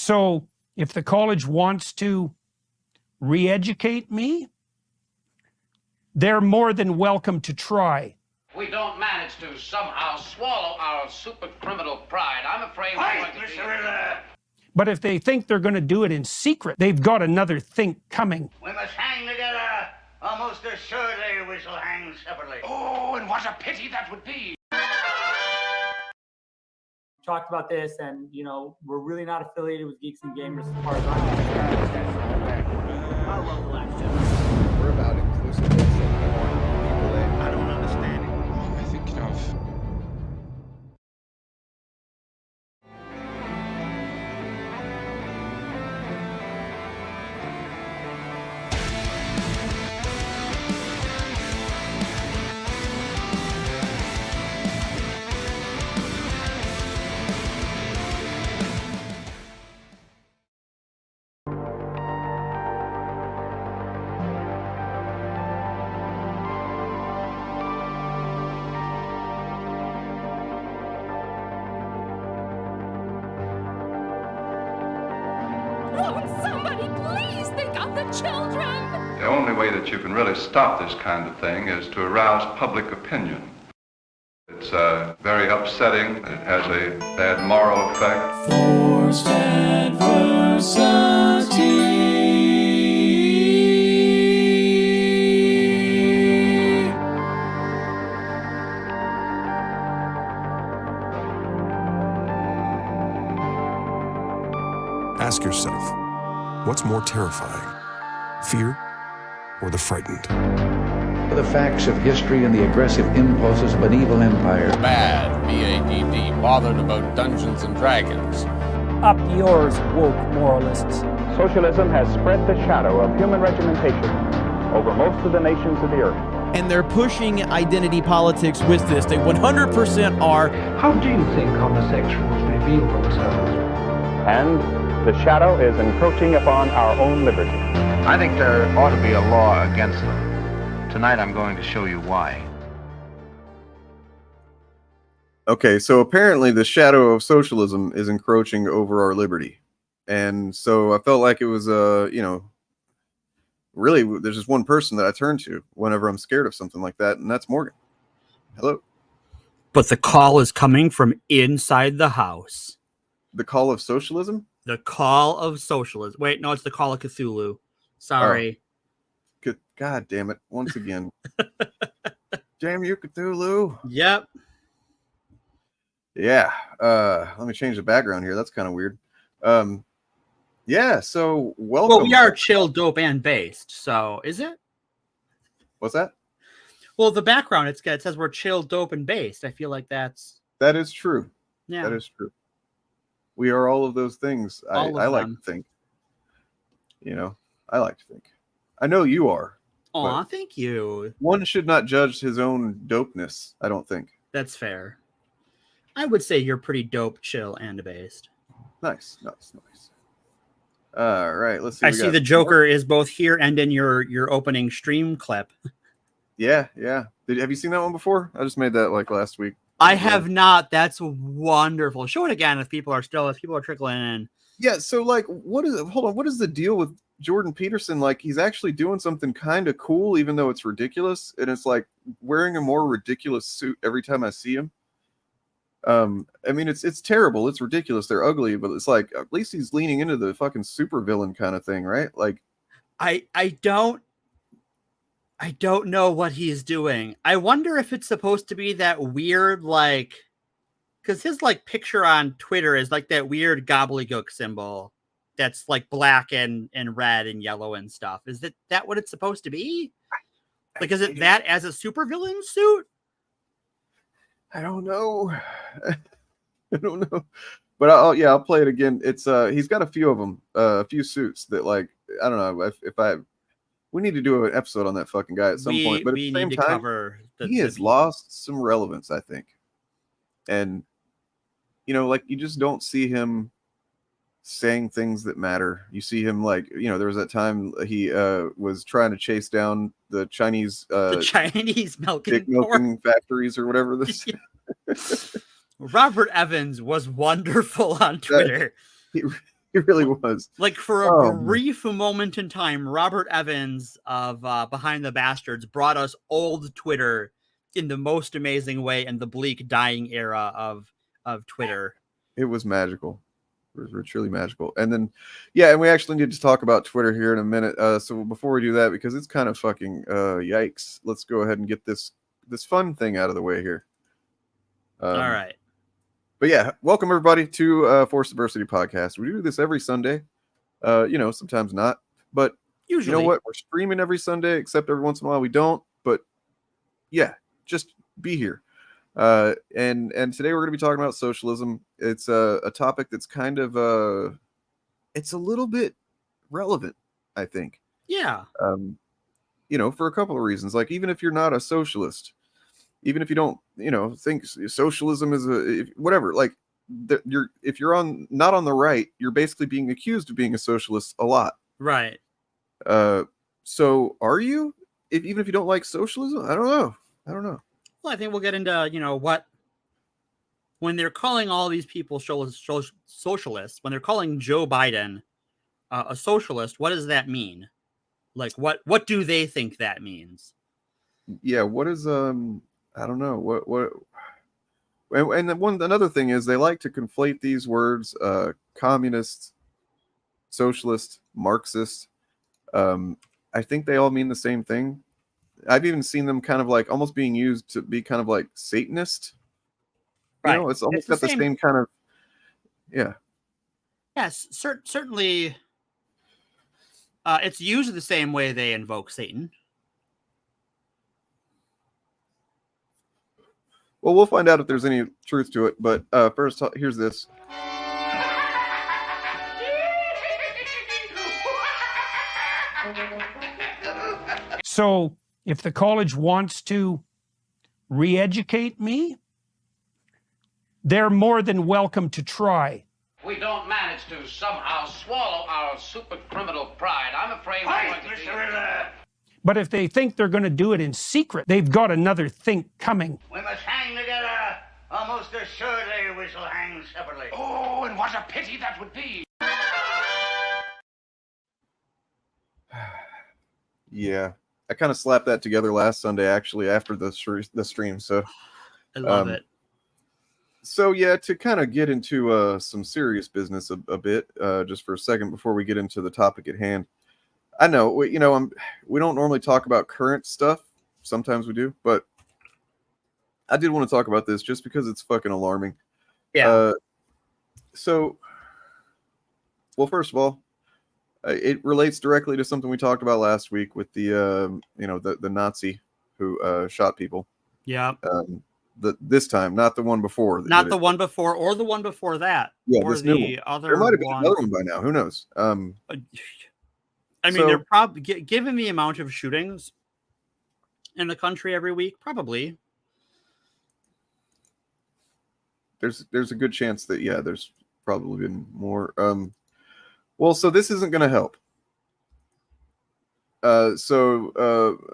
So if the college wants to re-educate me, they're more than welcome to try. We don't manage to somehow swallow our super criminal pride. I'm afraid we're going to be... But if they think they're going to do it in secret, they've got another think coming. We must hang together. Almost assuredly we shall hang separately. Oh, and what a pity that would be. Talked about this, and we're really not affiliated with Geeks and Gamers as far as I'm concerned. I love the last show. We're about inclusiveness and people that I don't understand it. What am I thinking of? Somebody please think of the children! The only way that you can really stop this kind of thing is to arouse public opinion. It's very upsetting. It has a bad moral effect. Forced adversity. Ask yourself, what's more terrifying, fear or the frightened? The facts of history and the aggressive impulses of an evil empire. Bad, B-A-D-D, bothered about Dungeons and Dragons. Up yours, woke moralists. Socialism has spread the shadow of human regimentation over most of the nations of the earth. And they're pushing identity politics with this. They 100% are. How do you think homosexuals reveal themselves? And the shadow is encroaching upon our own liberty. I think there ought to be a law against them. Tonight I'm going to show you why. Okay, so apparently the shadow of socialism is encroaching over our liberty. And so I felt like it was, really, there's just one person that I turn to whenever I'm scared of something like that, and that's Morgan. Hello. But the call is coming from inside the house. The call of socialism? The call of socialism. Wait, no, it's the call of Cthulhu. Sorry. Oh. God damn it. Once again. Damn you, Cthulhu. Yep. Yeah. Let me change the background here. That's kind of weird. Yeah, so welcome. Well, we are chill, dope, and based. So, is it? What's that? Well, the background, it says we're chill, dope, and based. I feel like that is true. Yeah. That is true. We are all of those things. I like to think. I like to think. I know you are. Aw, thank you. One should not judge his own dopeness, I don't think. That's fair. I would say you're pretty dope, chill, and based. Nice. All right, let's see. I see the Joker is both here and in your opening stream clip. Yeah. Have you seen that one before? I just made that like last week. I have not. That's wonderful. Show it again if people are trickling in. Yeah, so like what is the deal with Jordan Peterson? Like he's actually doing something kind of cool, even though it's ridiculous, and it's like wearing a more ridiculous suit every time I see him. I mean it's terrible, it's ridiculous, they're ugly, but it's like at least he's leaning into the fucking supervillain kind of thing, right? Like I don't know what he's doing. I wonder if it's supposed to be that weird, like, because his like picture on Twitter is like that weird gobbledygook symbol that's like black and red and yellow and stuff. Is that what it's supposed to be? Like, is it that as a supervillain suit? I don't know. But I'll play it again. It's he's got a few of them, a few suits that, like, I don't know if we need to do an episode on that fucking guy at some point. But at the same time, he has lost some relevance, I think. And like you just don't see him saying things that matter. You see him like, there was that time he was trying to chase down the Chinese milking factories or whatever this. Robert Evans was wonderful on Twitter. He He really was. Like for a brief moment in time, Robert Evans of Behind the Bastards brought us old Twitter in the most amazing way in the bleak dying era of Twitter. It was magical. It was truly magical. And then, yeah, and we actually need to talk about Twitter here in a minute. So before we do that, because it's kind of fucking yikes, let's go ahead and get this fun thing out of the way here. All right. But yeah, welcome everybody to Force Diversity Podcast. We do this every Sunday. Sometimes not, but usually, you know what? We're streaming every Sunday, except every once in a while we don't. But yeah, just be here. And today we're going to be talking about socialism. It's a topic that's kind of it's a little bit relevant, I think. Yeah. For a couple of reasons. Like, even if you're not a socialist, even if you don't, think socialism is whatever, like if you're not on the right, you're basically being accused of being a socialist a lot. Right. So are you? Even if you don't like socialism, I don't know. Well, I think we'll get into, what, when they're calling all these people socialists, when they're calling Joe Biden a socialist, what does that mean? Like, what do they think that means? Yeah. What is, I don't know what, and another thing is they like to conflate these words, communist, socialist, Marxist. I think they all mean the same thing. I've even seen them kind of like almost being used to be kind of like Satanist. Right. It's almost got the same kind of, yeah. Yes, certainly. It's used the same way they invoke Satan. Well, we'll find out if there's any truth to it. But first, here's this. So if the college wants to re-educate me, they're more than welcome to try. We don't manage to somehow swallow our super criminal pride. I'm afraid we're going to be... But if they think they're going to do it in secret, they've got another think coming. We must hang together. Almost assuredly we shall hang separately. Oh, and what a pity that would be. Yeah. I kind of slapped that together last Sunday, actually, after the stream. So I love it. So yeah, to kind of get into some serious business a bit, just for a second before we get into the topic at hand. I know, we don't normally talk about current stuff. Sometimes we do, but I did want to talk about this just because it's fucking alarming. Yeah. Well, first of all, it relates directly to something we talked about last week with the the Nazi who shot people. Yeah. This time, not the one before. Not the one before, or the one before that. Yeah, or this new one. Other there might have been one. another one by now. Who knows? I mean, they're probably given the amount of shootings in the country every week, probably. There's a good chance that there's probably been more. Well, so this isn't going to help.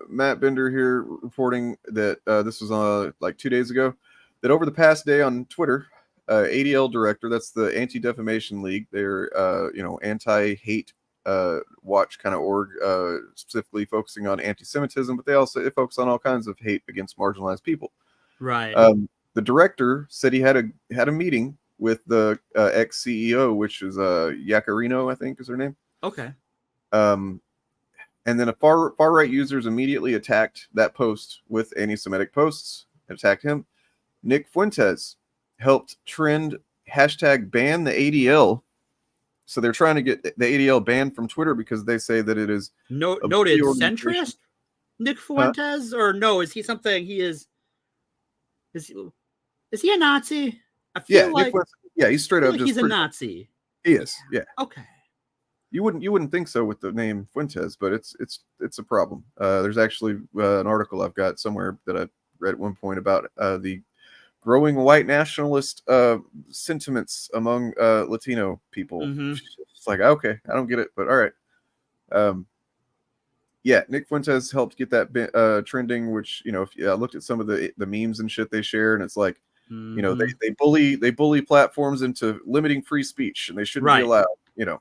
Matt Bender here reporting that this was like 2 days ago, that over the past day on Twitter, ADL director, that's the Anti-Defamation League, they're anti-hate watch kind of org, specifically focusing on anti-Semitism, but they focus on all kinds of hate against marginalized people. Right. The director said he had a meeting with the ex-CEO, which is Yacarino, I think is her name. Okay. And then a far-right users immediately attacked that post with anti-Semitic posts, attacked him. Nick Fuentes helped trend #ban the ADL. So they're trying to get the ADL banned from Twitter because they say that it is noted centrist. Nick Fuentes, or no? Is he something? He is. Is he a Nazi? I feel like he's straight up. Like he's a Nazi. He is. Yeah. Okay. You wouldn't think so with the name Fuentes, but it's a problem. There's actually an article I've got somewhere that I read at one point about the growing white nationalist sentiments among Latino people. Mm-hmm. It's like, okay, I don't get it, but all right. Nick Fuentes helped get that trending, which, if I looked at some of the memes and shit they share, and it's like, they bully platforms into limiting free speech, and they shouldn't be allowed. you know,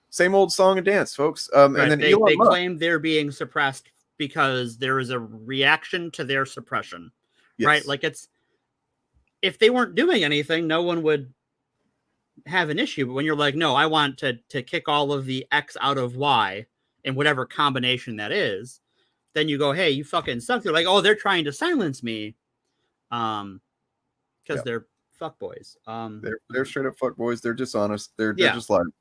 same old song and dance, folks. Right. And then they Elon Musk, claim they're being suppressed because there is a reaction to their suppression, right? Like if they weren't doing anything, no one would have an issue. But when you're like, no, I want to kick all of the X out of Y in whatever combination that is, then you go, hey, you fucking suck. They're like, oh, they're trying to silence me, because they're fuckboys. They're straight up fuckboys. They're dishonest. They're just liars.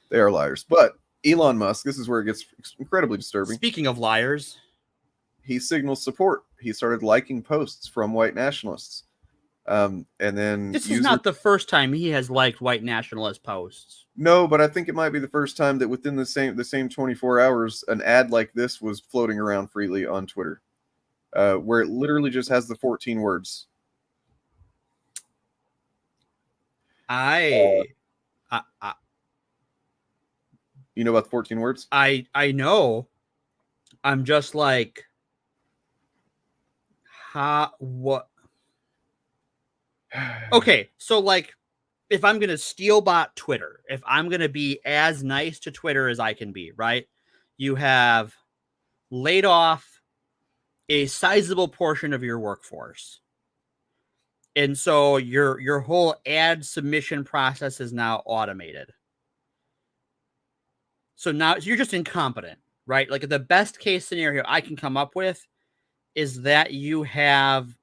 They are liars. But Elon Musk, this is where it gets incredibly disturbing. Speaking of liars, he signals support. He started liking posts from white nationalists. And then this is not the first time he has liked white nationalist posts. No, but I think it might be the first time that within the same 24 hours, an ad like this was floating around freely on Twitter, where it literally just has the 14 words. You know about the 14 words? I know. I'm just like, what? Okay, so like, if I'm gonna steal bot Twitter, if I'm gonna be as nice to Twitter as I can be, right? You have laid off a sizable portion of your workforce, and so your whole ad submission process is now automated. So now you're just incompetent, right? Like the best case scenario I can come up with is that you have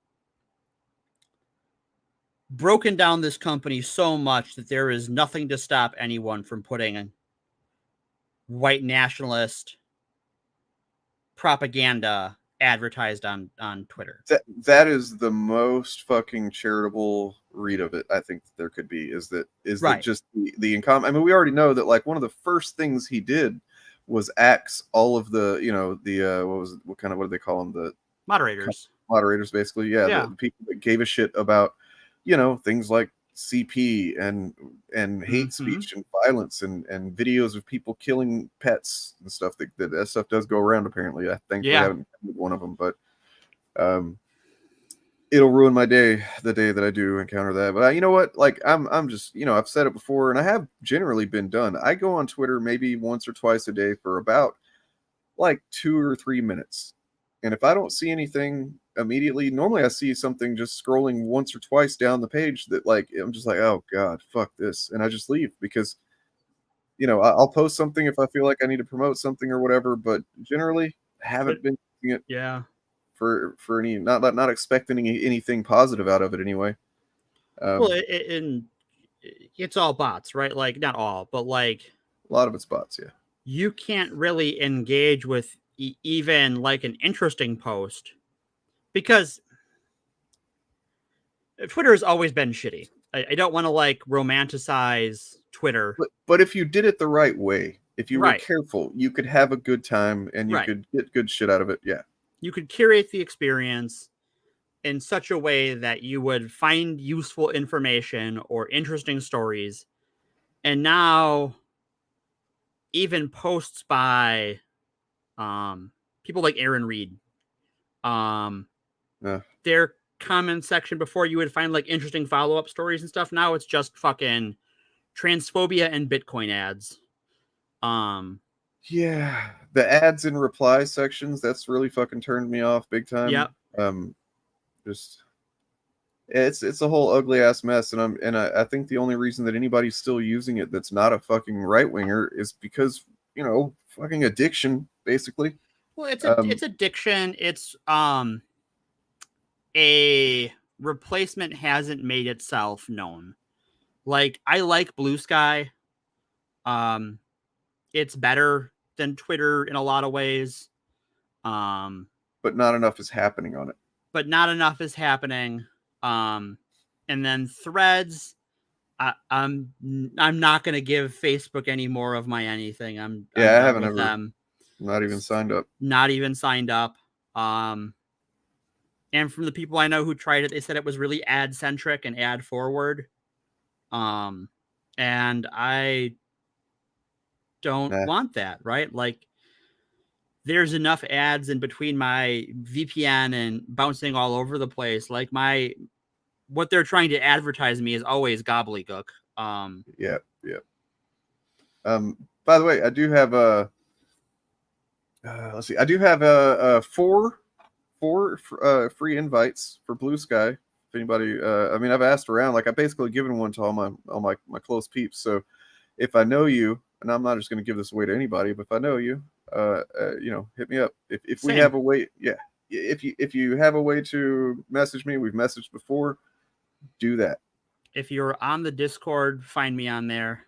broken down this company so much that there is nothing to stop anyone from putting white nationalist propaganda advertised on Twitter. That is the most fucking charitable read of it I think that there could be, is that just the income. I mean, we already know that like one of the first things he did was axe all of the, you know, the what do they call them, the moderators basically, the people that gave a shit about, you know, things like CP and hate speech and violence and videos of people killing pets and stuff. That stuff does go around apparently. I think we haven't had one of them, but it'll ruin my day the day that I do encounter that. But you know what? Like I'm just, you know, I've said it before, and I have generally been done. I go on Twitter maybe once or twice a day for about like 2 or 3 minutes, and if I don't see anything immediately, normally I see something just scrolling once or twice down the page that like I'm just like, oh god, fuck this, and I just leave, because you know I'll post something if I feel like I need to promote something or whatever, but generally haven't been using it for any, not expecting anything positive out of it anyway. Well, it's all bots, right? Like not all, but like a lot of it's bots. Yeah, you can't really engage with even like an interesting post, because Twitter has always been shitty. I don't want to like romanticize Twitter. But if you did it the right way, if you were careful, you could have a good time and you could get good shit out of it. Yeah. You could curate the experience in such a way that you would find useful information or interesting stories. And now even posts by people like Aaron Reed, their comment section before you would find like interesting follow-up stories and stuff. Now it's just fucking transphobia and Bitcoin ads. Yeah, the ads and reply sections, that's really fucking turned me off big time. Yep. Just it's a whole ugly ass mess, and I think the only reason that anybody's still using it that's not a fucking right winger is because, you know, fucking addiction, basically. Well, it's addiction. It's a replacement hasn't made itself known. Like I like BlueSky. It's better than Twitter in a lot of ways. But not enough is happening on it. And then Threads, I'm not going to give Facebook any more of my anything. I haven't ever. Them. Not even signed up. And from the people I know who tried it, they said it was really ad centric and ad forward. And I don't want that, right? Like there's enough ads in between my VPN and bouncing all over the place. Like what they're trying to advertise me is always gobbledygook. Yeah. By the way, I do have a. Let's see. I do have four free invites for BlueSky. If anybody, I mean, I've asked around. Like, I've basically given one to all my close peeps. So, if I know you, and I'm not just going to give this away to anybody, but if I know you, hit me up. If we have a way, yeah. If you have a way to message me, we've messaged before. Do that. If you're on the Discord, find me on there.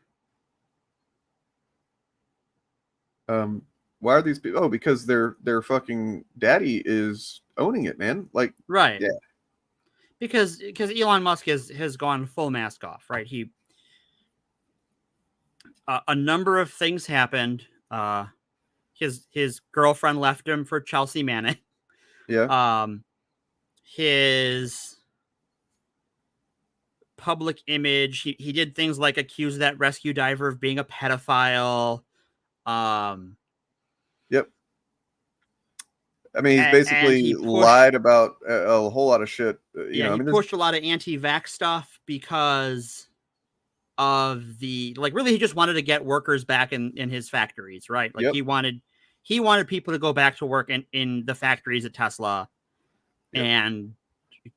Why are these people? Oh, because their fucking daddy is owning it, man. Like, right? Yeah. Because Elon Musk has gone full mask off, right? A number of things happened. His girlfriend left him for Chelsea Manning. Yeah. His public image. He did things like accuse that rescue diver of being a pedophile. Yep. I mean, he's basically lied about a whole lot of shit. He pushed a lot of anti-vax stuff because of really he just wanted to get workers back in his factories, right? Like he wanted people to go back to work in the factories at Tesla. Yep. And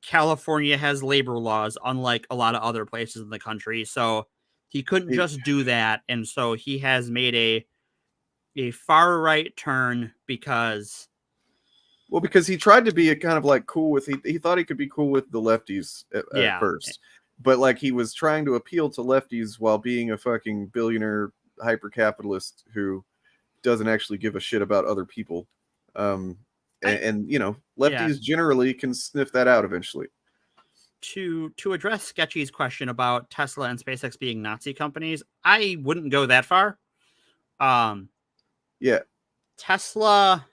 California has labor laws, unlike a lot of other places in the country. So he couldn't just do that. And so he has made a far right turn because he tried to be a kind of like cool with, he thought he could be cool with the lefties at first, but like he was trying to appeal to lefties while being a fucking billionaire hyper capitalist who doesn't actually give a shit about other people. Lefties generally can sniff that out eventually. To address Sketchy's question about Tesla and SpaceX being Nazi companies, I wouldn't go that far. Tesla.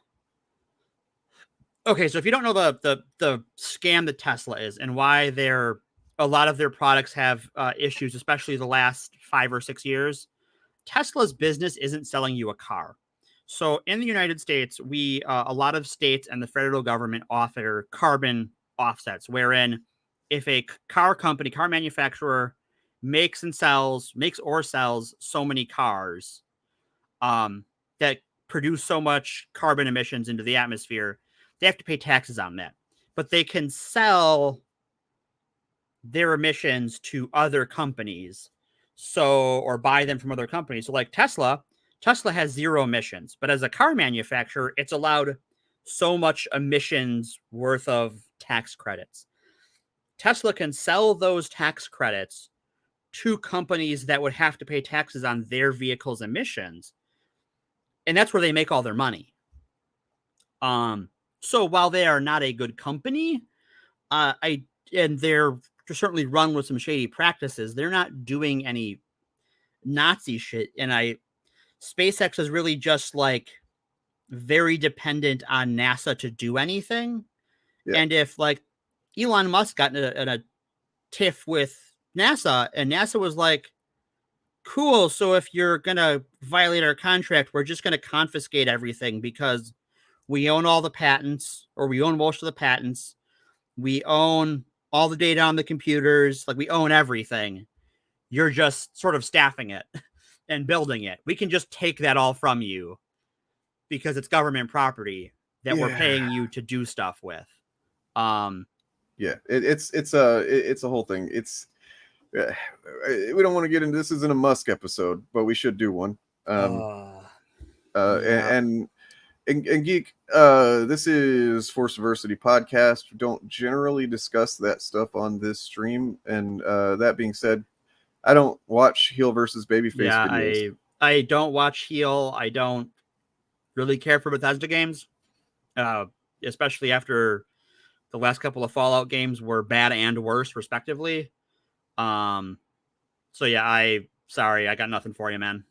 Okay, so if you don't know the scam that Tesla is and why a lot of their products have issues, especially the last 5 or 6 years, Tesla's business isn't selling you a car. So in the United States, a lot of states and the federal government offer carbon offsets, wherein if a car manufacturer makes or sells so many cars that produce so much carbon emissions into the atmosphere, they have to pay taxes on that. But they can sell their emissions to other companies, or buy them from other companies. So like Tesla has 0 emissions, but as a car manufacturer, it's allowed so much emissions worth of tax credits. Tesla can sell those tax credits to companies that would have to pay taxes on their vehicles' emissions. And that's where they make all their money. So while they are not a good company, and they're certainly run with some shady practices, they're not doing any Nazi shit. And SpaceX is really just like very dependent on NASA to do anything. Yeah. And if like Elon Musk got in a tiff with NASA and NASA was like, cool, so if you're going to violate our contract, we're just going to confiscate everything because we own all the patents, or we own most of the patents. We own all the data on the computers. Like, we own everything. You're just sort of staffing it and building it. We can just take that all from you because it's government property that we're paying you to do stuff with. It's a whole thing. We don't want to get into this. Isn't a Musk episode, but we should do one. And Geek, this is Force Diversity podcast. We don't generally discuss that stuff on this stream. And that being said, I don't watch heel versus babyface videos. I don't watch heel. I don't really care for Bethesda games, especially after the last couple of Fallout games were bad and worse, respectively. So yeah, I got nothing for you, man.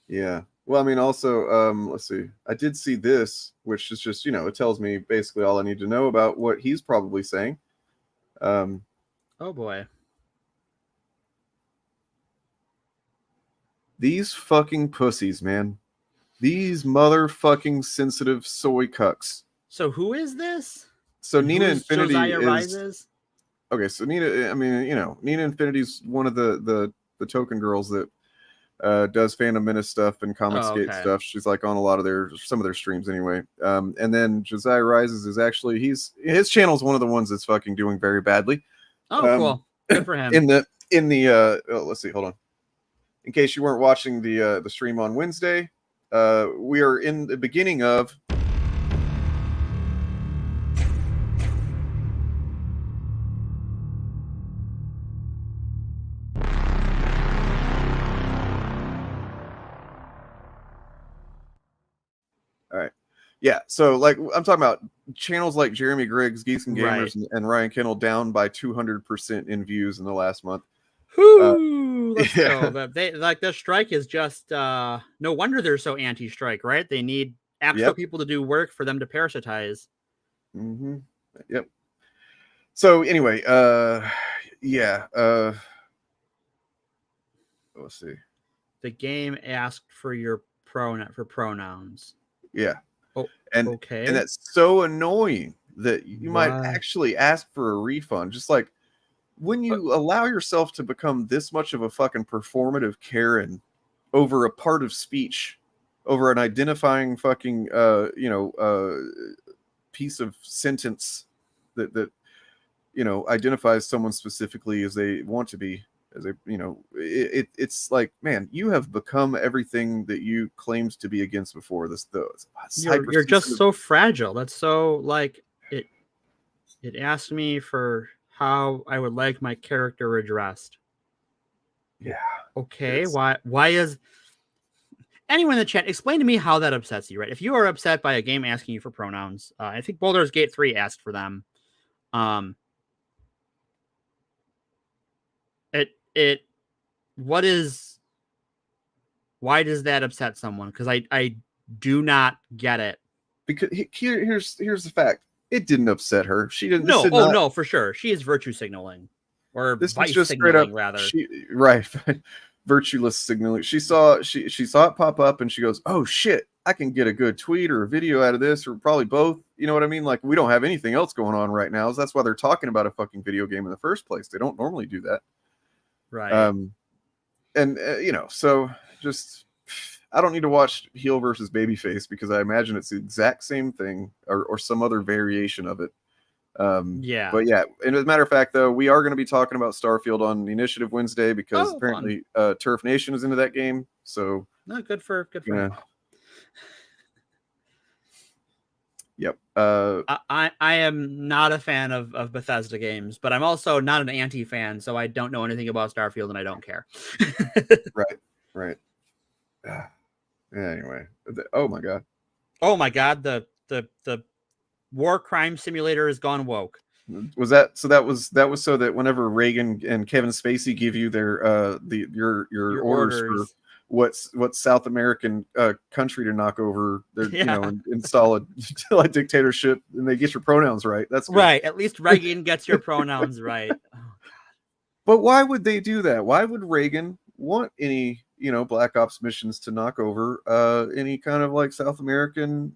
Yeah. Well, I mean, also, let's see. I did see this, which is just, it tells me basically all I need to know about what he's probably saying. Oh boy. These fucking pussies, man. These motherfucking sensitive soy cucks. So who is this? So Nina Infinity is... Okay, so Nina Infinity's one of the token girls that does Phantom Menace stuff and Comicsgate stuff. She's like on a lot of some of their streams anyway. And then Josiah Rises is actually his channel is one of the ones that's fucking doing very badly. Oh, cool. Good for him. Let's see, hold on. In case you weren't watching the stream on Wednesday, we are in the beginning of all right. Yeah, so like I'm talking about channels like Jeremy Griggs, Geeks and Gamers, and Ryan Kennel down by 200% in views in the last month. Let's go. The strike is just no wonder they're so anti-strike, right? They need actual people to do work for them to parasitize. Mm-hmm. Yep. So anyway, let's see. The game asked for your pronouns. Yeah. Oh, and okay. And that's so annoying that you might actually ask for a refund. Just like when you allow yourself to become this much of a fucking performative Karen over a part of speech, over an identifying fucking piece of sentence that identifies someone specifically as they want to be, as it's like, man, you have become everything that you claimed to be against before this. You're just so fragile. That's so like it asked me for how I would like my character addressed. Yeah. Okay. Why is anyone in the chat explain to me how that upsets you, right? If you are upset by a game asking you for pronouns, I think Baldur's Gate 3 asked for them. Why does that upset someone? Because I do not get it. Because here's the fact. It didn't upset her. She didn't. No, for sure. She is virtue signaling, or vice signaling, rather. Right. Virtueless signaling. She saw it pop up, and she goes, "Oh shit! I can get a good tweet or a video out of this, or probably both." You know what I mean? Like, we don't have anything else going on right now. So that's why they're talking about a fucking video game in the first place. They don't normally do that. Right. So just, I don't need to watch heel versus babyface because I imagine it's the exact same thing or some other variation of it. Yeah. But yeah, and as a matter of fact, though, we are going to be talking about Starfield on the Initiative Wednesday because apparently Turf Nation is into that game. So good for Yep. I am not a fan of Bethesda games, but I'm also not an anti-fan, so I don't know anything about Starfield and I don't care. Right. Anyway, oh my god, the war crime simulator has gone woke. Was that so? That was so that whenever Reagan and Kevin Spacey give you their your orders for what South American country to knock over, install a dictatorship, and they get your pronouns right. That's good. Right. At least Reagan gets your pronouns right. But why would they do that? Why would Reagan want any Black Ops missions to knock over any kind of like South American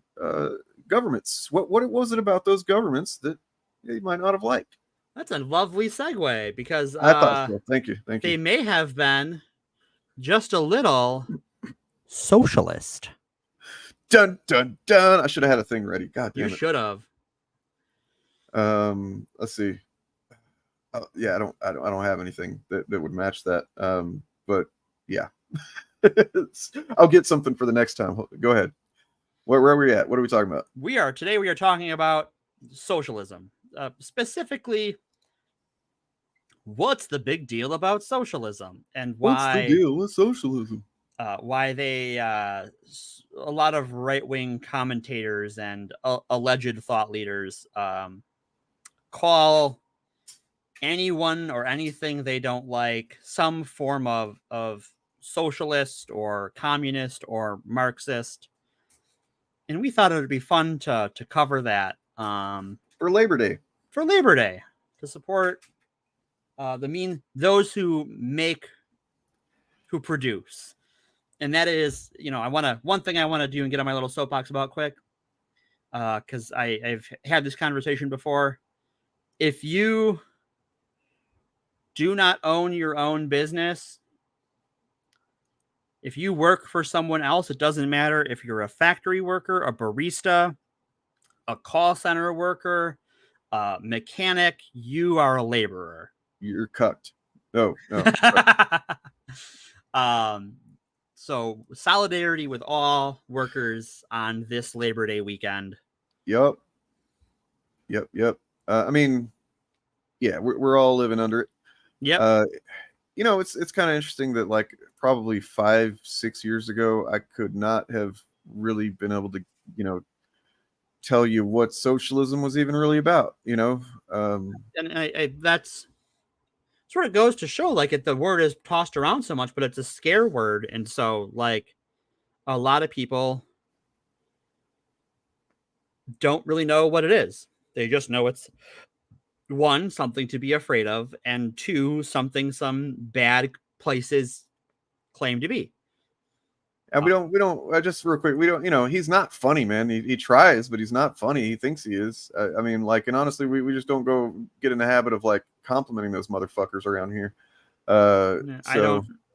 governments? What was it about those governments that they might not have liked? That's a lovely segue because I thought so. Thank you. They may have been just a little socialist. Dun dun dun! I should have had a thing ready. God damn it! You should have. Let's see. Yeah, I don't have anything that would match that. But yeah, I'll get something for the next time. Go ahead. Where are we at? What are we talking about? We are talking about socialism. Specifically, what's the big deal about socialism and why? What's the deal with socialism? Why they a lot of right-wing commentators and alleged thought leaders call anyone or anything they don't like some form of socialist or communist or Marxist. And we thought it would be fun to cover that for Labor Day. To support those who produce. And that is, one thing I want to do and get on my little soapbox about quick, because I've had this conversation before. If you do not own your own business, If you work for someone else, it doesn't matter if you're a factory worker, a barista, a call center worker, a mechanic, you are a laborer. You're cucked. No. So solidarity with all workers on this Labor Day weekend. Yep. I mean, yeah, we're all living under it. Yep. You know, it's kind of interesting that like probably 5-6 years ago, I could not have really been able to, you know, tell you what socialism was even really about, you know. And I that's sort of goes to show, like, the word is tossed around so much, but it's a scare word, and so like a lot of people don't really know what it is. They just know it's, one, something to be afraid of, and two, something some bad places claim to be. And we don't just real quick, we don't, you know, he's not funny, man. He tries, but he's not funny. He thinks he is. I mean, like, and honestly, we just don't go get in the habit of like complimenting those motherfuckers around here. I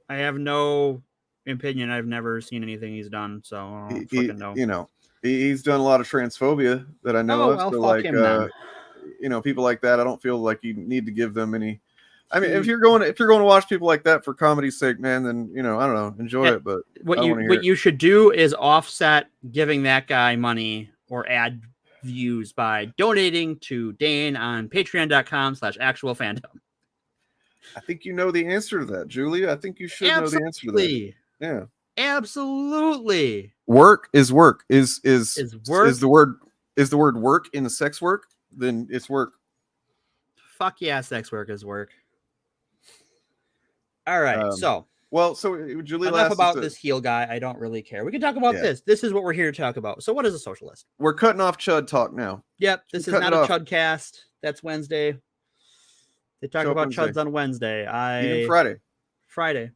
have no opinion. I've never seen anything he's done, so I don't fucking know. You know, he's done a lot of transphobia that I know of. Well, so fuck like, him then. you know, people like that, I don't feel like you need to give them any. I mean, if you're going to watch people like that for comedy's sake, man, then, you know, I don't know, enjoy it. But what you should do is offset giving that guy money or add views by donating to Dane on patreon.com/actualfandom. I think you know the answer to that, Julia. I think you should know the answer to that. Yeah, absolutely. Work is work. Is work is the word work in sex work? Then it's work. Fuck yeah, sex work is work. All right, so Julie, enough about this heel guy. I don't really care. We can talk about this. This is what we're here to talk about. So, what is a socialist? We're cutting off Chud talk now. Yep, this is not a Chud cast. That's Wednesday. They talk about Chuds on Wednesday. Even Friday.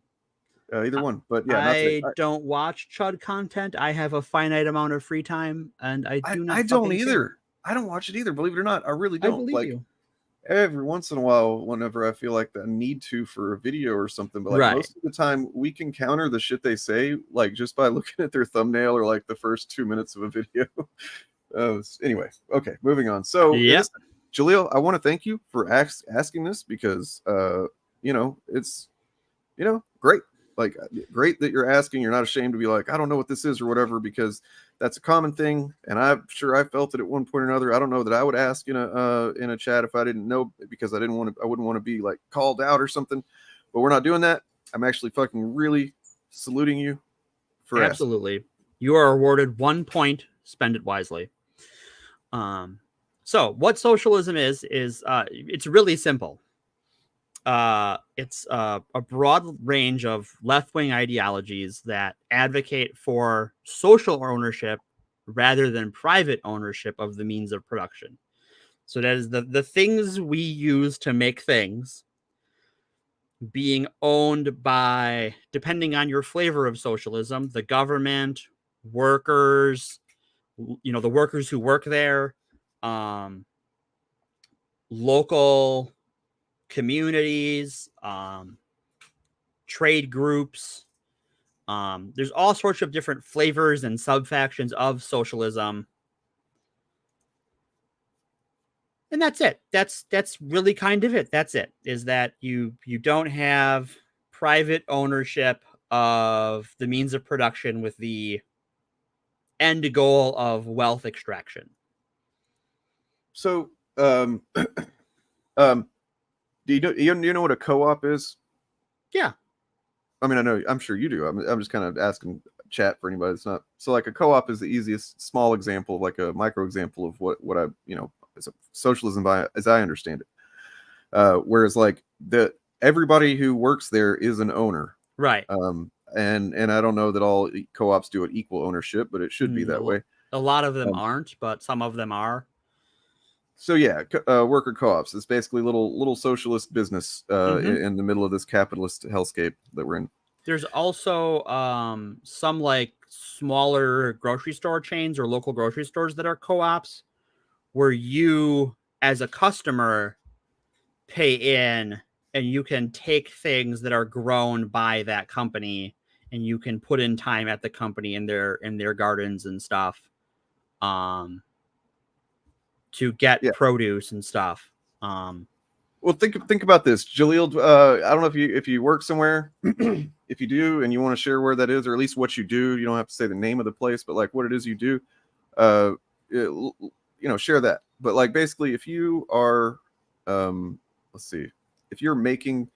Either one, but yeah, I don't watch Chud content. I have a finite amount of free time, and I do not. I don't either. I don't watch it either. Believe it or not, I really don't. I believe you. Every once in a while, whenever I feel like I need to for a video or something, but like most of the time we can counter the shit they say, like just by looking at their thumbnail or like the first 2 minutes of a video. Anyway, okay, moving on. So Jaleel, I want to thank you for asking this because you know, it's, you know, great. Like, great that you're asking. You're not ashamed to be like, I don't know what this is or whatever, because that's a common thing. And I'm sure I felt it at one point or another. I don't know that I would ask in a chat if I didn't know, because I wouldn't want to be like called out or something, but we're not doing that. I'm actually fucking really saluting you for absolutely asking. You are awarded 1 point. Spend it wisely. So what socialism is it's really simple. It's a broad range of left-wing ideologies that advocate for social ownership rather than private ownership of the means of production. So that is the things we use to make things being owned by, depending on your flavor of socialism, the government, workers, you know, the workers who work there, local communities, trade groups. There's all sorts of different flavors and subfactions of socialism. And that's it. That's really kind of it. That's it. Is that you don't have private ownership of the means of production with the end goal of wealth extraction. So, do you know what a co-op is? Yeah. I mean, I'm sure you do. I'm just kind of asking chat for anybody that's not. So like a co-op is the easiest small example, of like a micro example of what I, you know, as a socialism as I understand it. Whereas like everybody who works there is an owner. Right. And I don't know that all co-ops do it equal ownership, but it should be that way. A lot of them aren't, but some of them are. So yeah, worker co-ops. It's basically little socialist business in the middle of this capitalist hellscape that we're in. There's also some like smaller grocery store chains or local grocery stores that are co-ops, where you as a customer pay in and you can take things that are grown by that company and you can put in time at the company in their gardens and stuff, to get produce and stuff. Well, think about this, Jaleel. I don't know if you work somewhere. If you do, and you want to share where that is, or at least what you do, you don't have to say the name of the place, but like what it is you do, share that. But like basically, if you are, let's see, if you're making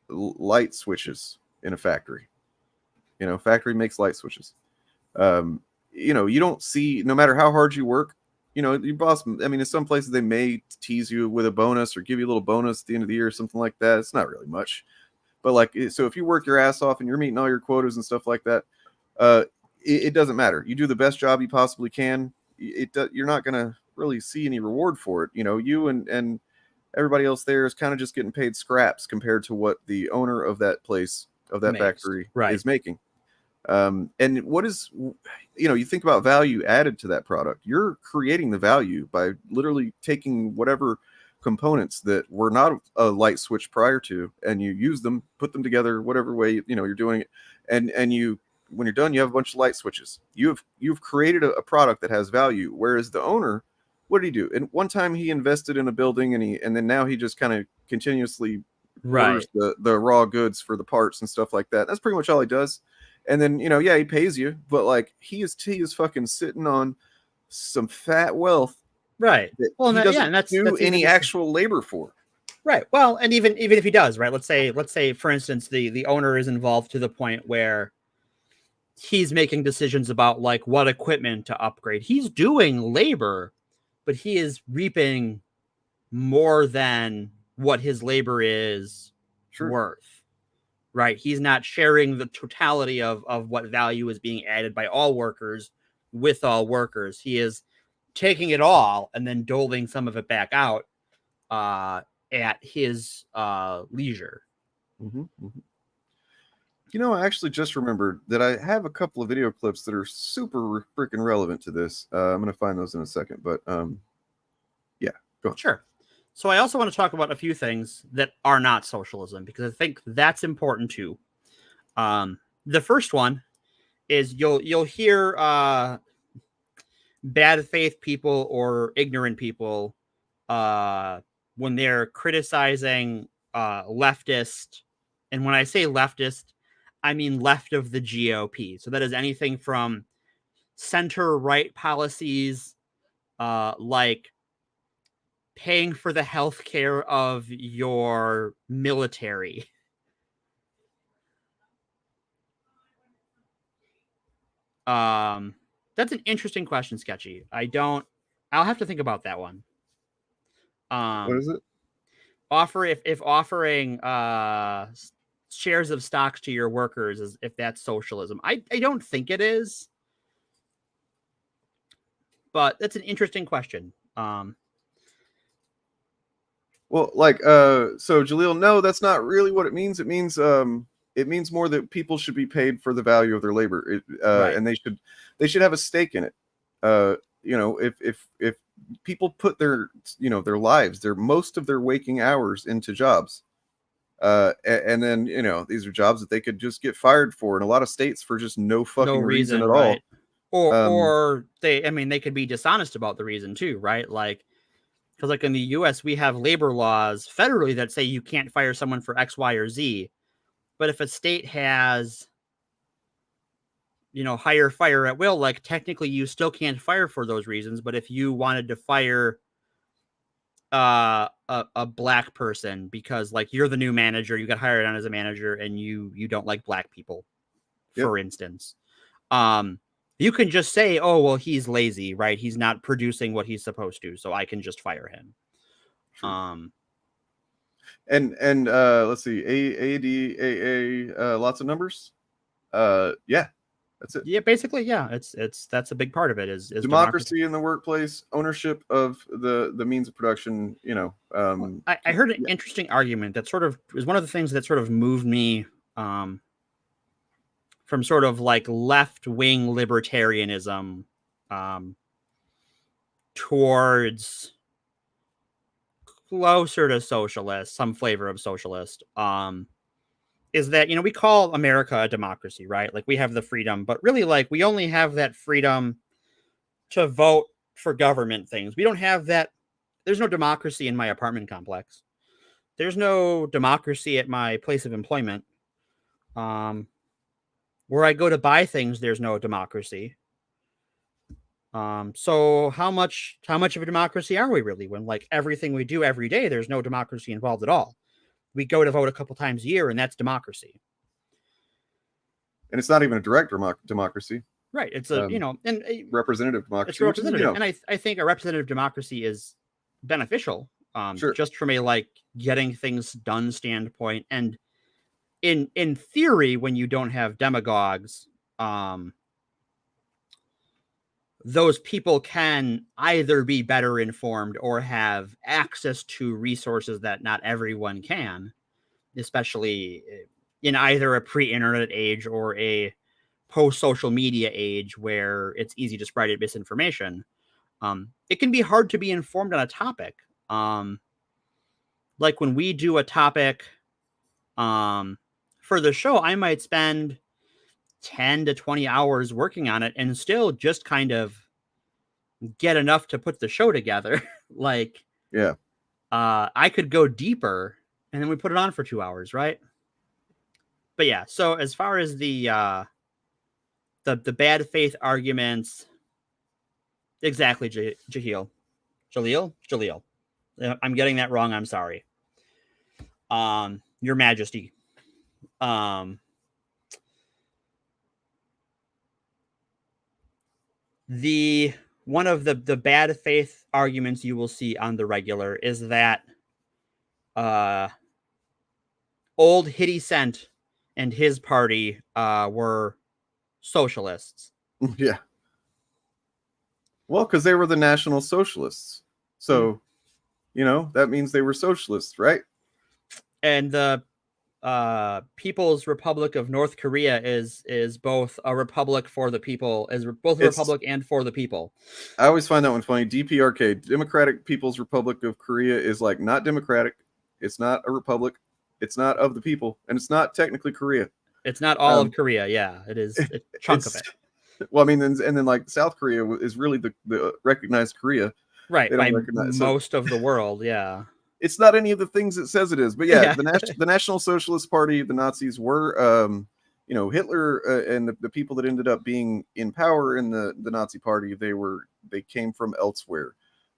light switches in a factory, factory makes light switches. You don't see, no matter how hard you work, your boss, I mean, in some places they may tease you with a bonus or give you a little bonus at the end of the year or something like that. It's not really much, but like, so if you work your ass off and you're meeting all your quotas and stuff like that, it doesn't matter. You do the best job you possibly can. You're not going to really see any reward for it. You and everybody else there is kind of just getting paid scraps compared to what the owner of that place, of that factory, is making. And what is, you think about value added to that product. You're creating the value by literally taking whatever components that were not a light switch prior to, and you use them, put them together, whatever way, you're doing it. And you, when you're done, you have a bunch of light switches. You've created a product that has value. Whereas the owner, what did he do? And one time he invested in a building, and then now he just kind of continuously orders the raw goods for the parts and stuff like that. That's pretty much all he does. And then, he pays you, but like he is fucking sitting on some fat wealth. Right. Well, he doesn't do any actual labor for. Right. Well, and even if he does, right, let's say, for instance, the owner is involved to the point where he's making decisions about like what equipment to upgrade. He's doing labor, but he is reaping more than what his labor is worth. Right. He's not sharing the totality of what value is being added by all workers with all workers. He is taking it all and then doling some of it back out at his leisure. Mm-hmm, mm-hmm. I actually just remembered that I have a couple of video clips that are super freaking relevant to this. I'm going to find those in a second, but yeah, go on. Sure. So I also want to talk about a few things that are not socialism, because I think that's important too. The first one is you'll hear bad faith people or ignorant people when they're criticizing leftist. And when I say leftist, I mean left of the GOP. So that is anything from center-right policies like paying for the health care of your military. That's an interesting question, Sketchy. I'll have to think about that one. What is it? If offering shares of stocks to your workers, if that's socialism. I don't think it is. But that's an interesting question. Well, like, so Jaleel, no, that's not really what it means. It means more that people should be paid for the value of their labor, and they should have a stake in it. If people put their lives, most of their waking hours into jobs, and then these are jobs that they could just get fired for in a lot of states for just no fucking reason at all. Or they could be dishonest about the reason too, right? Like, because like in the US, we have labor laws federally that say you can't fire someone for X, Y, or Z. But if a state has, hire fire at will, like technically you still can't fire for those reasons. But if you wanted to fire a black person because like you're the new manager, you got hired on as a manager and you don't like black people, for instance, you can just say, oh, well, he's lazy, right? He's not producing what he's supposed to, so I can just fire him. And let's see, ADAA, lots of numbers. Yeah, that's it. Yeah, basically, yeah. That's a big part of it is democracy in the workplace, ownership of the means of production. I heard an interesting argument that sort of was one of the things that sort of moved me from sort of like left-wing libertarianism towards closer to socialist, some flavor of socialist. And is that, we call America a democracy, right? Like we have the freedom, but really like we only have that freedom to vote for government things. We don't have that. There's no democracy in my apartment complex. There's no democracy at my place of employment. Where I go to buy things, there's no democracy. So how much of a democracy are we really when like everything we do every day, there's no democracy involved at all? We go to vote a couple times a year and that's democracy. And it's not even a direct democracy. Right. It's a, and representative democracy. It's representative. And I think a representative democracy is beneficial. Sure. Just from a like getting things done standpoint. And in theory, when you don't have demagogues, those people can either be better informed or have access to resources that not everyone can, especially in either a pre-internet age or a post-social media age where it's easy to spread misinformation. It can be hard to be informed on a topic. Like when we do a topic for the show, I might spend 10 to 20 hours working on it and still just kind of get enough to put the show together. Like, yeah, I could go deeper and then we put it on for 2 hours. Right. But yeah, so as far as the bad faith arguments, exactly. Jaleel. I'm getting that wrong. I'm sorry. Your Majesty. One of the bad faith arguments you will see on the regular is that old Hitty Cent and his party were socialists. Yeah. Well, because they were the National Socialists. So, that means they were socialists, right? And the People's Republic of North Korea is both a republic for the people, republic and for the people. I always find that one funny. DPRK, Democratic People's Republic of Korea, is like not democratic. It's not a republic. It's not of the people, and it's not technically Korea. It's not all of Korea. Yeah, it is a chunk of it. Well, I mean, and then like South Korea is really the recognized Korea, right? By most of the world. Yeah. It's not any of the things it says it is, but yeah. The National Socialist Party, the Nazis were, Hitler and the people that ended up being in power in the Nazi Party. They came from elsewhere.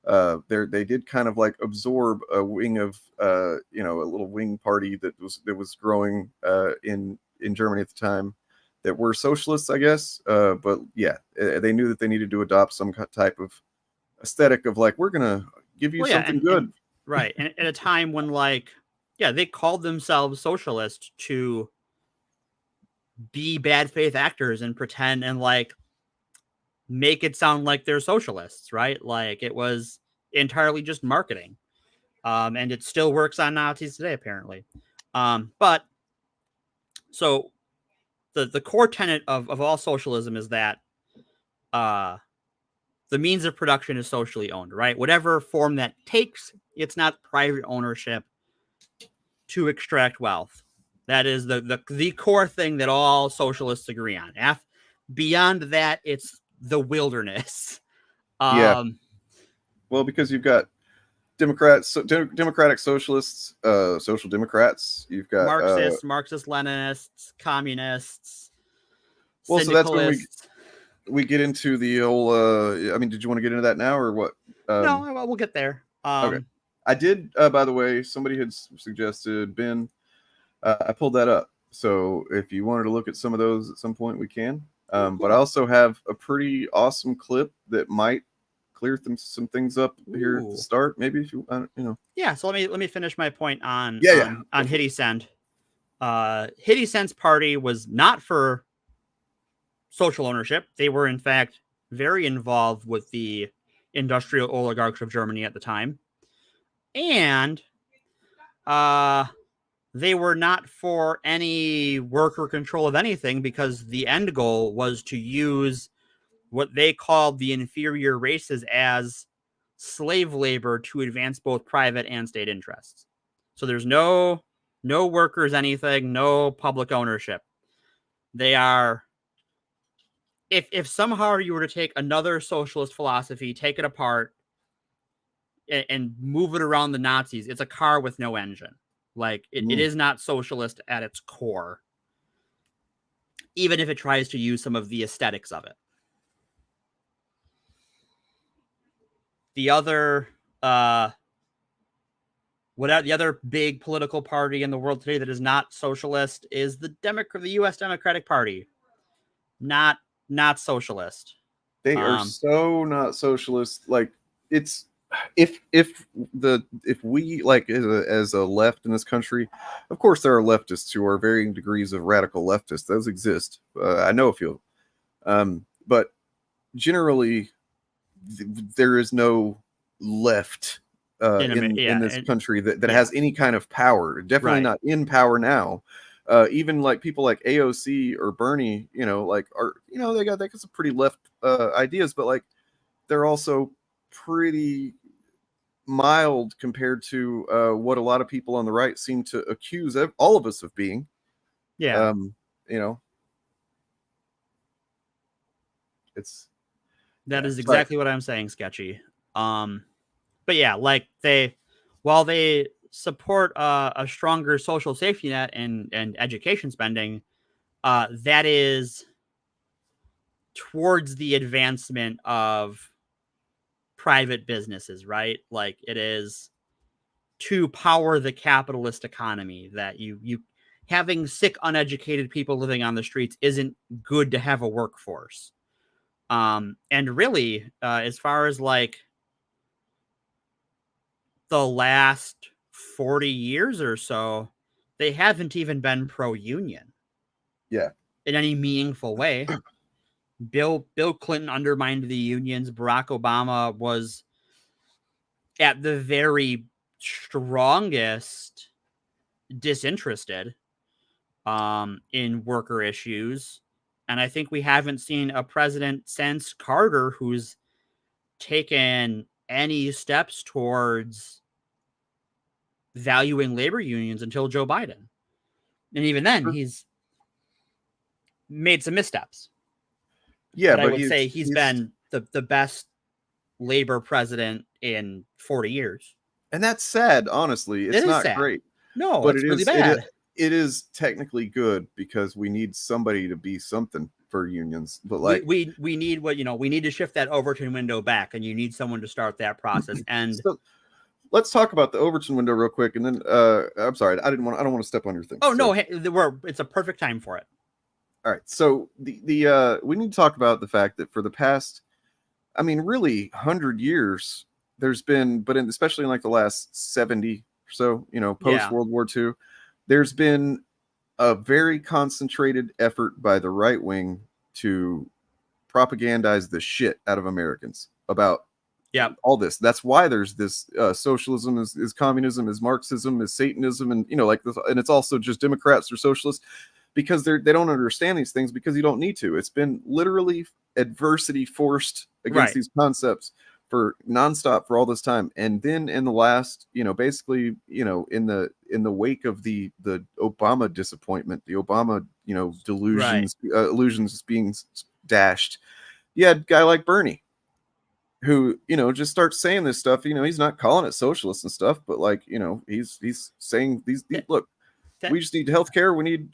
They did kind of like absorb a wing of, a little wing party that was growing in Germany at the time that were socialists, I guess. But yeah, they knew that they needed to adopt some type of aesthetic of like, we're gonna give you something good. Right. And at a time when they called themselves socialist to be bad faith actors and pretend and like make it sound like they're socialists, right? Like it was entirely just marketing. And it still works on Nazis today, apparently. But so the core tenet of all socialism is that the means of production is socially owned, right? Whatever form that takes, it's not private ownership to extract wealth. That is the core thing that all socialists agree on. Beyond that, it's the wilderness. Yeah. Well, because you've got democratic socialists, social democrats. You've got Marxists, Marxist-Leninists, communists. Well, so that's when we get into the old. Did you want to get into that now or what? No, we'll get there. Okay. I did. By the way, somebody had suggested Ben. I pulled that up. So if you wanted to look at some of those at some point, we can. But I also have a pretty awesome clip that might clear some things up here at the start. Maybe if you, Yeah. So let me finish my point on on Hitty Cent. Hitty Cent's party was not for social ownership. They were in fact very involved with the industrial oligarchs of Germany at the time. And they were not for any worker control of anything because the end goal was to use what they called the inferior races as slave labor to advance both private and state interests. So there's no No workers, anything, no public ownership. They are, if somehow you were to take another socialist philosophy, take it apart, and move it around the Nazis, it's a car with no engine. Like, it is not socialist at its core, even if it tries to use some of the aesthetics of it. The other the other big political party in the world today that is not socialist is the U.S. Democratic Party. Not socialist. They are so not socialist. Like, it's if we, like, as a left in this country, of course there are leftists who are varying degrees of radical leftists. Those exist. I know a few, but generally there is no left in this country that has any kind of power. Definitely not in power now. Even like people like AOC or Bernie, like, are, they got some pretty left ideas, but like they're also pretty mild compared to what a lot of people on the right seem to accuse all of us of being. Yeah. That is exactly what I'm saying, Sketchy. But yeah, like, while they support a stronger social safety net and education spending, that is towards the advancement of private businesses, right? Like, it is to power the capitalist economy, that you having sick, uneducated people living on the streets isn't good to have a workforce. And really, as far as like the last 40 years or so, they haven't even been pro-union. Yeah. In any meaningful way. Bill Clinton undermined the unions. Barack Obama was at the very strongest disinterested in worker issues. And I think we haven't seen a president since Carter who's taken any steps towards valuing labor unions until Joe Biden. And even then, he's made some missteps. Yeah, but I would say he's been the best labor president in 40 years. And that's sad, honestly. It's not great. No, but it's really bad. It is technically good because we need somebody to be something for unions. But like we need we need to shift that Overton window back, and you need someone to start that process. And so, let's talk about the Overton window real quick, and then I'm sorry, I don't want to step on your thing. Oh, no, it's a perfect time for it. All right, so the we need to talk about the fact that for the past, really 100 years, there's been, but especially in like the last 70 or so, post World War II, there's been a very concentrated effort by the right wing to propagandize the shit out of Americans about all this. That's why there's this socialism is communism, is Marxism, is Satanism, and and it's also just Democrats or socialists, because they don't understand these things, because you don't need to. It's been literally adversity forced against these concepts for nonstop for all this time. And then in the last, basically, in the wake of the Obama disappointment, the Obama, delusions, illusions being dashed, you had a guy like Bernie, who, just starts saying this stuff. He's not calling it socialist and stuff, but like, he's saying these look, we just need healthcare. We need,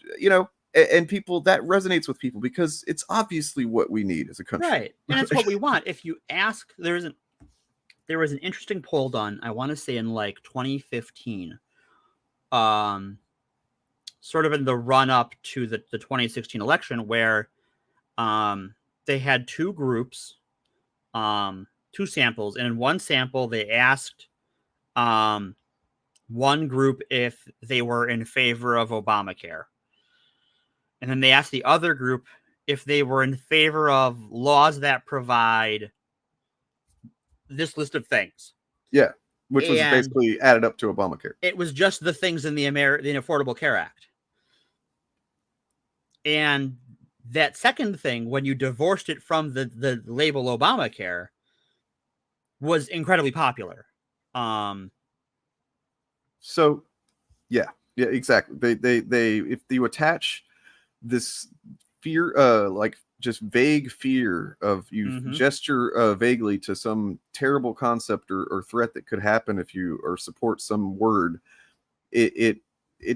and people, that resonates with people because it's obviously what we need as a country. Right. And it's what we want. If you ask, there was an interesting poll done, I want to say in like 2015, sort of in the run up to the 2016 election, where they had two groups, two samples. And in one sample, they asked one group if they were in favor of Obamacare. And then they asked the other group if they were in favor of laws that provide this list of things. Yeah, which was basically added up to Obamacare. It was just the things in the Affordable Care Act. And that second thing, when you divorced it from the label Obamacare, was incredibly popular. So, yeah. Yeah, exactly. They if you attach this fear, like just vague fear of you gesture vaguely to some terrible concept or threat that could happen if you or support some word, it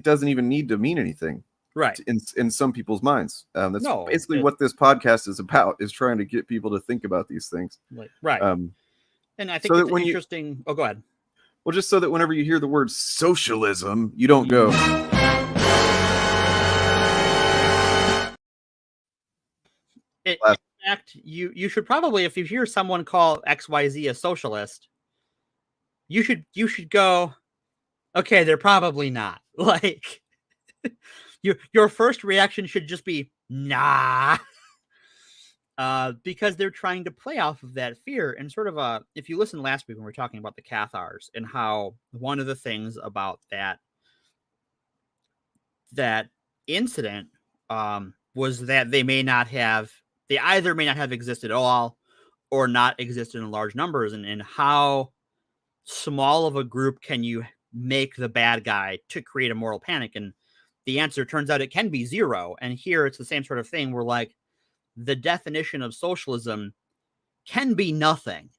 doesn't even need to mean anything, right? In some people's minds. That's No, basically what this podcast is about, is trying to get people to think about these things. Right. And I think so it's interesting. Oh, go ahead. Well, just so that whenever you hear the word socialism, you don't go. In fact, you should probably, if you hear someone call XYZ a socialist, you should go, okay, they're probably not. Like, your first reaction should just be nah, because they're trying to play off of that fear. And sort of if you listened last week when we were talking about the Cathars and how one of the things about that incident was that they either may not have existed at all or not existed in large numbers, and how small of a group can you make the bad guy to create a moral panic? And the answer turns out it can be zero. And here it's the same sort of thing where, like, the definition of socialism can be nothing.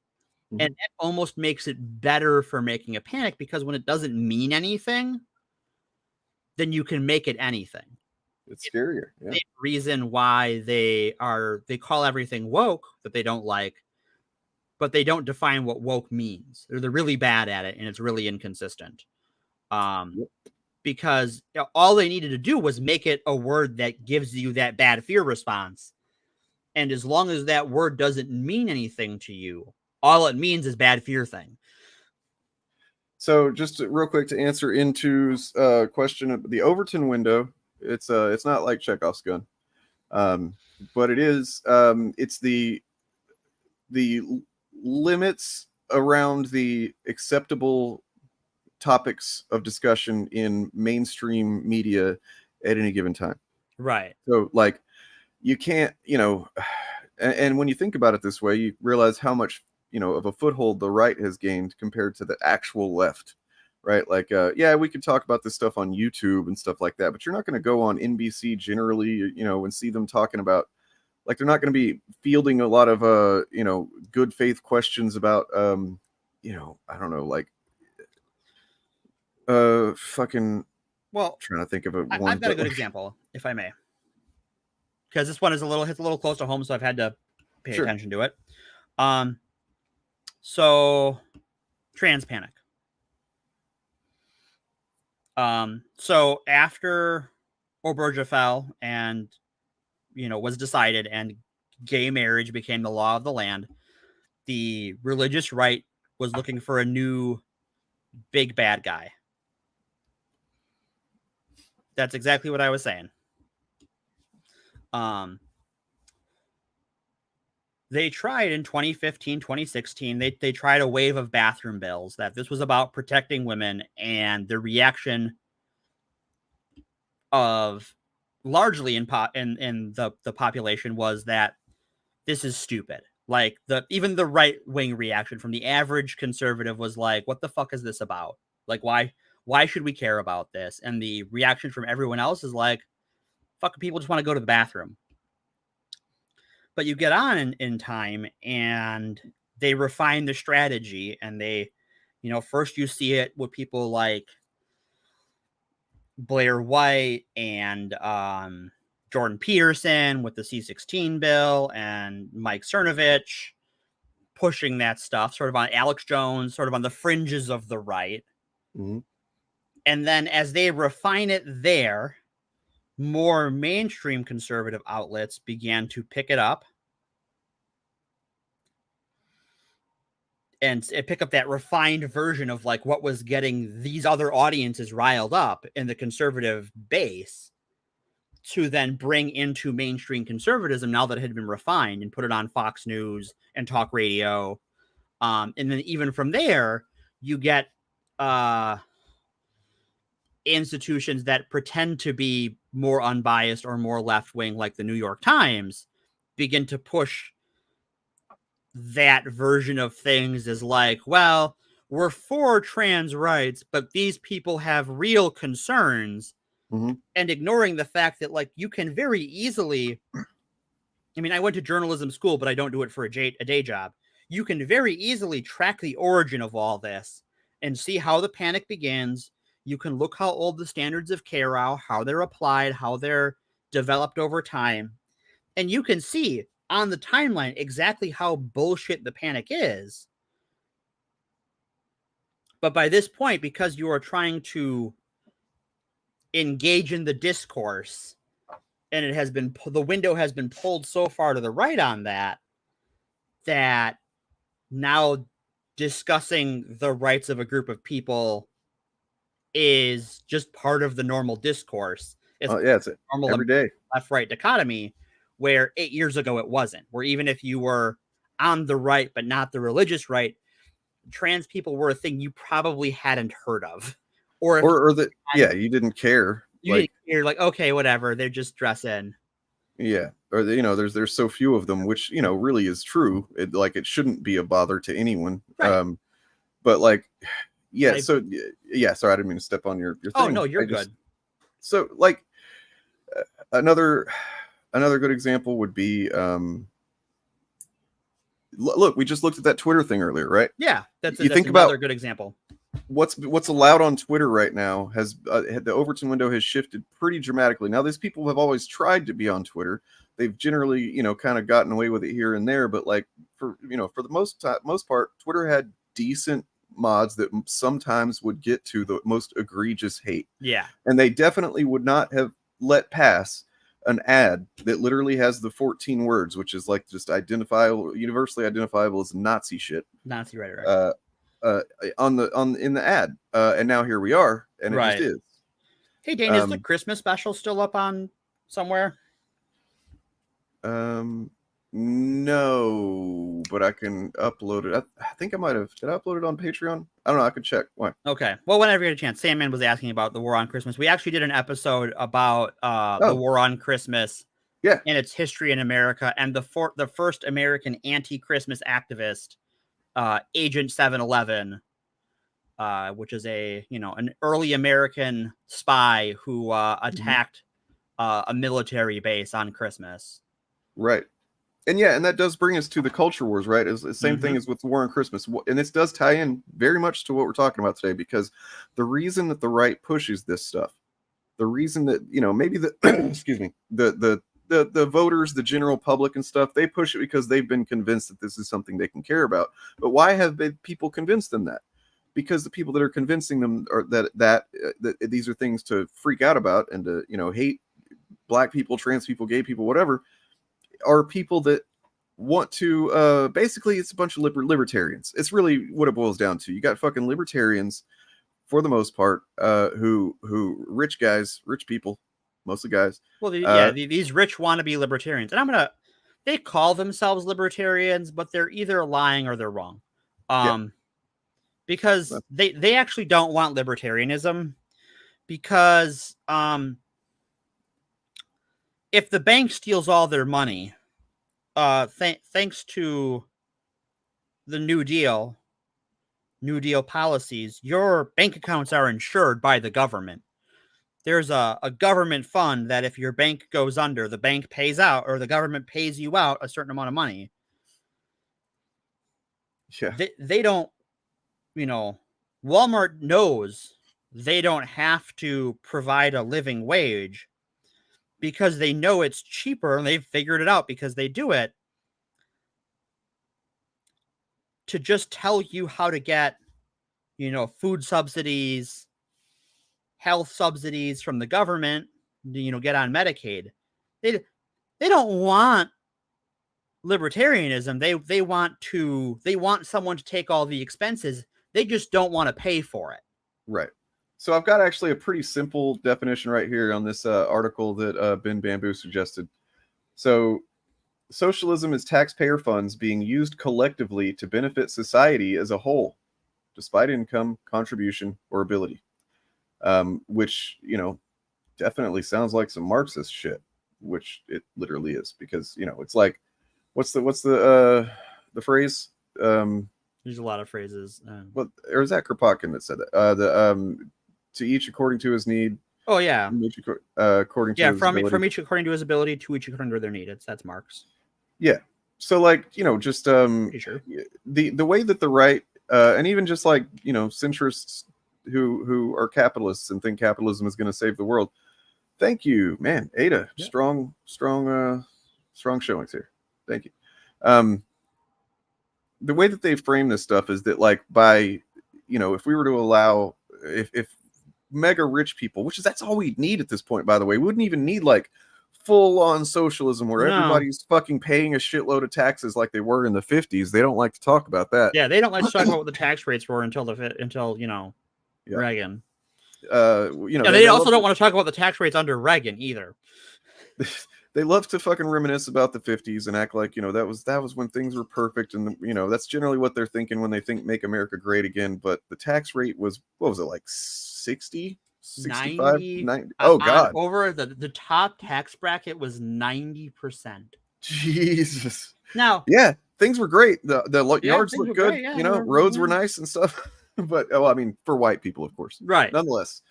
And that almost makes it better for making a panic, because when it doesn't mean anything, then you can make it anything. It's scarier. Yeah. The reason why they call everything woke that they don't like, but they don't define what woke means. They're really bad at it, and it's really inconsistent. Because all they needed to do was make it a word that gives you that bad fear response. And as long as that word doesn't mean anything to you, all it means is bad fear thing. So just real quick to answer Intu's question of the Overton window, it's not like Chekhov's gun, but it is. It's the limits around the acceptable topics of discussion in mainstream media at any given time. Right. So, like, you can't, and when you think about it this way, you realize how much, of a foothold the right has gained compared to the actual left, right? Like, yeah, we could talk about this stuff on YouTube and stuff like that, but you're not going to go on NBC generally, and see them talking about, like, they're not going to be fielding a lot of, good faith questions about, I don't know, like, fucking. Well, trying to think of it. I've got a good example, if I may, because this one is hits a little close to home, so I've had to pay attention to it. So trans panic. So after Oberge fell and, was decided and gay marriage became the law of the land, the religious right was looking for a new big bad guy. That's exactly what I was saying. They tried in 2015, 2016, they tried a wave of bathroom bills that this was about protecting women, and the reaction of largely in the population was that this is stupid. Like, even the right-wing reaction from the average conservative was like, what the fuck is this about? Like, why should we care about this? And the reaction from everyone else is like, fuck, people just want to go to the bathroom. But you get on in time, and they refine the strategy, and they, first you see it with people like Blair White and Jordan Peterson with the C-16 bill, and Mike Cernovich pushing that stuff, sort of on Alex Jones, sort of on the fringes of the right. Mm-hmm. And then as they refine it there, more mainstream conservative outlets began to pick it up and pick up that refined version of, like, what was getting these other audiences riled up in the conservative base, to then bring into mainstream conservatism now that it had been refined, and put it on Fox News and talk radio. And then even from there, you get institutions that pretend to be more unbiased or more left-wing, like the New York Times, begin to push that version of things as like, well, we're for trans rights, but these people have real concerns, and ignoring the fact that, like, you can very easily, I mean, I went to journalism school, but I don't do it for a day job. You can very easily track the origin of all this and see how the panic begins. You can look how old the standards of care are, how they're applied, how they're developed over time. And you can see on the timeline exactly how bullshit the panic is. But by this point, because you are trying to engage in the discourse, and it has been, the window has been pulled so far to the right on that, that now discussing the rights of a group of people is just part of the normal discourse. It's normal every day left-right dichotomy, where 8 years ago it wasn't. Where even if you were on the right but not the religious right, trans people were a thing you probably hadn't heard of, or you didn't care. You're like, okay, whatever, they're just dressing. Yeah, or there's so few of them, which really is true. It shouldn't be a bother to anyone. Right. But like, yeah. Sorry, I didn't mean to step on your thing. Oh no, you're good. So like, another good example would be, look, we just looked at that Twitter thing earlier, right? Yeah, that's think another about good example. What's allowed on Twitter right now has the Overton window has shifted pretty dramatically. Now, these people have always tried to be on Twitter. They've generally, kind of gotten away with it here and there. But like for the most part, Twitter had decent mods that sometimes would get to the most egregious hate. Yeah, and they definitely would not have let pass an ad that literally has the 14 words, which is like just universally identifiable as Nazi shit. Nazi, right. In the ad, and now here we are, and it just is. Hey Dane, is the Christmas special still up on somewhere? No, but I can upload it. I think I might have. Did I upload it on Patreon? I don't know. I could check. Why? Okay. Well, whenever you get a chance. Sandman was asking about the war on Christmas. We actually did an episode about the war on Christmas. Yeah. And its history in America, and the first American anti-Christmas activist, Agent 711, which is an early American spy who attacked a military base on Christmas. Right. And yeah, and that does bring us to the culture wars, right? It's the same thing as with the war on Christmas. And this does tie in very much to what we're talking about today, because the reason that the right pushes this stuff, the reason that, maybe the, excuse me, the voters, the general public and stuff, they push it because they've been convinced that this is something they can care about. But why have people convinced them that? Because the people that are convincing them are that these are things to freak out about and to, hate black people, trans people, gay people, whatever, are people that want to basically, it's a bunch of libertarians. It's really what it boils down to. You got fucking libertarians for the most part, who rich people, mostly guys. Well, these rich wannabe libertarians, and they call themselves libertarians, but they're either lying or they're wrong. Because they actually don't want libertarianism, because if the bank steals all their money, thanks to the New Deal policies, your bank accounts are insured by the government. There's a government fund that if your bank goes under, the bank pays out, or the government pays you out a certain amount of money. Yeah. They don't, Walmart knows they don't have to provide a living wage because they know it's cheaper, and they've figured it out because they do it, to just tell you how to get, food subsidies, health subsidies from the government, get on Medicaid. They don't want libertarianism. They want someone to take all the expenses. They just don't want to pay for it. Right. So I've got actually a pretty simple definition right here on this article that Ben Bamboo suggested. So socialism is taxpayer funds being used collectively to benefit society as a whole, despite income, contribution, or ability. Which, definitely sounds like some Marxist shit, which it literally is, because, it's like, what's the phrase? There's a lot of phrases. Well, or is that Kropotkin that said that? To each according to his need. Oh yeah. According to his ability. From each according to his ability, to each according to their need. That's Marx. Yeah. So like, just sure. the way that the right and even just like, centrists who are capitalists and think capitalism is going to save the world. Thank you, man. Ada, yeah. strong showings here. Thank you. The way that they frame this stuff is that like by, if we were to allow, if mega rich people, that's all we need at this point, by the way, we wouldn't even need like full on socialism where everybody's fucking paying a shitload of taxes like they were in the 50s. They don't like to talk about that. Yeah, they don't like to talk about what the tax rates were until Reagan. They also don't want to talk about the tax rates under Reagan either. They love to fucking reminisce about the 50s and act like, that was when things were perfect. And, that's generally what they're thinking when they think make America great again. But the tax rate was, what was it, like 60, 65, 90? Oh, God. Over the top tax bracket was 90%. Jesus. Now, yeah, things were great. The yards looked good. Great, roads were nice and stuff. But, for white people, of course. Right. Nonetheless.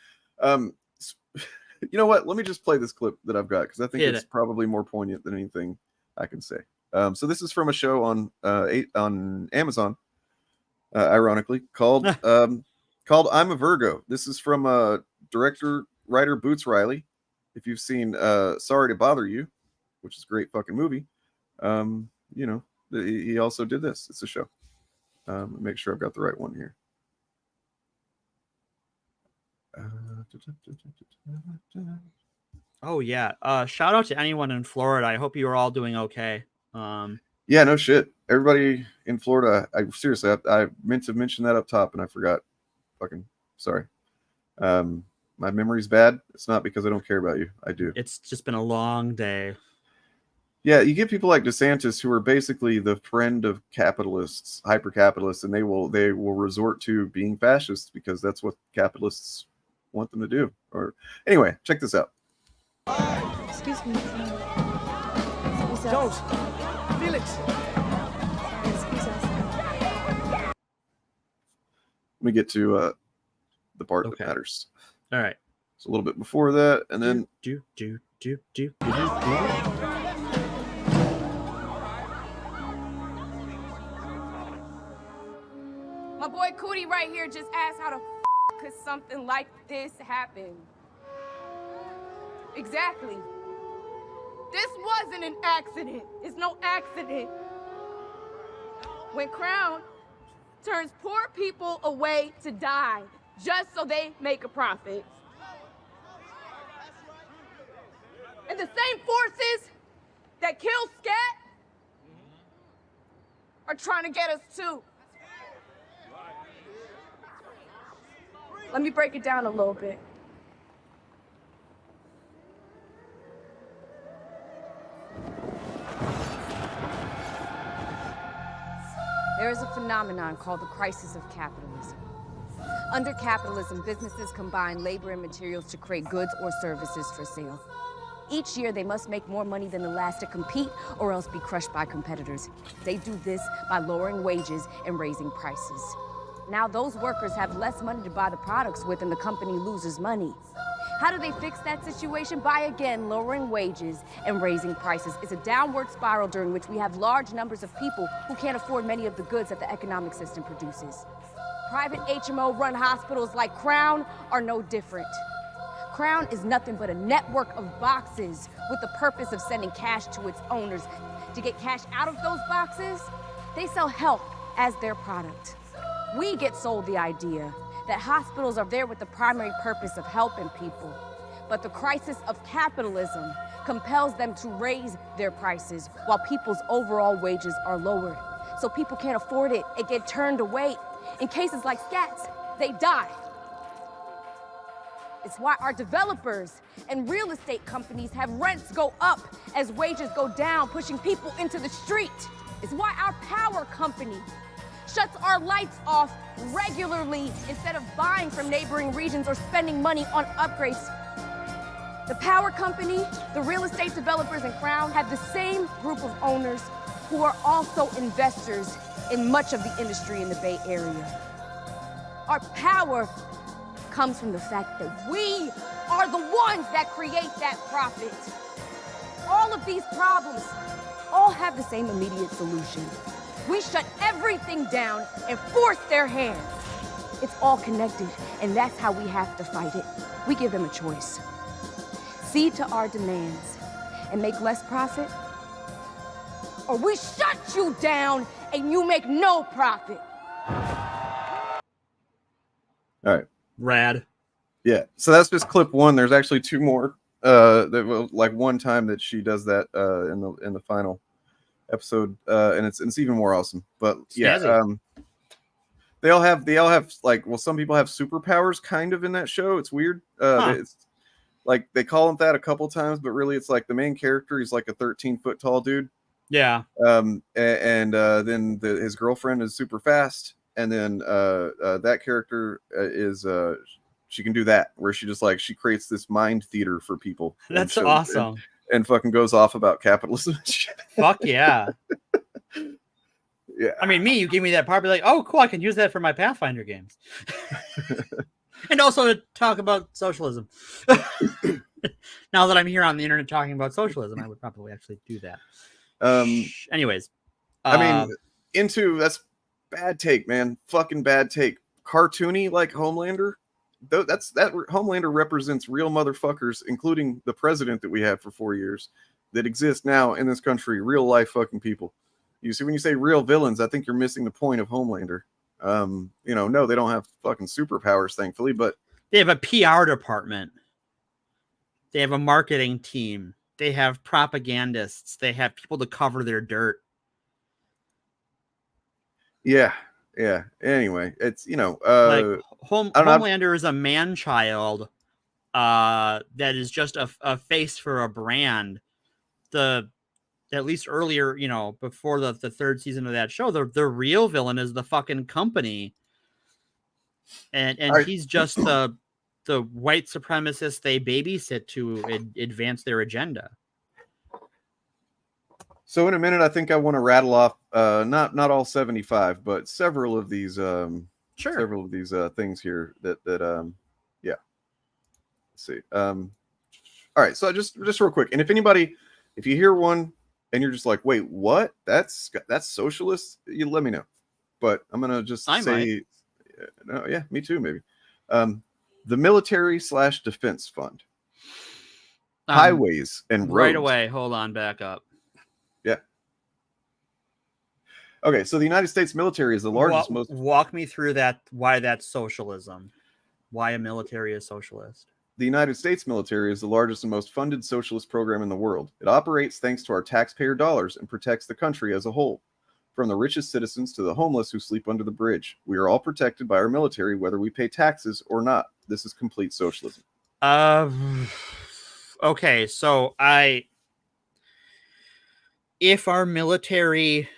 You know what? Let me just play this clip that I've got because I think it's probably more poignant than anything I can say. So this is from a show on Amazon, ironically, called I'm a Virgo. This is from writer Boots Riley. If you've seen Sorry to Bother You, which is a great fucking movie, he also did this. It's a show. Make sure I've got the right one here. Oh yeah. Shout out to anyone in Florida. I hope you are all doing okay. Yeah, no shit. Everybody in Florida. I meant to mention that up top and I forgot. Fucking sorry. My memory's bad. It's not because I don't care about you. I do. It's just been a long day. Yeah, you get people like DeSantis who are basically the friend of capitalists, hyper capitalists, and they will resort to being fascists because that's what capitalists want them to do. Or anyway, check this out. Excuse me. Jones, Felix. Let me get to the part that matters. All right. It's a little bit before that, and then My boy Cootie right here just asked how the could something like this happen? Exactly. This wasn't an accident. It's no accident. When Crown turns poor people away to die just so they make a profit. And the same forces that kill Scat are trying to get us too. Let me break it down a little bit. There is a phenomenon called the crisis of capitalism. Under capitalism, businesses combine labor and materials to create goods or services for sale. Each year, they must make more money than the last to compete or else be crushed by competitors. They do this by lowering wages and raising prices. Now those workers have less money to buy the products with and the company loses money. How do they fix that situation? By again lowering wages and raising prices. It's a downward spiral during which we have large numbers of people who can't afford many of the goods that the economic system produces. Private HMO-run hospitals like Crown are no different. Crown is nothing but a network of boxes with the purpose of sending cash to its owners. To get cash out of those boxes, they sell help as their product. We get sold the idea that hospitals are there with the primary purpose of helping people. But the crisis of capitalism compels them to raise their prices while people's overall wages are lowered. So people can't afford it and get turned away. In cases like Scats, they die. It's why our developers and real estate companies have rents go up as wages go down, pushing people into the street. It's why our power company shuts our lights off regularly instead of buying from neighboring regions or spending money on upgrades. The power company, the real estate developers, and Crown have the same group of owners who are also investors in much of the industry in the Bay Area. Our power comes from the fact that we are the ones that create that profit. All of these problems all have the same immediate solution. We shut everything down and force their hands. It's all connected, and that's how we have to fight it. We give them a choice. Cede to our demands and make less profit, or we shut you down and you make no profit. All right. Rad. Yeah. So that's just clip one. There's actually two more. That will, like one time that she does that in the final episode, and it's even more awesome. But yeah, they all have like, well, some people have superpowers kind of in that show. It's weird. It's like they call him that a couple times, but really it's like the main character. He's like a 13-foot tall dude. Yeah. And then his girlfriend is super fast. And then that character is she can do that, where she just like she creates this mind theater for people. That's awesome. And fucking goes off about capitalism and shit. Fuck yeah. Yeah. I mean, you give me that part, be like, oh, cool, I can use that for my Pathfinder games. And also to talk about socialism. Now that I'm here on the internet talking about socialism, I would probably actually do that. Anyways. I mean, that's bad take, man. Fucking bad take. Cartoony like Homelander. That Homelander represents real motherfuckers, including the president that we had for 4 years, that exist now in this country. Real life fucking people. You see, when you say real villains, I think you're missing the point of Homelander. No, they don't have fucking superpowers, thankfully, but they have a PR department. They have a marketing team. They have propagandists. They have people to cover their dirt. Yeah. Anyway, it's Homelander is a man-child that is just a face for a brand. At least earlier, before the third season of that show, the real villain is the fucking company, and he's just the white supremacist they babysit to advance their agenda. So in a minute, I think I want to rattle off not all 75, but several of these several of these things here that yeah. Let's see. All right, so just real quick, and if you hear one and you're just like, wait, what? That's socialist? You let me know. But I'm gonna just say, no, yeah, me too, maybe. The military/defense fund, highways and roads. Right away. Hold on, back up. Yeah. Okay, so the United States military is the largest. Walk me through that. Why that's socialism? Why a military is socialist? The United States military is the largest and most funded socialist program in the world. It operates thanks to our taxpayer dollars and protects the country as a whole. From the richest citizens to the homeless who sleep under the bridge, we are all protected by our military, whether we pay taxes or not. This is complete socialism. Okay, so if our military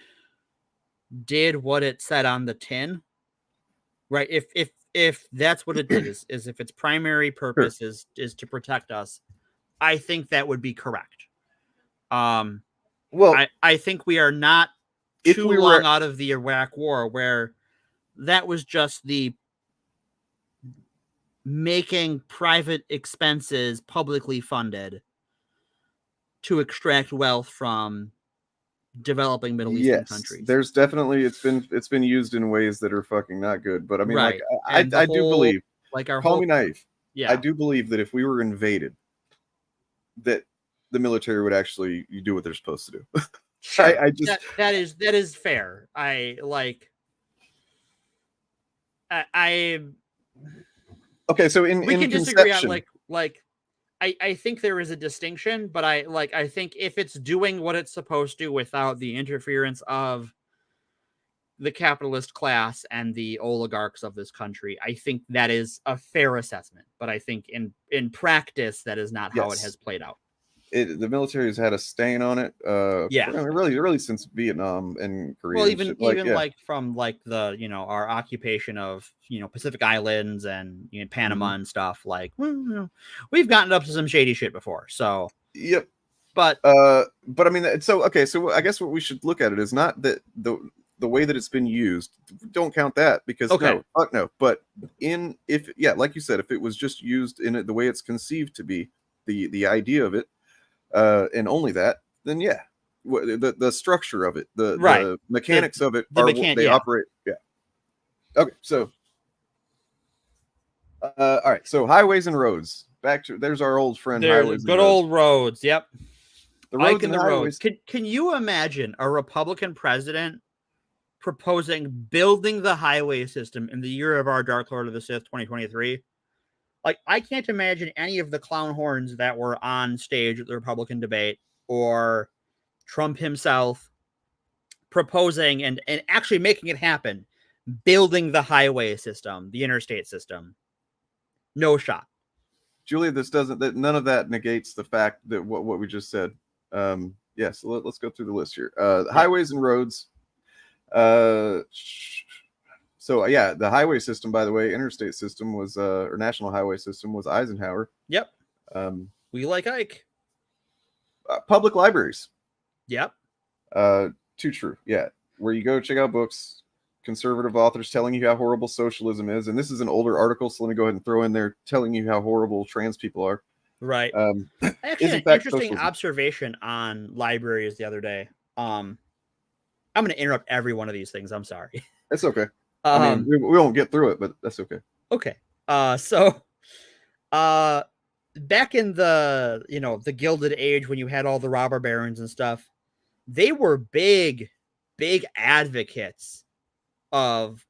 did what it said on the tin, right? If that's what it did, is if its primary purpose is to protect us, I think that would be correct. Well, I think we are not too long out of the Iraq War, where that was just the making private expenses publicly funded to extract wealth from developing Middle Eastern countries. There's definitely it's been used in ways that are fucking not good. But I mean, right. like I do believe, like call me naive. Yeah, I do believe that if we were invaded, that the military would actually do what they're supposed to do. Sure. I just that is fair. I okay. So we can disagree on I think there is a distinction, but I think if it's doing what it's supposed to without the interference of the capitalist class and the oligarchs of this country, I think that is a fair assessment. But I think in practice, that is not how it has played out. The military has had a stain on it. Really since Vietnam and Korea. Well, even from the our occupation of Pacific Islands and Panama and stuff. We've gotten up to some shady shit before. So yep. But I mean, so I guess what we should look at it is not that the way that it's been used, don't count that because no, fuck no. But like you said, if it was just used in it the way it's conceived to be, the idea of it, and only that, then yeah, the structure of it, the mechanics of it they operate. Yeah. Okay, so all right, so highways and roads. There's our old friend. There's good old roads. Yep. The roads and the roads. Can you imagine a Republican president proposing building the highway system in the year of our Dark Lord of the Sith 2023? Like, I can't imagine any of the clown horns that were on stage at the Republican debate or Trump himself proposing and actually making it happen, building the highway system, the interstate system. No shot. Julia, none of that negates the fact that what we just said. Yes, let's go through the list here. Highways and roads. So yeah, the highway system, by the way, interstate system was or national highway system was Eisenhower. Yep. We like Ike. Public libraries. Yep. Too true. Yeah, where you go check out books, conservative authors telling you how horrible socialism is, and this is an older article, so let me go ahead and throw in there telling you how horrible trans people are. Right. Actually, an interesting observation on libraries the other day. I'm going to interrupt every one of these things. I'm sorry. It's okay. I mean, we won't get through it, but that's okay. Okay. So, back in the Gilded Age when you had all the robber barons and stuff, they were big advocates of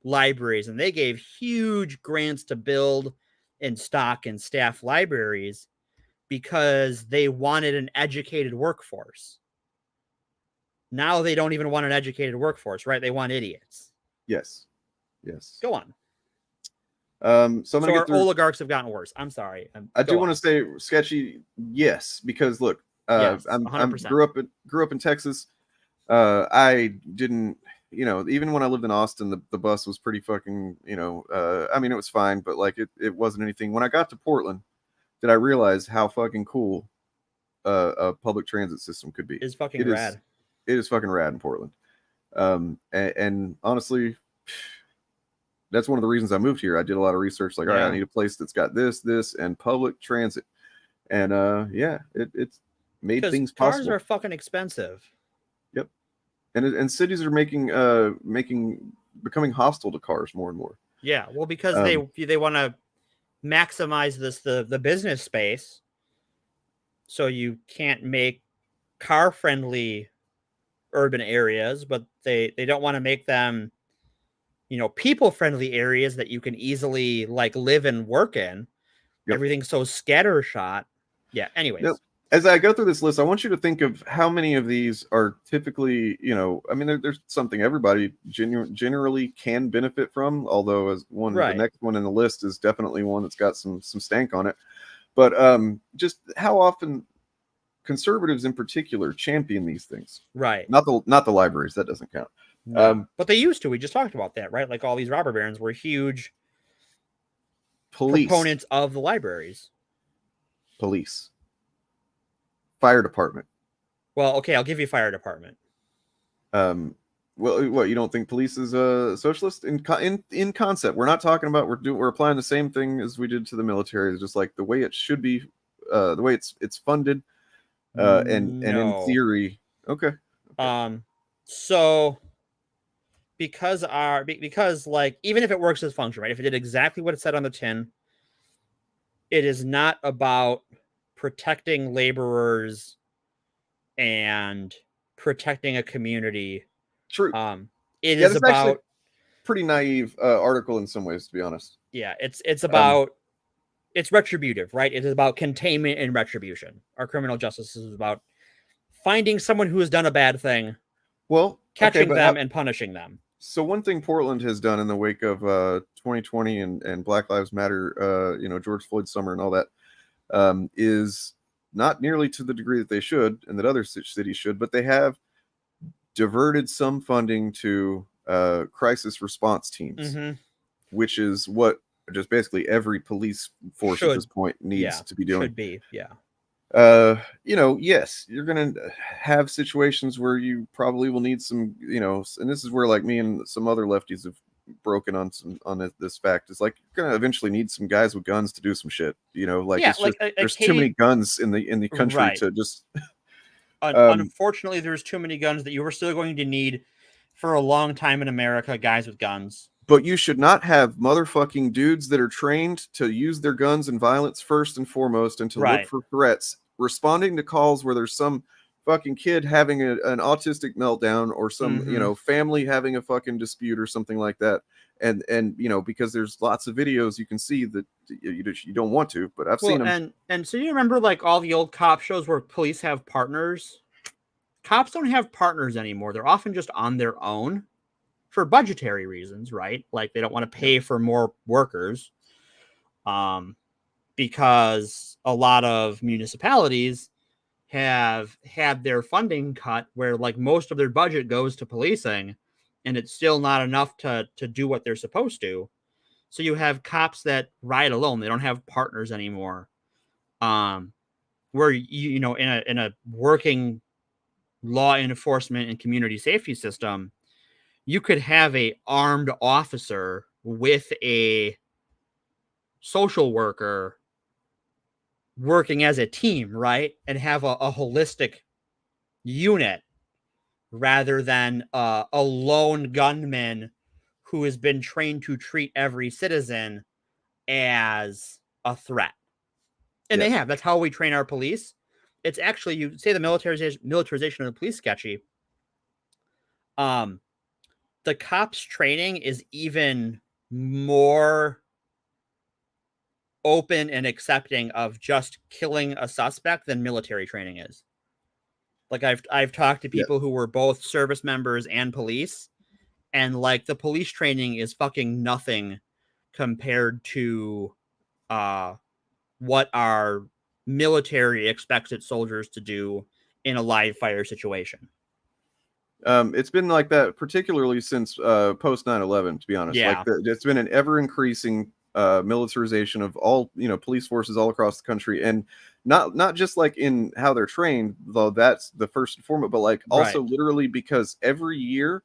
libraries, and they gave huge grants to build and stock and staff libraries because they wanted an educated workforce. Now they don't even want an educated workforce, right? They want idiots. Yes. Go on. So our oligarchs have gotten worse. I'm sorry. I do want to say sketchy. Yes, because look, yes, I grew up in Texas. I didn't, even when I lived in Austin, the bus was pretty fucking, I mean, it was fine, but like it wasn't anything. When I got to Portland, did I realize how fucking cool a public transit system could be? It's fucking rad. It is fucking rad in Portland. And honestly, that's one of the reasons I moved here. I did a lot of research, like, all right, I need a place that's got this, and public transit. And it's made things possible. Cars are fucking expensive. Yep. And cities are becoming hostile to cars more and more. Yeah, well, because they want to maximize the business space, so you can't make car friendly urban areas, but they don't want to make them people friendly areas that you can easily like live and work in. Yep. Everything's so scattershot. Yeah. Anyways. Yep. As I go through this list, I want you to think of how many of these are typically, I mean, there's something everybody generally can benefit from, although the next one in the list is definitely one that's got some stank on it. But just how often conservatives in particular champion these things. Right. Not the libraries, that doesn't count. No. But they used to. We just talked about that, right? Like all these robber barons were huge proponents of the libraries. Police. Fire department. Well, okay, I'll give you fire department. Well, what, you don't think police is a socialist in concept? We're not talking about we're applying the same thing as we did to the military. It's just like the way it should be, the way it's funded, and in theory, okay. So because like even if it works as function, right? If it did exactly what it said on the tin, it is not about protecting laborers and protecting a community. True. It is about pretty naive article in some ways, to be honest. Yeah, it's about it's retributive, right? It is about containment and retribution. Our criminal justice is about finding someone who has done a bad thing, catching them and punishing them. So one thing Portland has done in the wake of 2020 and Black Lives Matter, George Floyd summer and all that, is not nearly to the degree that they should and that other cities should, but they have diverted some funding to crisis response teams, which is what just basically every police force at this point needs to be doing. Should be, yeah. yes, you're gonna have situations where you probably will need some, and this is where like me and some other lefties have broken on this fact is like you're gonna eventually need some guys with guns to do some shit. Like Yeah, it's just there's too many guns in the country Right. to just. Unfortunately, there's too many guns that you were still going to need for a long time in America. Guys with guns. But you should not have motherfucking dudes that are trained to use their guns and violence first and foremost and to look for threats, responding to calls where there's some fucking kid having an autistic meltdown or some, family having a fucking dispute or something like that. And because there's lots of videos you can see that you don't want to, but I've seen them. And so you remember like all the old cop shows where police have partners? Cops don't have partners anymore. They're often just on their own. For budgetary reasons, right? Like they don't want to pay for more workers, because a lot of municipalities have had their funding cut where like most of their budget goes to policing, and it's still not enough to do what they're supposed to. So you have cops that ride alone. They don't have partners anymore. Where in a working law enforcement and community safety system, you could have a armed officer with a social worker working as a team, right? And have a holistic unit rather than a lone gunman who has been trained to treat every citizen as a threat. And they have. That's how we train our police. It's actually, you say the militarization of the police sketchy. The cops training is even more open and accepting of just killing a suspect than military training is. Like I've talked to people who were both service members and police, and like the police training is fucking nothing compared to what our military expects its soldiers to do in a live fire situation. It's been like that, particularly since post 9/11, to be honest. Yeah. Like it's been an ever increasing militarization of all police forces all across the country, and not just like in how they're trained, though that's the first and foremost, but like also literally because every year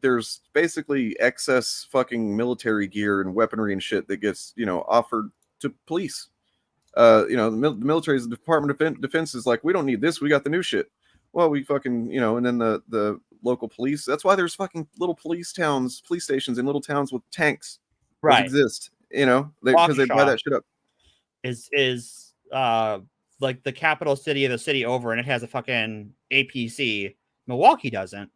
there's basically excess fucking military gear and weaponry and shit that gets offered to police. The military's the Department of Defense is like, we don't need this, we got the new shit. Well, we fucking, and then the local police. That's why there's fucking little police stations in little towns with tanks. Those exist, because they buy that shit up. Is like the capital city of the city over, and it has a fucking APC. Milwaukee doesn't.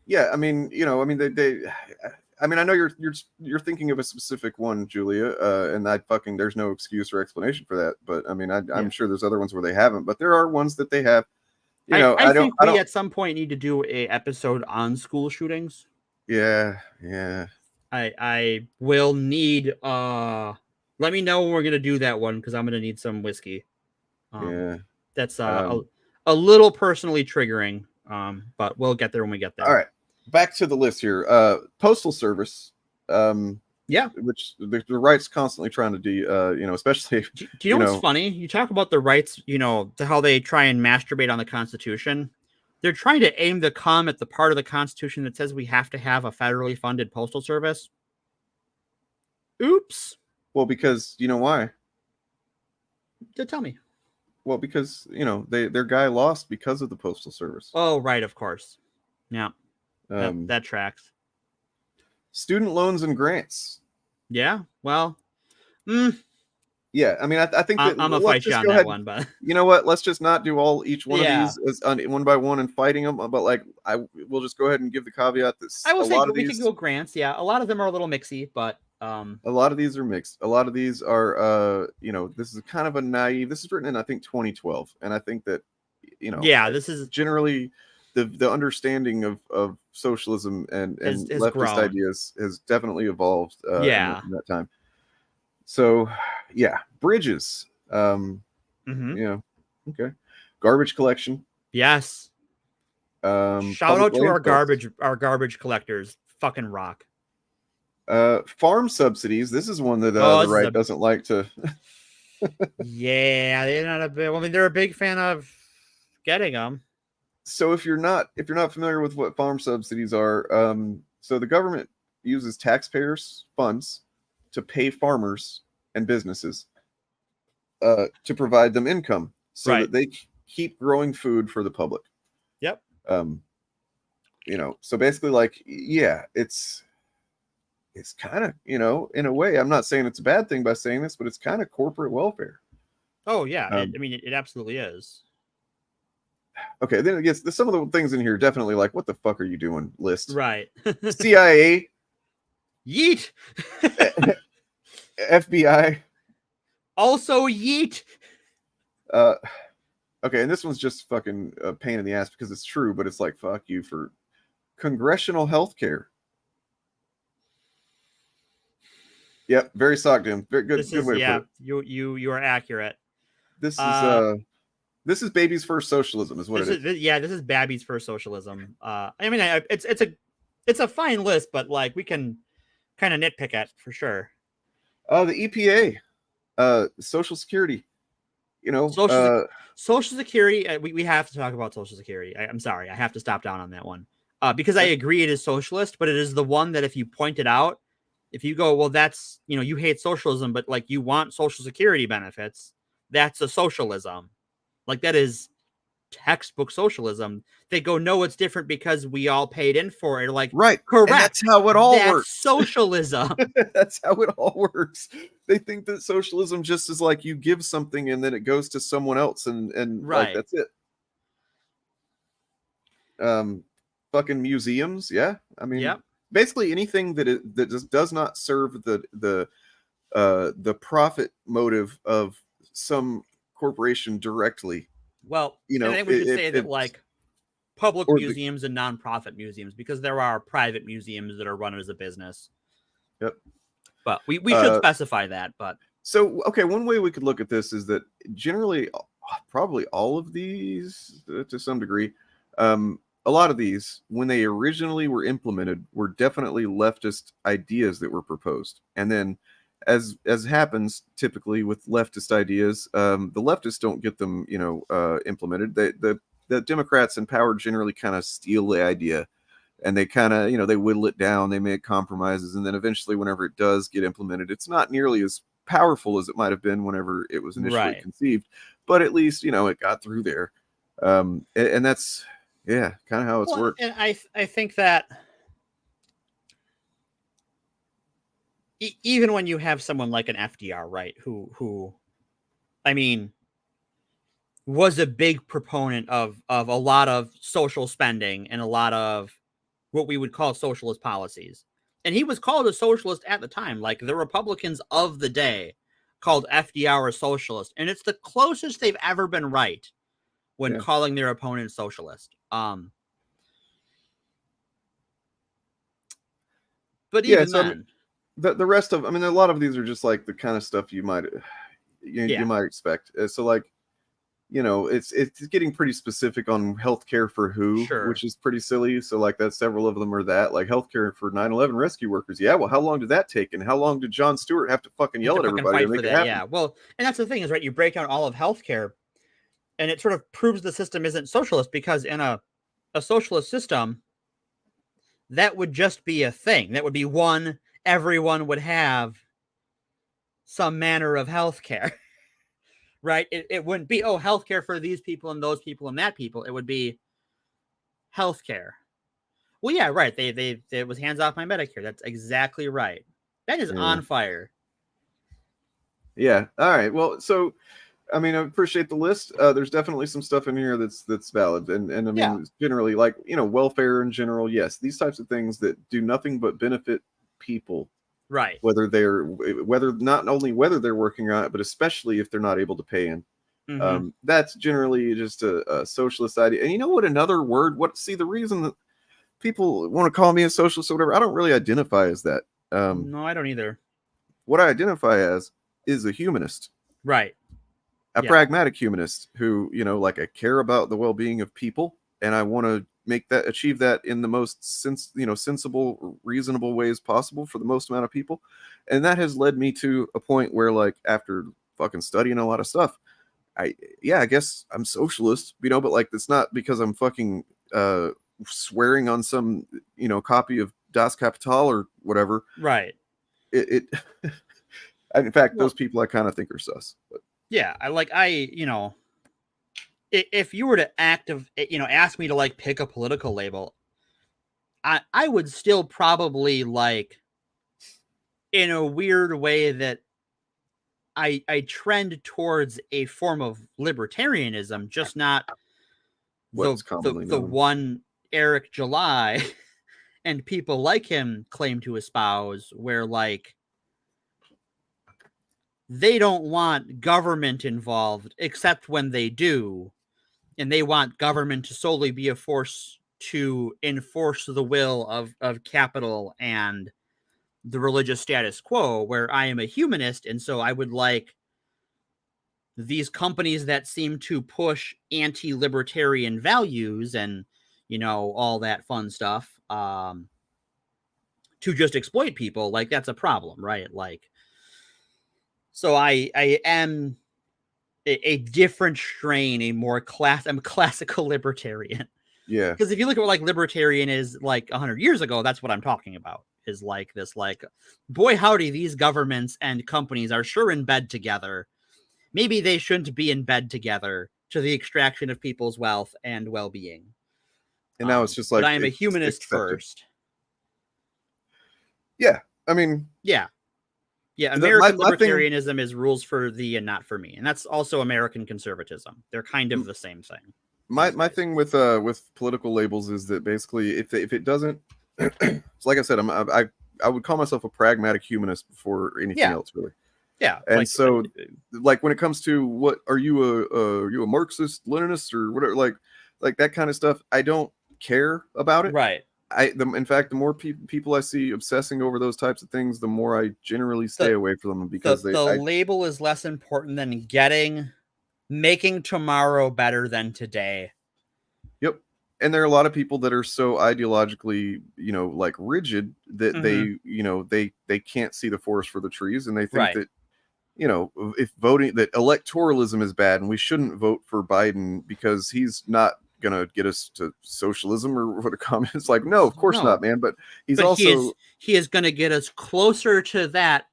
Yeah, I mean, I know you're thinking of a specific one, Julia, and there's no excuse or explanation for that. But I mean, I'm sure there's other ones where they haven't, but there are ones that they have. I think we at some point need to do a episode on school shootings. Yeah. I will need. Let me know when we're gonna do that one, because I'm gonna need some whiskey. That's a little personally triggering. But we'll get there when we get there. All right. Back to the list here. Postal Service. Which the right's constantly trying to do, especially. Do you know what's funny? You talk about the rights, to how they try and masturbate on the Constitution. They're trying to aim the cum at the part of the Constitution that says we have to have a federally funded postal service. Oops. Well, because you know why? Tell me. Well, because their guy lost because of the Postal Service. Oh, right, of course. Yeah. That tracks. Student loans and grants. Yeah, well, yeah. I mean, I think that I'm a fight you on that one, but you know what? Let's just not do each one of these as one by one and fighting them. But like, we'll just go ahead and give the caveat that I will say we can go grants. Yeah, a lot of them are a little mixy, but a lot of these are mixed. A lot of these are this is kind of a naive. This is written in I think 2012, and I think that this is generally the understanding of socialism and leftist grown. ideas has definitely evolved in that time. So bridges. Okay. Garbage collection. Yes. Shout out to our garbage collectors. Fucking rock. Farm subsidies. This is one that the right doesn't like to. Yeah, they're not a big. I mean, they're a big fan of getting them. So if you're not familiar with what farm subsidies are, so the government uses taxpayers' funds to pay farmers and businesses to provide them income, so that they keep growing food for the public. Yep. So basically, like, yeah, it's kind of, in a way, I'm not saying it's a bad thing by saying this, but it's kind of corporate welfare. Oh yeah, I mean, it absolutely is. Okay, then it gets some of the things in here definitely like, what the fuck are you doing? List. Right. CIA. Yeet. FBI. Also yeet. Okay, and this one's just fucking a pain in the ass because it's true, but it's like, fuck you for congressional health care. Yep, very socked him. Very good. Good way to put it. You are accurate. This is baby's first socialism, is what it is. This is Babby's first socialism. I mean, it's a fine list, but like we can kind of nitpick at for sure. The EPA, Social Security. Social Security. We have to talk about Social Security. I'm sorry, I have to stop down on that one because I agree it is socialist, but it is the one that if you point it out, if you go, well, that's you hate socialism, but like you want Social Security benefits, that's a socialism. Like that is textbook socialism. They go, no, it's different because we all paid in for it. Like, right, correct. And that's how it all works. Socialism. That's how it all works. They think that socialism just is like you give something and then it goes to someone else, and right. Like, that's it. Fucking museums, yeah. I mean, basically anything that just does not serve the profit motive of some corporation directly. Well, and I think we should say that like public museums and nonprofit museums, because there are private museums that are run as a business. Yep. But we should specify that. But so, okay, one way we could look at this is that generally, probably all of these, to some degree, a lot of these, when they originally were implemented, were definitely leftist ideas that were proposed. And then as happens typically with leftist ideas, the leftists don't get them, implemented. The Democrats in power generally kind of steal the idea, and they kind of, they whittle it down, they make compromises, and then eventually, whenever it does get implemented, it's not nearly as powerful as it might have been whenever it was initially conceived, but at least, it got through there. And that's, kind of how it's worked. And I think that even when you have someone like an FDR, right, who, I mean, was a big proponent of a lot of social spending and a lot of what we would call socialist policies. And he was called a socialist at the time. Like the Republicans of the day called FDR a socialist. And it's the closest they've ever been right when calling their opponent socialist. But even then, the rest of, I mean, a lot of these are just like the kind of stuff you might expect. So like, it's getting pretty specific on healthcare for who, which is pretty silly. So like that, several of them are that, like healthcare for 9/11 rescue workers. Yeah, well, how long did that take, and how long did Jon Stewart have to fucking yell at everybody to make it happen? Yeah, well, and that's the thing is, right, you break down all of healthcare, and it sort of proves the system isn't socialist, because in a socialist system, that would just be a thing. That would be one, everyone would have some manner of healthcare. Right? It wouldn't be, healthcare for these people and those people and that people. It would be healthcare. Well, yeah, right. It was hands off my Medicare. That's exactly right. That is on fire. Yeah. All right. Well, so I mean, I appreciate the list. There's definitely some stuff in here that's valid, and I mean, generally, like, welfare in general. Yes, these types of things that do nothing but benefit people. Right. Whether not only whether they're working on it, but especially if they're not able to pay in. Mm-hmm. That's generally just a socialist idea. And you know what? Another word. The reason that people want to call me a socialist or whatever, I don't really identify as that. No, I don't either. What I identify as is a humanist. Right. A pragmatic humanist who, like, I care about the well-being of people, and I want to achieve that in the most sensible, reasonable ways possible for the most amount of people. And that has led me to a point where, like, after fucking studying a lot of stuff, I guess I'm socialist, but like, it's not because I'm fucking swearing on some copy of Das Kapital or whatever. Right. In fact, those people I kind of think are sus. But. Yeah, if you were to ask me to like pick a political label, I would still probably, like, in a weird way that I trend towards a form of libertarianism, just not the one Eric July and people like him claim to espouse, where, like, they don't want government involved except when they do, and they want government to solely be a force to enforce the will of capital and the religious status quo, where I am a humanist, and so I would like these companies that seem to push anti-libertarian values and all that fun stuff to just exploit people. Like, that's a problem, right? Like, so I am a different strain, I'm a classical libertarian. Yeah. Because if you look at what, like, libertarian is like 100 years ago, that's what I'm talking about, is like this, like, boy howdy, these governments and companies are sure in bed together. Maybe they shouldn't be in bed together to the extraction of people's wealth and well-being. And now it's just like, but I am a humanist first. Yeah. I mean, yeah. American libertarianism is rules for thee and not for me. And that's also American conservatism. They're kind of the same thing. My thing with political labels is that basically if it doesn't, like I said, I would call myself a pragmatic humanist before anything else, really. Yeah. And so, like, when it comes to what are you a Marxist, Leninist, or whatever, like that kind of stuff, I don't care about it. Right. In fact, the more people I see obsessing over those types of things, the more I generally stay away from them, because the label is less important than making tomorrow better than today. Yep. And there are a lot of people that are so ideologically, like, rigid that they can't see the forest for the trees, and they think that, if voting, that electoralism is bad and we shouldn't vote for Biden because he's not gonna get us to socialism or what a communist. Like, no, of course not, man. But he is gonna get us closer to that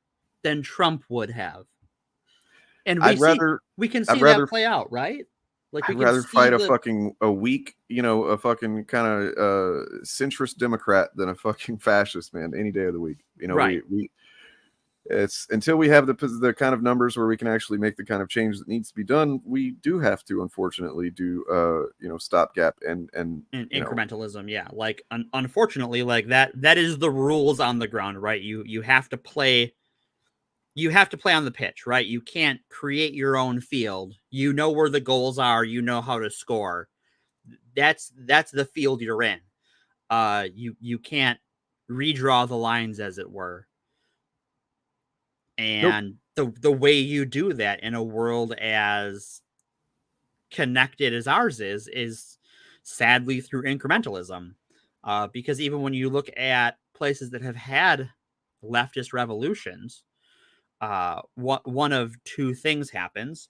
than Trump would have. And we can see that play out, right? Like, I'd rather fight a weak, a fucking kind of centrist Democrat than a fucking fascist, man, any day of the week. Right. It's until we have the kind of numbers where we can actually make the kind of change that needs to be done, we do have to, unfortunately, do stopgap and incrementalism. Yeah, like, unfortunately, like, that is the rules on the ground, right? You have to play on the pitch, right? You can't create your own field. You know where the goals are. You know how to score. That's the field you're in. You can't redraw the lines, as it were. And the way you do that in a world as connected as ours is sadly through incrementalism. Because even when you look at places that have had leftist revolutions, one of two things happens.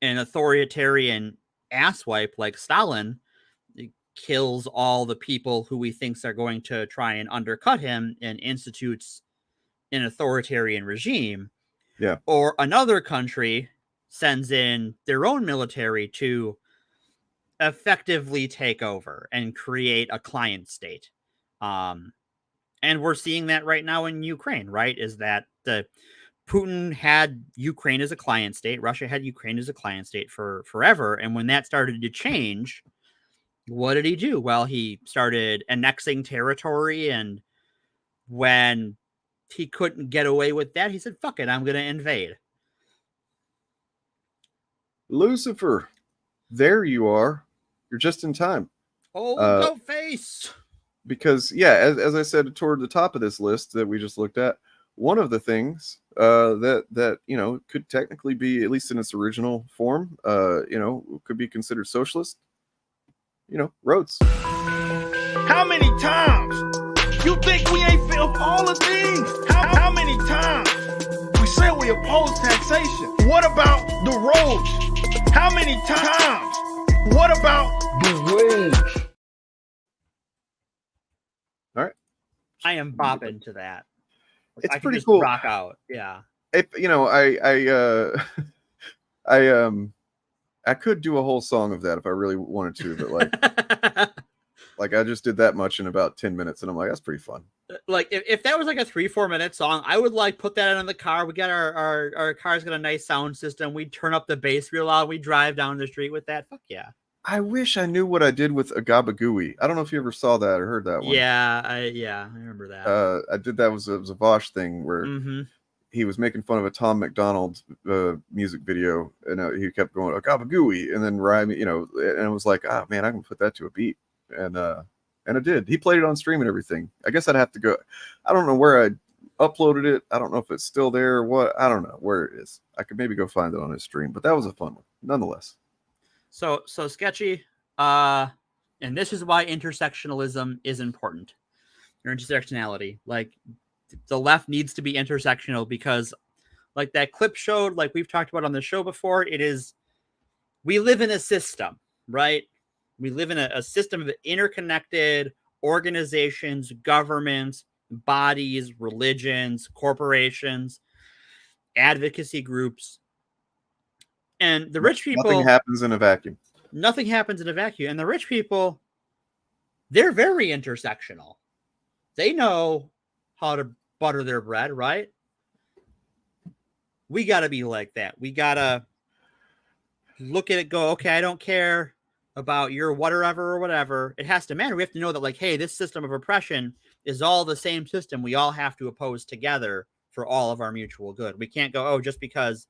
An authoritarian asswipe like Stalin kills all the people who he thinks are going to try and undercut him and institutes an authoritarian regime. Yeah. Or another country sends in their own military to effectively take over and create a client state. And we're seeing that right now in Ukraine, right? Is that Putin had Ukraine as a client state. Russia had Ukraine as a client state for forever. And when that started to change, what did he do? Well, he started annexing territory. And when he couldn't get away with that, he said, fuck it, I'm going to invade. Lucifer, there you are. You're just in time. Oh, go face. Because, as I said toward the top of this list that we just looked at, one of the things that could technically be, at least in its original form, could be considered socialist, roads. How many times you think we ain't felt all the things? How many times we say we oppose taxation? What about the roads? How many times? What about the roads? All right. I am bopping to that. It's I can pretty just cool. Rock out. Yeah. If I could do a whole song of that if I really wanted to, but like I just did that much in about 10 minutes, and I'm like, that's pretty fun. Like if that was like a 3-4 minute song, I would like put that in the car. We got our car's got a nice sound system. We turn up the bass real loud. We drive down the street with that. Fuck yeah. I wish I knew what I did with Agabagooey. I don't know if you ever saw that or heard that one. Yeah, I remember that. I did that. It was a Vosh thing where he was making fun of a Tom McDonald music video, and he kept going Agabagooey, and then rhyming, and I was like, man, I can put that to a beat, and I did. He played it on stream and everything. I guess I'd have to go. I don't know where I uploaded it. I don't know if it's still there or what. I don't know where it is. I could maybe go find it on his stream, but that was a fun one, nonetheless. So sketchy. And this is why intersectionalism is important. Or intersectionality. Like the left needs to be intersectional because like that clip showed, like we've talked about on the show before, we live in a system, right? We live in a system of interconnected organizations, governments, bodies, religions, corporations, advocacy groups. And the rich people... Nothing happens in a vacuum. Nothing happens in a vacuum. And the rich people, they're very intersectional. They know how to butter their bread, right? We got to be like that. We got to look at it, go, okay, I don't care about your whatever or whatever. It has to matter. We have to know that, like, hey, this system of oppression is all the same system. We all have to oppose together for all of our mutual good. We can't go, oh, just because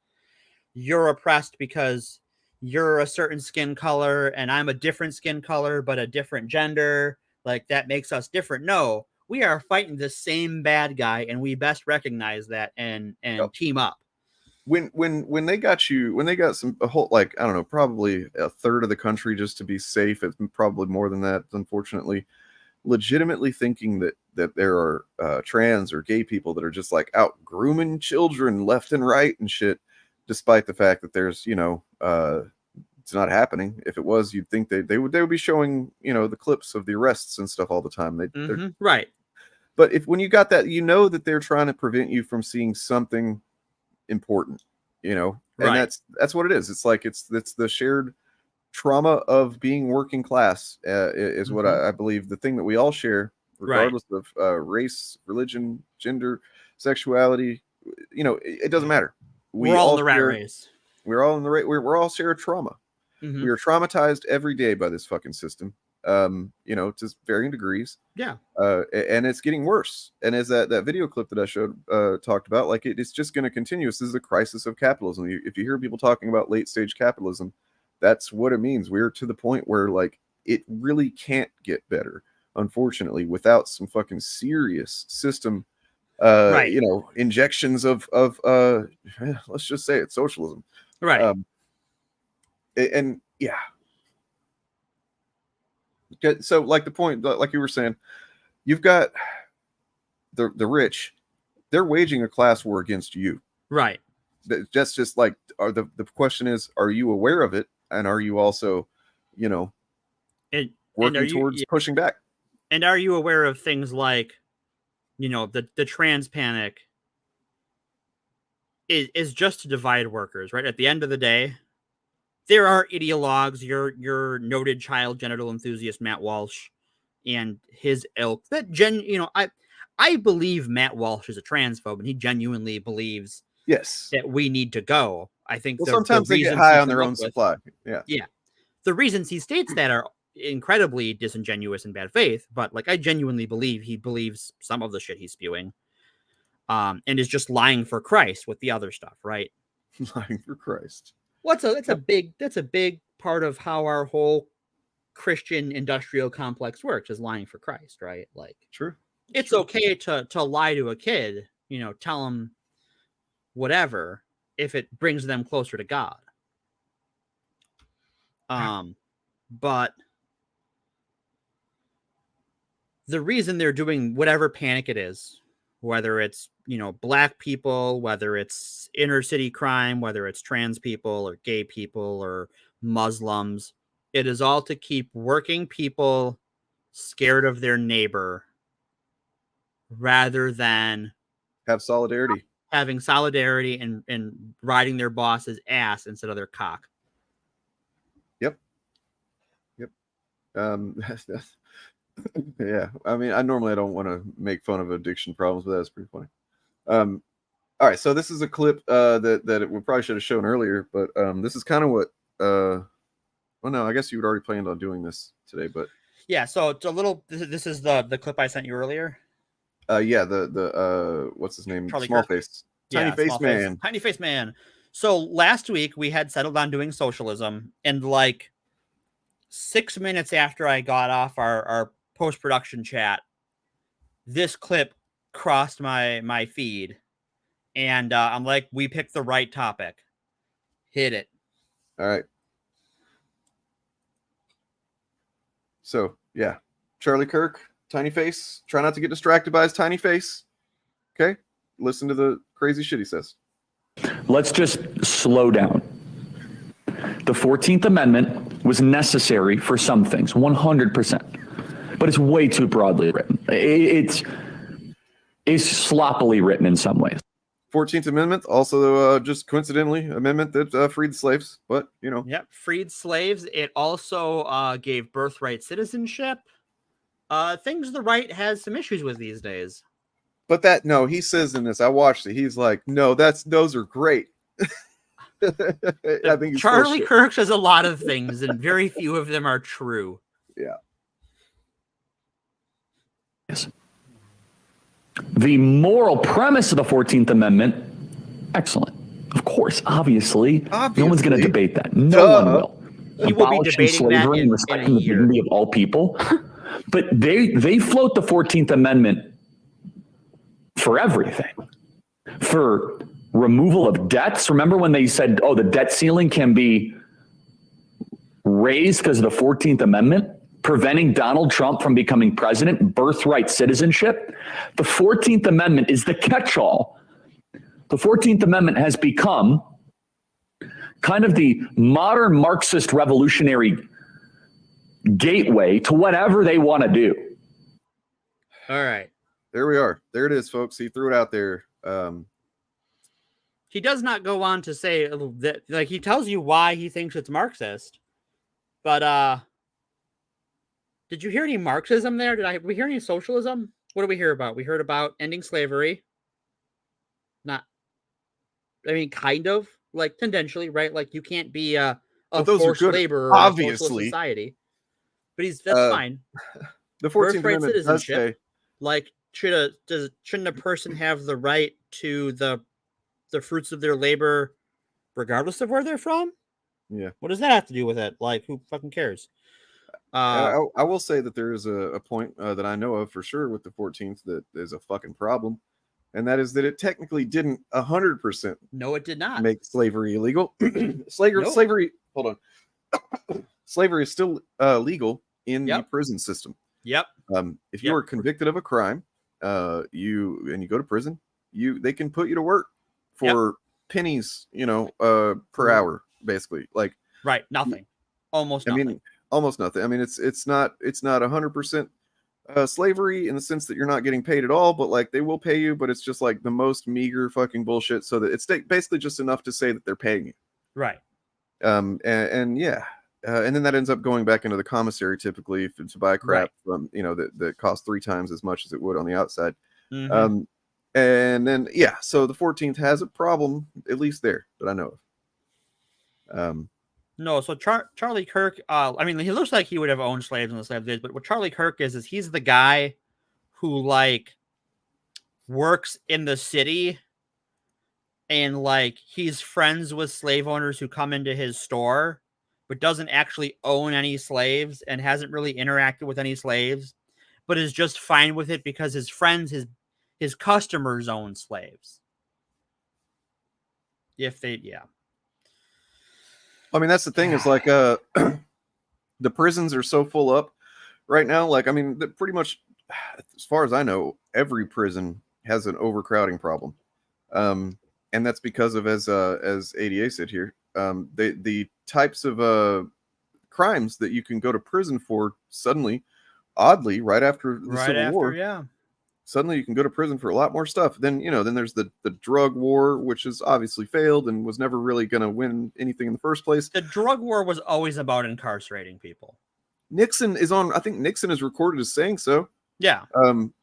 you're oppressed because you're a certain skin color and I'm a different skin color, but a different gender. Like that makes us different. No, we are fighting the same bad guy and we best recognize that and team up. When they got a whole, like, I don't know, probably a third of the country just to be safe. It's probably more than that, unfortunately, legitimately thinking that there are trans or gay people that are just like out grooming children left and right and shit. Despite the fact that there's, it's not happening. If it was, you'd think they would be showing, the clips of the arrests and stuff all the time. Right. But when you got that, that they're trying to prevent you from seeing something important, and right. That's what it is. It's like it's the shared trauma of being working class is what I believe. The thing that we all share, regardless of race, religion, gender, sexuality. It doesn't matter. We're all in the rat race. We're all in the right. We're all share trauma. We are traumatized every day by this fucking system. To varying degrees. Yeah. And it's getting worse. And as that video clip that I showed talked about, like it's just going to continue. This is a crisis of capitalism. If you hear people talking about late stage capitalism, that's what it means. We're to the point where like it really can't get better, unfortunately, without some fucking serious system. Injections of let's just say it's socialism, right? And yeah, so like the point, like you were saying, you've got the rich, they're waging a class war against you, right? That's just like the question is, are you aware of it, and are you also, working towards pushing back? And are you aware of things like, the trans panic is just to divide workers, right? At the end of the day, there are ideologues, your noted child genital enthusiast, Matt Walsh, and his ilk that I believe Matt Walsh is a transphobe and he genuinely believes that we need to go. I think sometimes they get high on their own supply. Yeah. Yeah. The reasons he states that are incredibly disingenuous and bad faith, but like I genuinely believe he believes some of the shit he's spewing, and is just lying for Christ with the other stuff, right? Lying for Christ. That's a big part of how our whole Christian industrial complex works, is lying for Christ, right? Like, true. It's okay to lie to a kid, tell them whatever if it brings them closer to God. But the reason they're doing whatever panic it is, whether it's, black people, whether it's inner city crime, whether it's trans people or gay people or Muslims, it is all to keep working people scared of their neighbor rather than have solidarity, having solidarity and riding their boss's ass instead of their cock. Yep. Yeah. I mean, I don't want to make fun of addiction problems, but that's pretty funny. All right. So this is a clip that we probably should have shown earlier, but this is kind of what. Well, no, I guess you had already planned on doing this today, but yeah. So it's a little. This is the clip I sent you earlier. Yeah. The what's his name? Charlie Small Kirk. face. Tiny face man. Tiny face man. So last week we had settled on doing socialism, and like 6 minutes after I got off our post-production chat, this clip crossed my feed, and I'm like, we picked the right topic. Hit it. All right. So yeah, Charlie Kirk, tiny face. Try not to get distracted by his tiny face. Okay, listen to the crazy shit he says. Let's just slow down. The 14th Amendment was necessary for some things, 100%, but it's way too broadly written. It's sloppily written in some ways. 14th Amendment, also just coincidentally, amendment that freed the slaves, but Yep, freed slaves. It also gave birthright citizenship. Things the right has some issues with these days. But he says in this, I watched it. He's like, no, those are great. I think Charlie Kirk says a lot of things, and very few of them are true. Yeah. Yes. The moral premise of the 14th Amendment, excellent. Of course, obviously. No one's going to debate that. No one will. He will be debating slavery and respecting the dignity of all people. But they float the 14th Amendment for everything. For removal of debts. Remember when they said, the debt ceiling can be raised because of the 14th Amendment? Preventing Donald Trump from becoming president, birthright citizenship. The 14th Amendment is the catch-all. The 14th Amendment has become kind of the modern Marxist revolutionary gateway to whatever they want to do. All right. There we are. There it is, folks. He threw it out there. He does not go on to say that, like, he tells you why he thinks it's Marxist, but did you hear any Marxism there? Did we hear any socialism? What did we hear about? We heard about ending slavery. Kind of, like, tendentially, right? Like, you can't be a forced laborer obviously. In a socialist society. But that's fine. The 14th Birthright Amendment citizenship, does say, like, shouldn't a person have the right to the fruits of their labor, regardless of where they're from? Yeah. What does that have to do with it? Like, who fucking cares? I will say that there is a point that I know of for sure with the 14th that is a fucking problem, and that is that it technically didn't 100%. No, it did not make slavery illegal. Slavery. Hold on. Slavery is still legal in the prison system. Yep. If you are convicted of a crime, you go to prison, they can put you to work for pennies, per hour, basically. Like nothing. Almost nothing. Almost nothing. I mean, it's not 100% slavery in the sense that you're not getting paid at all, but like they will pay you, but it's just like the most meager fucking bullshit, so that it's basically just enough to say that they're paying you. Right. And then that ends up going back into the commissary typically to buy crap from that costs 3 times as much as it would on the outside. Mm-hmm. And then so the 14th has a problem, at least there that I know of. No, so Charlie Kirk, he looks like he would have owned slaves in the slave days, but what Charlie Kirk is he's the guy who, like, works in the city and, like, he's friends with slave owners who come into his store, but doesn't actually own any slaves and hasn't really interacted with any slaves, but is just fine with it because his friends, his customers own slaves. I mean, that's the thing is, like, the prisons are so full up right now. Like, I mean, pretty much as far as I know, every prison has an overcrowding problem, and that's because of, as ADA said here, the types of crimes that you can go to prison for suddenly, oddly, right after the Civil War. Yeah. Suddenly you can go to prison for a lot more stuff. Then, then there's the drug war, which has obviously failed and was never really going to win anything in the first place. The drug war was always about incarcerating people. Nixon is I think Nixon is recorded as saying so. Yeah.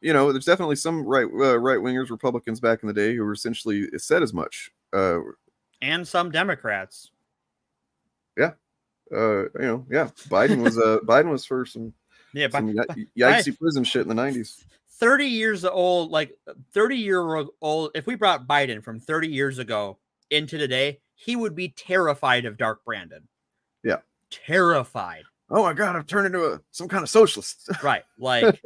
There's definitely some right-wingers, Republicans back in the day who were essentially said as much. And some Democrats. Yeah. Biden was for some yikesy prison shit in the 90s. 30 years old, 30-year-old, if we brought Biden from 30 years ago into today, he would be terrified of Dark Brandon. Yeah. Terrified. Oh my God, I've turned into some kind of socialist. Right. Like.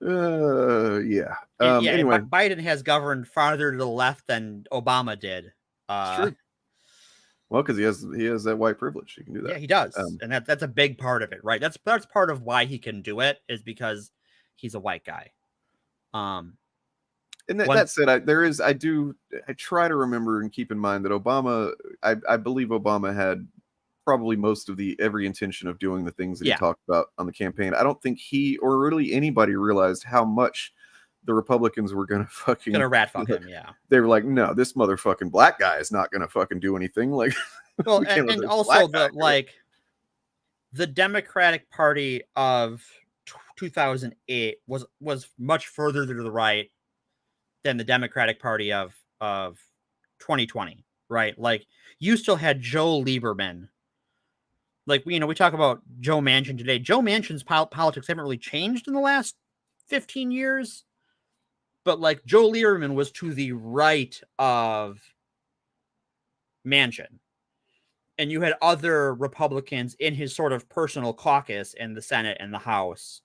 Yeah. Anyway. Biden has governed farther to the left than Obama did. It's true. Well, because he has that white privilege. He can do that. Yeah, he does. And that's a big part of it, right? That's part of why he can do it, is because he's a white guy. And that said, I try to remember and keep in mind that Obama, I believe Obama had probably most of every intention of doing the things that he talked about on the campaign. I don't think he or really anybody realized how much the Republicans were gonna rat fuck him. Yeah, they were like, no, this motherfucking black guy is not gonna fucking do anything. Like, well, and also the Democratic Party of 2008 was much further to the right than the Democratic Party of 2020, right? Like, you still had Joe Lieberman. Like, we talk about Joe Manchin today. Joe Manchin's politics haven't really changed in the last 15 years. But like, Joe Lieberman was to the right of Manchin. And you had other Republicans in his sort of personal caucus in the Senate and the House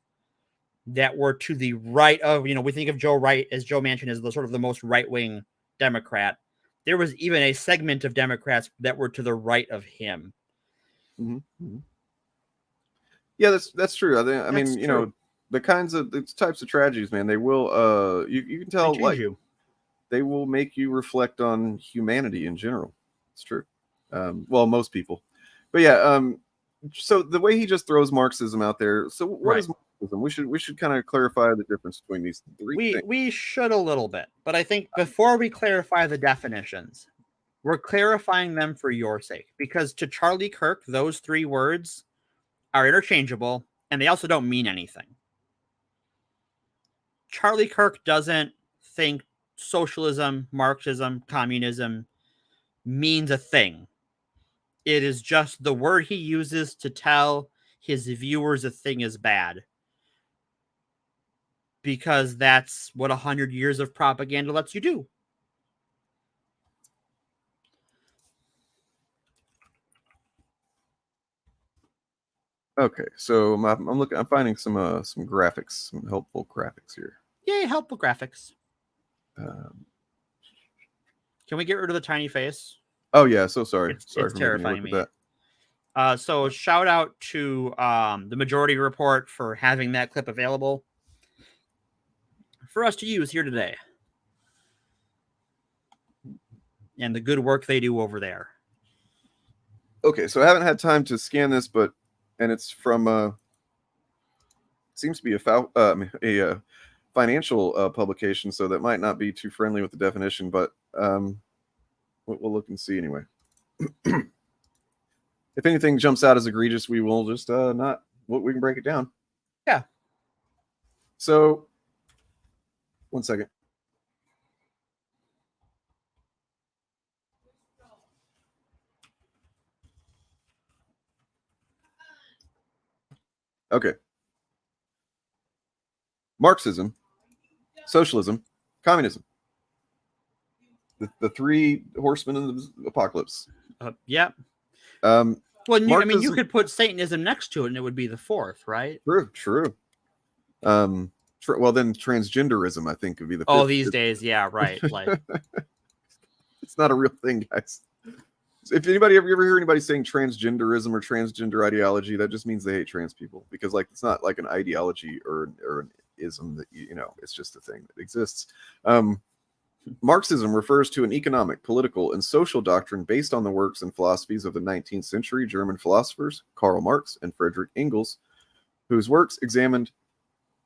that were to the right of, we think of Joe Manchin as the sort of the most right-wing Democrat. There was even a segment of Democrats that were to the right of him. Mm-hmm. Yeah, that's true. I mean, the types of tragedies, man, they will you can tell, like, they will make you reflect on humanity in general. It's true. Well, most people. But yeah, so the way he just throws Marxism out there. So what is Marxism? We should kind of clarify the difference between these three things. We should a little bit, but I think before we clarify the definitions, we're clarifying them for your sake, because to Charlie Kirk, those three words are interchangeable and they also don't mean anything. Charlie Kirk doesn't think socialism, Marxism, communism means a thing. It is just the word he uses to tell his viewers a thing is bad. Because that's what 100 years of propaganda lets you do. Okay, so I'm finding some graphics, some helpful graphics here. Yay, helpful graphics. Can we get rid of the tiny face? Oh yeah, so sorry. It's terrifying me. So shout out to the Majority Report for having that clip available for us to use here today. And the good work they do over there. Okay, so I haven't had time to scan this, and it's from seems to be a financial publication, so that might not be too friendly with the definition, but we'll look and see anyway. If anything jumps out as egregious, we will just we can break it down. Yeah. So, one second. Okay. Marxism, socialism, communism. The three horsemen of the apocalypse. Yeah. Well, you could put Satanism next to it, and it would be the fourth, right? True. Well, then transgenderism, I think, would be the fifth. Oh, these days, yeah, right. Like, it's not a real thing, guys. if anybody ever hear anybody saying transgenderism or transgender ideology, that just means they hate trans people, because like it's not like an ideology or an ism that you know, it's just a thing that exists. Marxism refers to an economic, political, and social doctrine based on the works and philosophies of the 19th century German philosophers Karl Marx and Friedrich Engels, whose works examined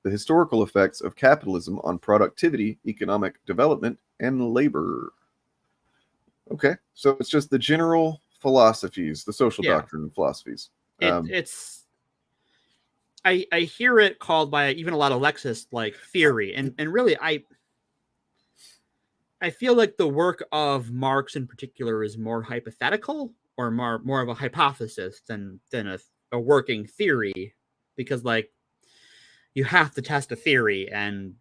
the historical effects of capitalism on productivity, economic development, and labor. Okay, so it's just the general philosophies, the social doctrine philosophies. It's I hear it called by even a lot of Lexists like theory, and really I feel like the work of Marx in particular is more hypothetical or more of a hypothesis than a working theory, because like you have to test a theory, and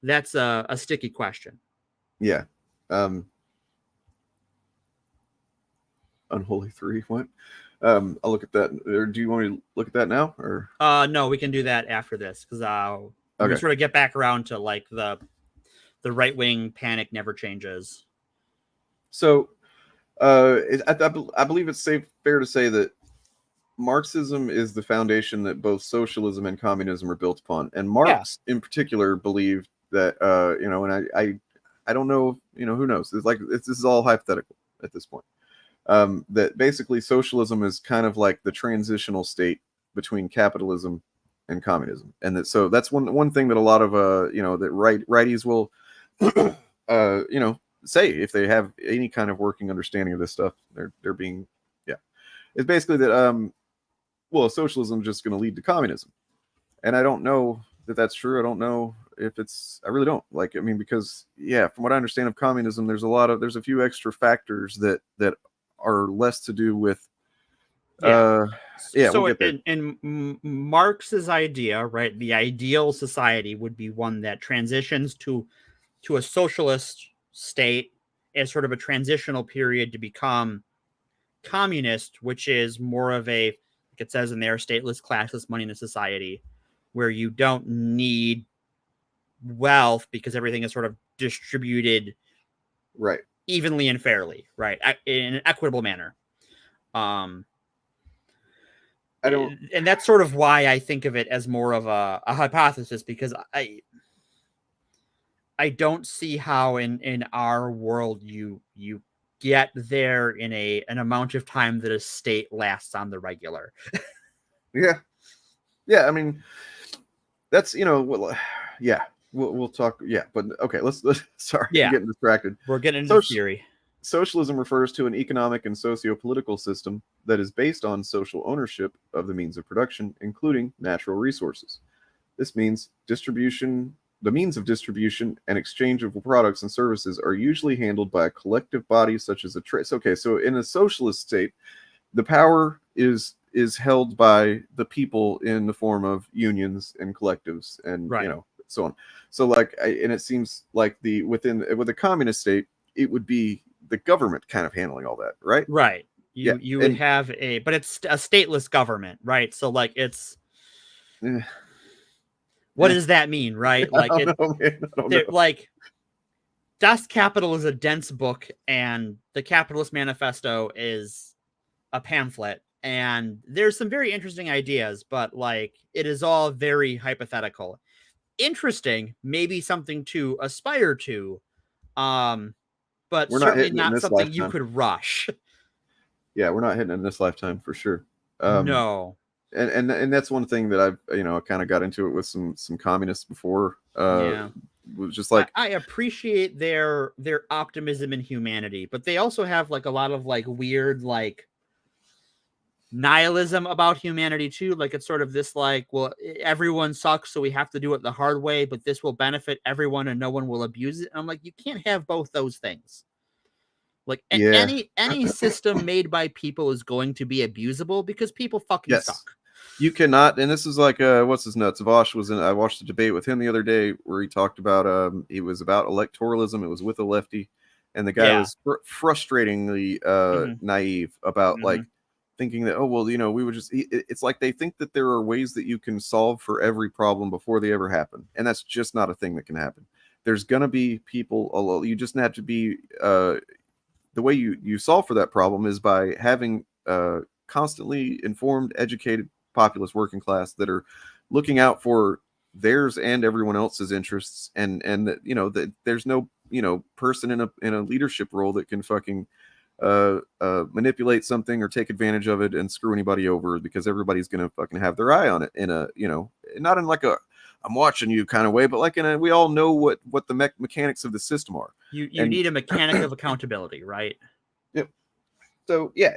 that's a sticky question. Yeah. Unholy Three. What? I'll look at that. Or do you want me to look at that now? Or no, we can do that after this, because we okay. sort of get back around to like the right wing panic never changes. So, I believe it's fair to say that Marxism is the foundation that both socialism and communism are built upon, and Marx in particular believed that you know, and I don't know, you know, who knows? It's like this is all hypothetical at this point. That basically socialism is kind of like the transitional state between capitalism and communism, and so that's one thing that a lot of you know, that righties will you know, say if they have any kind of working understanding of this stuff. They're being it's basically that well, socialism is just going to lead to communism, and I don't know that that's true. I don't know if it's, I really don't, like, I mean, because from what I understand of communism, there's a few extra factors that are less to do with so we'll get in Marx's idea, right, the ideal society would be one that transitions to a socialist state as sort of a transitional period to become communist, which is more of a, like it says in there, stateless, classless, moneyless society, where you don't need wealth because everything is sort of distributed right evenly and fairly, right, in an equitable manner. And that's sort of why I think of it as more of a hypothesis, because I don't see how in our world you get there in an amount of time that a state lasts on the regular. I mean, that's, you know, well, we'll talk. But okay, let's sorry, I'm getting distracted. We're getting into theory. Socialism refers to an economic and socio-political system that is based on social ownership of the means of production, including natural resources. This means the means of distribution and exchange of products and services are usually handled by a collective body such as a trade. Okay, so in a socialist state, the power is held by the people in the form of unions and collectives and you know, so on. So like, and it seems like with a communist state, it would be the government kind of handling all that, right? Right. You would have but it's a stateless government, right? So like it's what does that mean, right? Like I don't know. Like Das Kapital is a dense book, and the Capitalist Manifesto is a pamphlet, and there's some very interesting ideas, but like it is all very hypothetical. Interesting, maybe something to aspire to, but we're certainly not something lifetime. You could rush. Yeah, we're not hitting it in this lifetime for sure. No. And that's one thing that I've, you know, kind of got into it with some communists before. Was just like, I appreciate their optimism and humanity, but they also have like a lot of like weird like nihilism about humanity too. Like it's sort of this like, well, everyone sucks, so we have to do it the hard way, but this will benefit everyone and no one will abuse it. And I'm like, you can't have both those things. Like any system made by people is going to be abusable because people fucking suck. You cannot, and this is like what's his nuts? Vosh was in. I watched a debate with him the other day where he talked about it was about electoralism. It was with a lefty, and the guy was frustratingly naive about like thinking that, oh well, you know, we would just. It's like they think that there are ways that you can solve for every problem before they ever happen, and that's just not a thing that can happen. there's gonna be people. You just have to be the way you solve for that problem is by having constantly informed, educated populace, working class that are looking out for theirs and everyone else's interests, and that that there's no person in a leadership role that can fucking manipulate something or take advantage of it and screw anybody over, because everybody's gonna fucking have their eye on it in a not in like a I'm watching you kind of way, but like in a we all know what the mechanics of the system are. You need a mechanic of accountability, right? Yep. So yeah,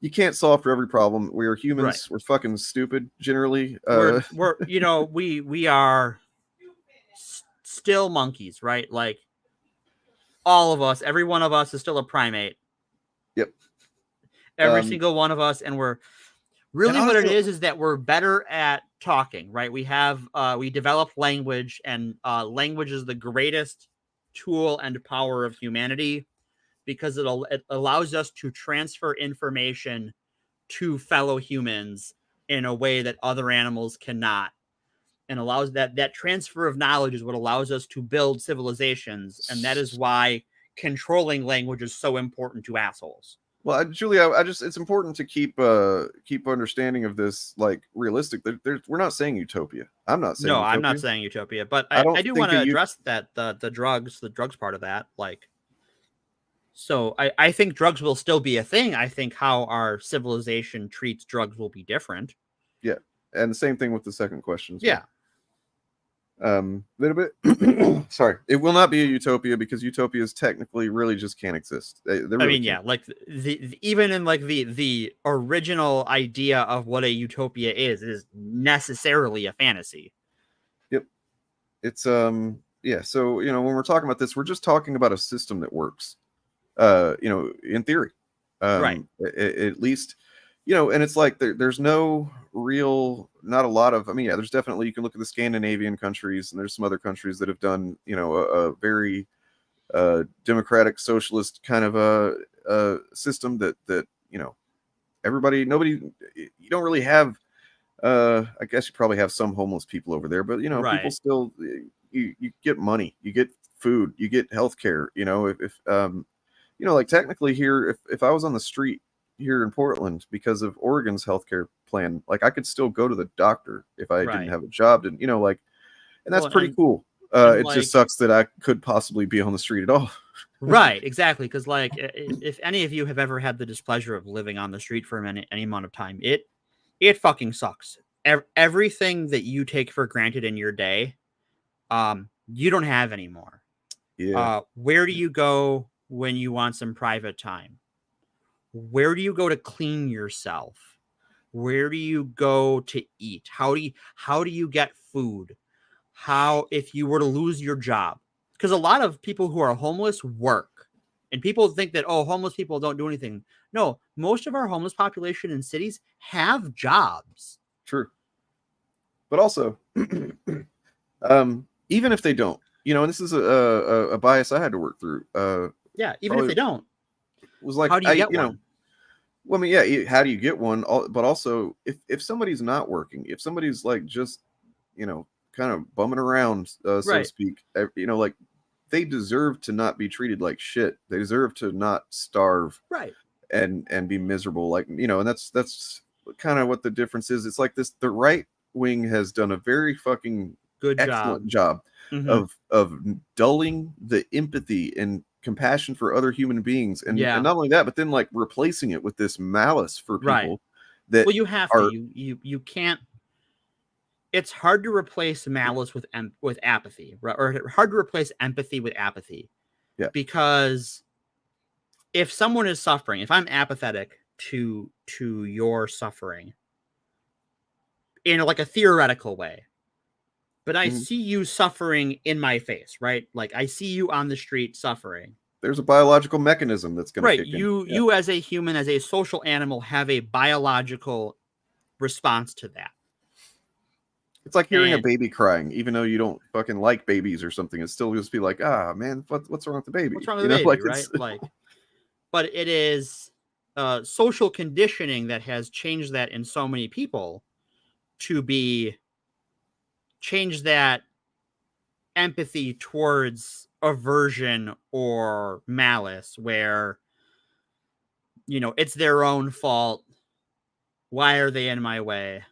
you can't solve for every problem. We are humans. Right. We're fucking stupid generally. We're we are still monkeys, right? Like all of us, every one of us is still a primate. Yep. Every single one of us, and we're really what it is that we're better at talking, right? We developed language, and language is the greatest tool and power of humanity, because it allows us to transfer information to fellow humans in a way that other animals cannot, and allows that transfer of knowledge is what allows us to build civilizations, and that is why controlling language is so important to assholes. Well, Julia, it's important to keep understanding of this like realistic. We're not saying utopia. I'm not saying. No, utopia. I'm not saying utopia, but I do want to address that the drugs part of that. Like, so I think drugs will still be a thing. I think how our civilization treats drugs will be different. Yeah, and the same thing with the second question. Yeah. Little bit. Sorry, it will not be a utopia, because utopias technically really just can't exist. Really yeah, like even in like the original idea of what a utopia is necessarily a fantasy. Yep. It's yeah. So when we're talking about this, we're just talking about a system that works. In theory, right. At least, and it's like there's no real, not a lot of, there's definitely, you can look at the Scandinavian countries, and there's some other countries that have done, a very democratic socialist kind of a system that nobody, you don't really have, I guess you probably have some homeless people over there, but right. people still, you get money, you get food, you get healthcare, if like technically here, if I was on the street here in Portland because of Oregon's healthcare plan, like I could still go to the doctor if I didn't have a job, and and that's pretty cool. It just sucks that I could possibly be on the street at all. Right, exactly, because like if any of you have ever had the displeasure of living on the street for any amount of time, it fucking sucks. Everything that you take for granted in your day, you don't have anymore. Yeah. Where do you go when you want some private time? Where do you go to clean yourself? Where do you go to eat? How do you get food? How, if you were to lose your job? Because a lot of people who are homeless work, and people think that, homeless people don't do anything. No, most of our homeless population in cities have jobs. True. But also, even if they don't, and this is a bias I had to work through. Yeah, even if they don't, was like, how do you get one? Well, yeah, how do you get one? But also, if somebody's not working, if somebody's like just, kind of bumming around, so to speak, like they deserve to not be treated like shit. They deserve to not starve, right? And be miserable, like and that's kind of what the difference is. It's like this: the right wing has done a very fucking excellent job of dulling the empathy and compassion for other human beings, and not only that, but then like replacing it with this malice for people that you have to you can't. It's hard to replace malice with apathy, right? Or hard to replace empathy with apathy. Yeah, because if someone is suffering, if I'm apathetic to your suffering in like a theoretical way, but I see you suffering in my face, right? Like I see you on the street suffering. There's a biological mechanism that's going to kick in. You as a human, as a social animal, have a biological response to that. It's like hearing a baby crying, even though you don't fucking like babies or something. It's still just be like, man, what's wrong with the baby? What's wrong with the baby, right? Like, but it is social conditioning that has changed that in so many people to change that empathy towards aversion or malice, where, you know, it's their own fault. Why are they in my way?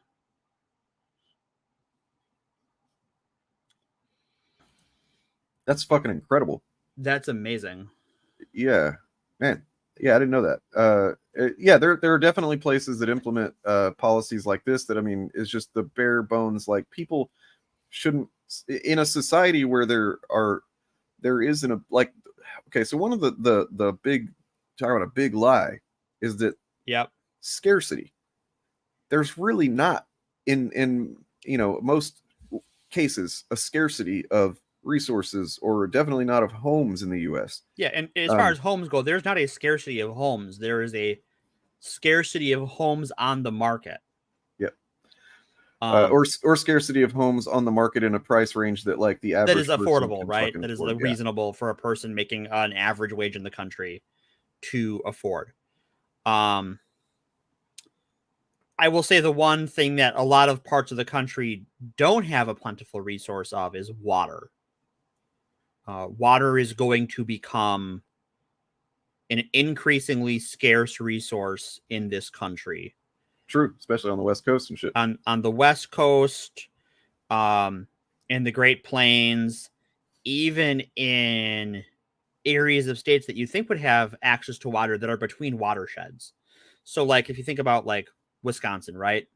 That's fucking incredible. That's amazing. Yeah, man. Yeah, I didn't know that. Yeah, there are definitely places that implement policies like this that, I mean, is just the bare bones. Like, people shouldn't, in a society where there isn't a, like, okay, so one of the big, talking about a big lie is that scarcity. There's really not in you know, most cases a scarcity of resources, or definitely not of homes in the US. Yeah, and as far as homes go, there's not a scarcity of homes. There is a scarcity of homes on the market. Yep. Or scarcity of homes on the market in a price range that, like, the average that is affordable, right? That is afford, reasonable for a person making an average wage in the country to afford. I will say the one thing that a lot of parts of the country don't have a plentiful resource of is water. Water is going to become an increasingly scarce resource in this country. True, especially on the West Coast and shit. On the West Coast, in the Great Plains, even in areas of states that you think would have access to water that are between watersheds. So, like, if you think about, like, Wisconsin, right?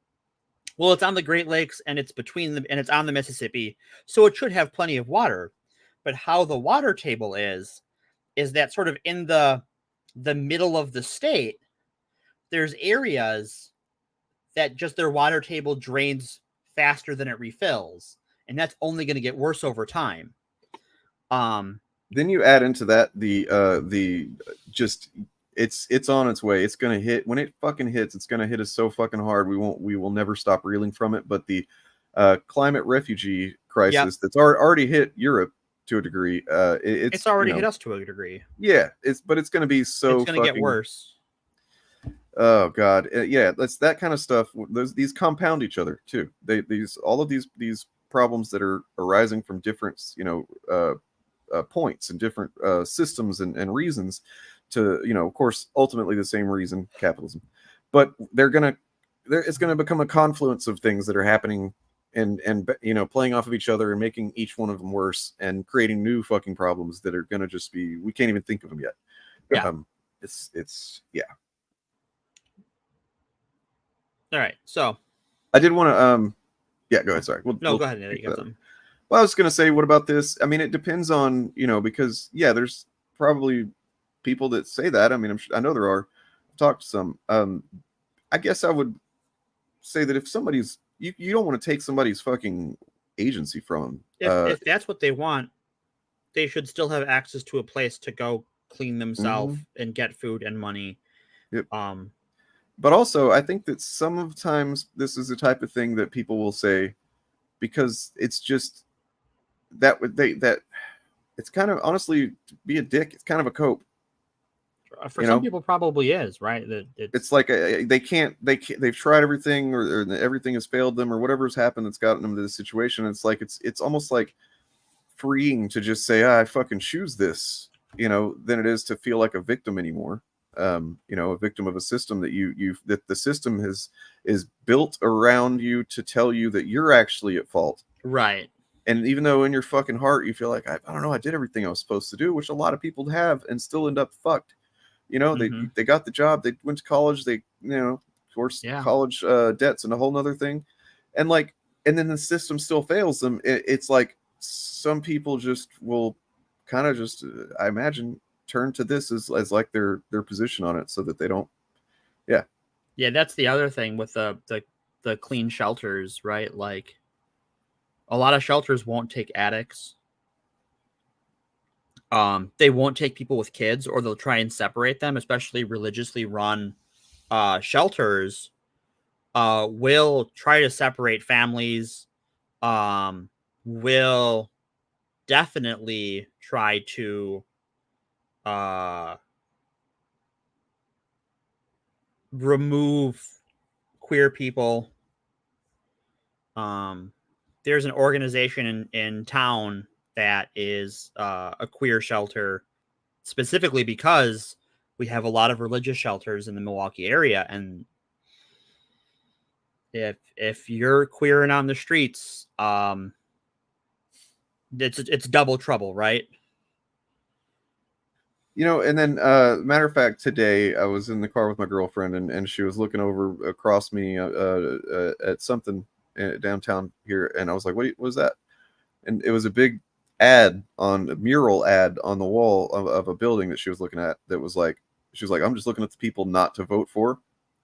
Well, it's on the Great Lakes and it's between them, and it's on the Mississippi, so it should have plenty of water. But how the water table is that sort of in the middle of the state, there's areas that just their water table drains faster than it refills, and that's only going to get worse over time. Then you add into that the just it's on its way. It's gonna hit. When it fucking hits, it's gonna hit us so fucking hard. We will never stop reeling from it. But the climate refugee crisis that's already hit Europe to a degree. It's already hit us to a degree. Yeah, it's gonna be so. It's gonna get worse. Oh God, yeah, that's that kind of stuff. These compound each other too. All of these problems that are arising from different, you know, points and different systems and reasons to, you know, of course, ultimately the same reason, capitalism. But it's gonna become a confluence of things that are happening and you know, playing off of each other and making each one of them worse and creating new fucking problems that are gonna just be, we can't even think of them yet. Yeah. It's yeah. All right, so I did want to yeah, go ahead. Sorry. Go ahead. You got something. Well, I was gonna say, what about this? I mean, it depends on, you know, because yeah, there's probably people that say that. I mean, I know there are. I've talked to some. I guess I would say that if somebody's, you don't want to take somebody's fucking agency from them. If that's what they want, they should still have access to a place to go clean themselves and get food and money. Yep. But also, I think that sometimes this is the type of thing that people will say because it's just that it's kind of, honestly, to be a dick, it's kind of a cope. For some people, probably is, right. It's like they've tried everything, or everything has failed them, or whatever's happened that's gotten them to this situation. It's like it's almost like freeing to just say, I fucking choose this, you know, than it is to feel like a victim anymore. You know, a victim of a system that the system is built around you to tell you that you're actually at fault. Right. And even though in your fucking heart you feel like, I don't know, I did everything I was supposed to do, which a lot of people have and still end up fucked. You know, they got the job, they went to college, they, you know, of course, college debts and a whole nother thing. And like, and then the system still fails them. It's like some people just will kind of just, I imagine, turn to this as like their position on it, so that they don't. Yeah. That's the other thing with the clean shelters, right? Like, a lot of shelters won't take addicts. They won't take people with kids, or they'll try and separate them, especially religiously run shelters will try to separate families, will definitely try to remove queer people. There's an organization in town that is a queer shelter, specifically because we have a lot of religious shelters in the Milwaukee area, and if you're queer and on the streets, it's double trouble, right? You know, and then matter of fact, today I was in the car with my girlfriend, and she was looking over across me at something downtown here, and I was like, what was that? And it was a big mural ad on the wall of a building that she was looking at that was like, she was like, I'm just looking at the people not to vote for.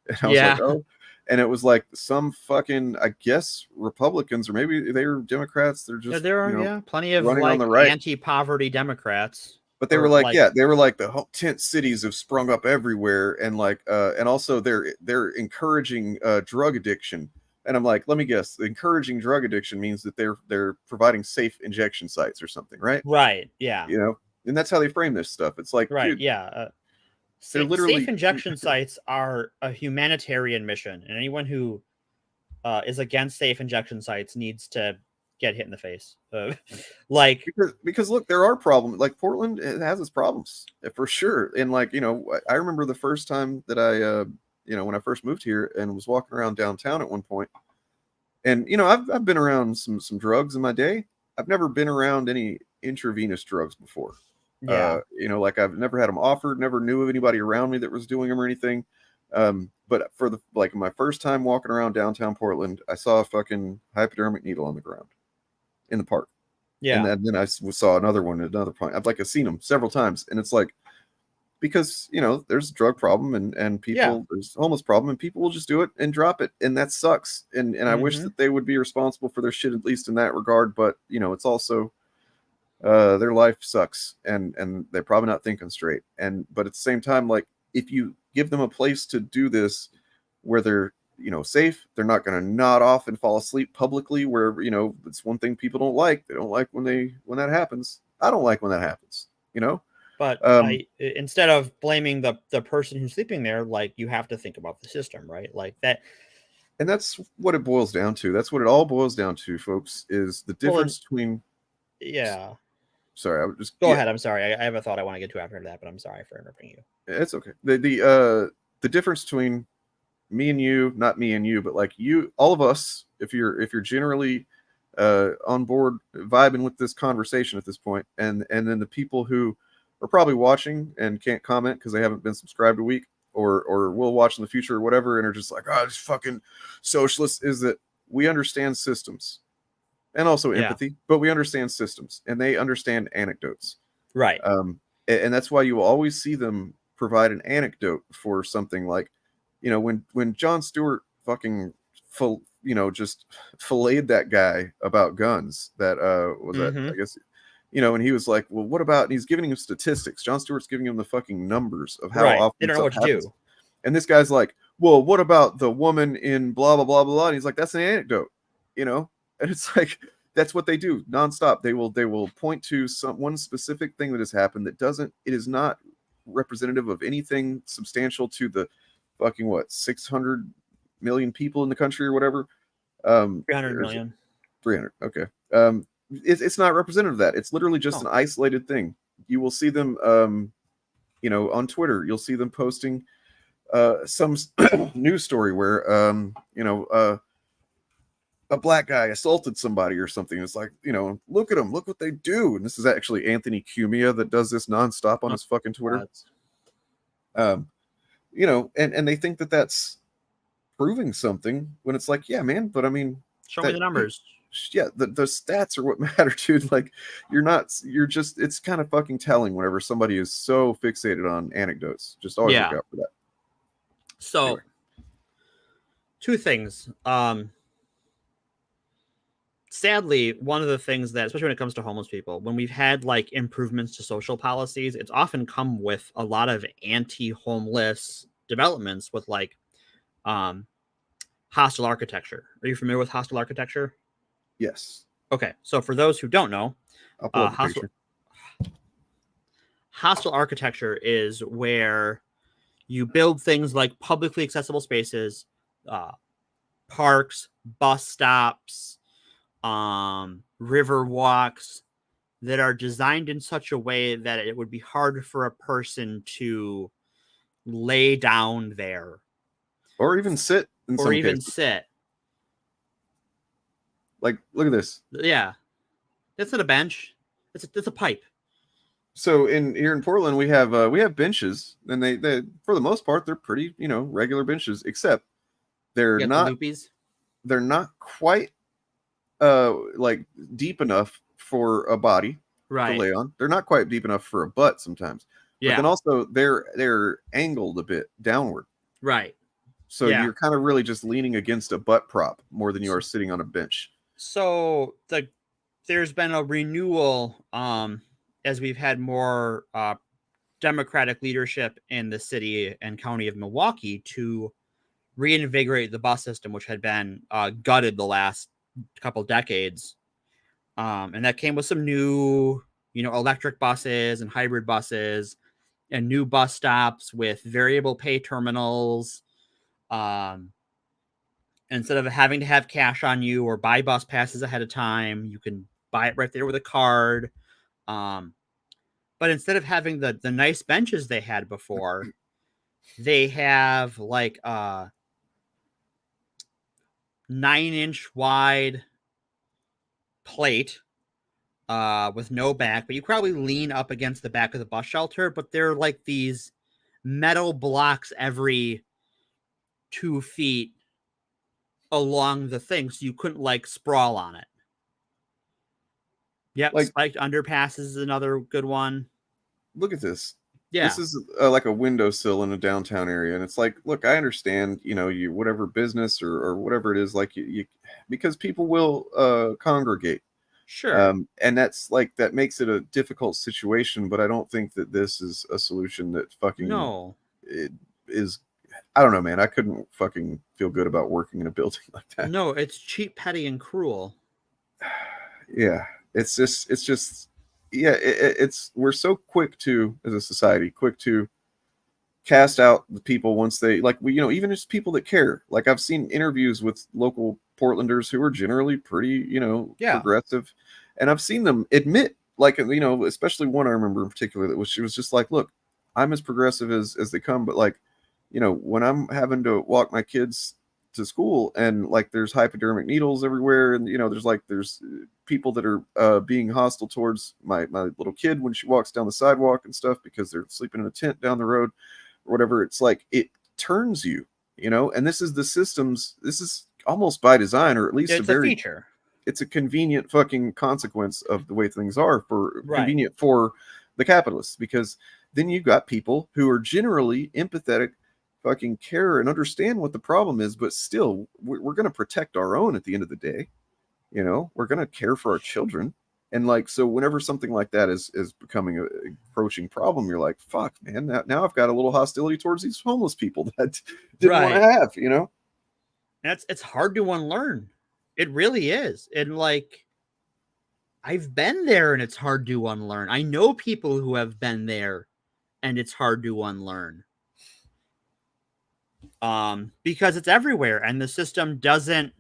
And I was like, oh. And it was like some fucking, I guess, Republicans, or maybe they were Democrats. They're just, there are plenty of running like on the right. anti-poverty Democrats. But they were like, they were like the tent cities have sprung up everywhere, and like, and also they're encouraging drug addiction. And I'm like, let me guess, encouraging drug addiction means that they're providing safe injection sites or something, right? Right. Yeah. You know, and that's how they frame this stuff. It's like, right. Dude, Yeah. they're literally safe injection sites are a humanitarian mission, and anyone who is against safe injection sites needs to get hit in the face. Like because look, there are problems. Like Portland, it has its problems for sure. And like, you know, I remember the first time that I when I first moved here and was walking around downtown at one point, and you know, I've been around some drugs in my day. I've never been around any intravenous drugs before. Yeah. You know, like I've never had them offered, never knew of anybody around me that was doing them or anything. But for my first time walking around downtown Portland, I saw a fucking hypodermic needle on the ground in the park. Yeah. And then I saw another one at another point. I've seen them several times, and it's like, because you know, there's a drug problem and people, there's a homeless problem, and people will just do it and drop it, and that sucks. And I wish that they would be responsible for their shit, at least in that regard. But you know, it's also their life sucks, and they're probably not thinking straight. But at the same time, like, if you give them a place to do this where they're, you know, safe, they're not going to nod off and fall asleep publicly, where, you know, it's one thing people don't like. They don't like when that happens. I don't like when that happens, you know. But instead of blaming the person who's sleeping there, like, you have to think about the system, right? Like that. And that's what it boils down to. That's what it all boils down to, folks, is the difference between. Yeah. Sorry, I would just go ahead. I'm sorry. I have a thought I want to get to after that, but I'm sorry for interrupting you. It's okay. The difference between me and you, not me and you, but like you, all of us, if you're generally on board vibing with this conversation at this point, and then the people who are probably watching and can't comment because they haven't been subscribed a week, or will watch in the future or whatever, and are just like, oh, this fucking socialist, is that we understand systems and also empathy, but we understand systems, and they understand anecdotes. Right. And that's why you will always see them provide an anecdote for something like, you know, when Jon Stewart fucking just filleted that guy about guns, that was that, I guess, you know, and he was like, well, what about, and he's giving him statistics. Jon Stewart's giving him the fucking numbers of how often they don't know what to do. And this guy's like, well, what about the woman in blah blah blah blah? And he's like, that's an anecdote, you know. And it's like, that's what they do nonstop. They will point to one specific thing that has happened that it is not representative of anything substantial to the fucking 600 million people in the country or whatever. 300 million. 300. Okay. It's not representative of that. It's literally just an isolated thing. You will see them, you know, on Twitter. You'll see them posting some news story where, you know, a black guy assaulted somebody or something. It's like, you know, look at them, look what they do. And this is actually Anthony Cumia that does this nonstop on his fucking Twitter. You know, and they think that that's proving something when it's like, yeah, man, but I mean, show me the numbers. Yeah, the stats are what matter, dude. Like, you're just, it's kind of fucking telling whenever somebody is so fixated on anecdotes. Just always look out for that. So, anyway. Two things. Sadly, one of the things that, especially when it comes to homeless people, when we've had like improvements to social policies, it's often come with a lot of anti-homeless developments with like hostile architecture. Are you familiar with hostile architecture? Yes. Okay. So for those who don't know, hostile architecture is where you build things like publicly accessible spaces, parks, bus stops, river walks that are designed in such a way that it would be hard for a person to lay down there. Or even sit in some cases. Like, look at this. Yeah. That's not a bench. It's a pipe. So here in Portland, we have benches, and they for the most part they're pretty, regular benches, except they're not quite like deep enough for a body to lay on. They're not quite deep enough for a butt sometimes. Yeah. But then also they're angled a bit downward. Right. So you're kind of really just leaning against a butt prop more than you are sitting on a bench. So there's been a renewal as we've had more Democratic leadership in the city and county of Milwaukee to reinvigorate the bus system, which had been gutted the last couple decades. And that came with some new, electric buses and hybrid buses and new bus stops with variable pay terminals. Instead of having to have cash on you or buy bus passes ahead of time, you can buy it right there with a card. But instead of having the nice benches they had before, they have like a 9-inch wide plate with no back, but you probably lean up against the back of the bus shelter, but they're like these metal blocks every 2 feet along the thing, so you couldn't like sprawl on it. Yep, like, spiked underpasses is another good one. Look at this. Yeah, this is like a windowsill in a downtown area, and it's like, look, I understand, you whatever business or whatever it is, like you because people will congregate. Sure. And that's like that makes it a difficult situation, but I don't think that this is a solution that fucking it is. I don't know, man. I couldn't fucking feel good about working in a building like that. No, it's cheap, petty, and cruel. Yeah, it's just we're so quick to, as a society, quick to cast out the people once they even just people that care. Like, I've seen interviews with local Portlanders who are generally pretty, progressive, and I've seen them admit, like, especially one I remember in particular she was just like, look, I'm as progressive as they come, but like, when I'm having to walk my kids to school and like there's hypodermic needles everywhere, and there's people that are being hostile towards my little kid when she walks down the sidewalk and stuff because they're sleeping in a tent down the road or whatever, it's like it turns you, and this is the systems. This is almost by design, or at least it's a feature. It's a convenient fucking consequence of the way things are convenient for the capitalists, because then you've got people who are generally empathetic, fucking care and understand what the problem is, but still we're going to protect our own at the end of the day. We're going to care for our children. And like, so whenever something like that is becoming an approaching problem, you're like, fuck, man, now I've got a little hostility towards these homeless people that didn't want to have, It's hard to unlearn. It really is. And like, I've been there and it's hard to unlearn. I know people who have been there and it's hard to unlearn. Because it's everywhere and the system doesn't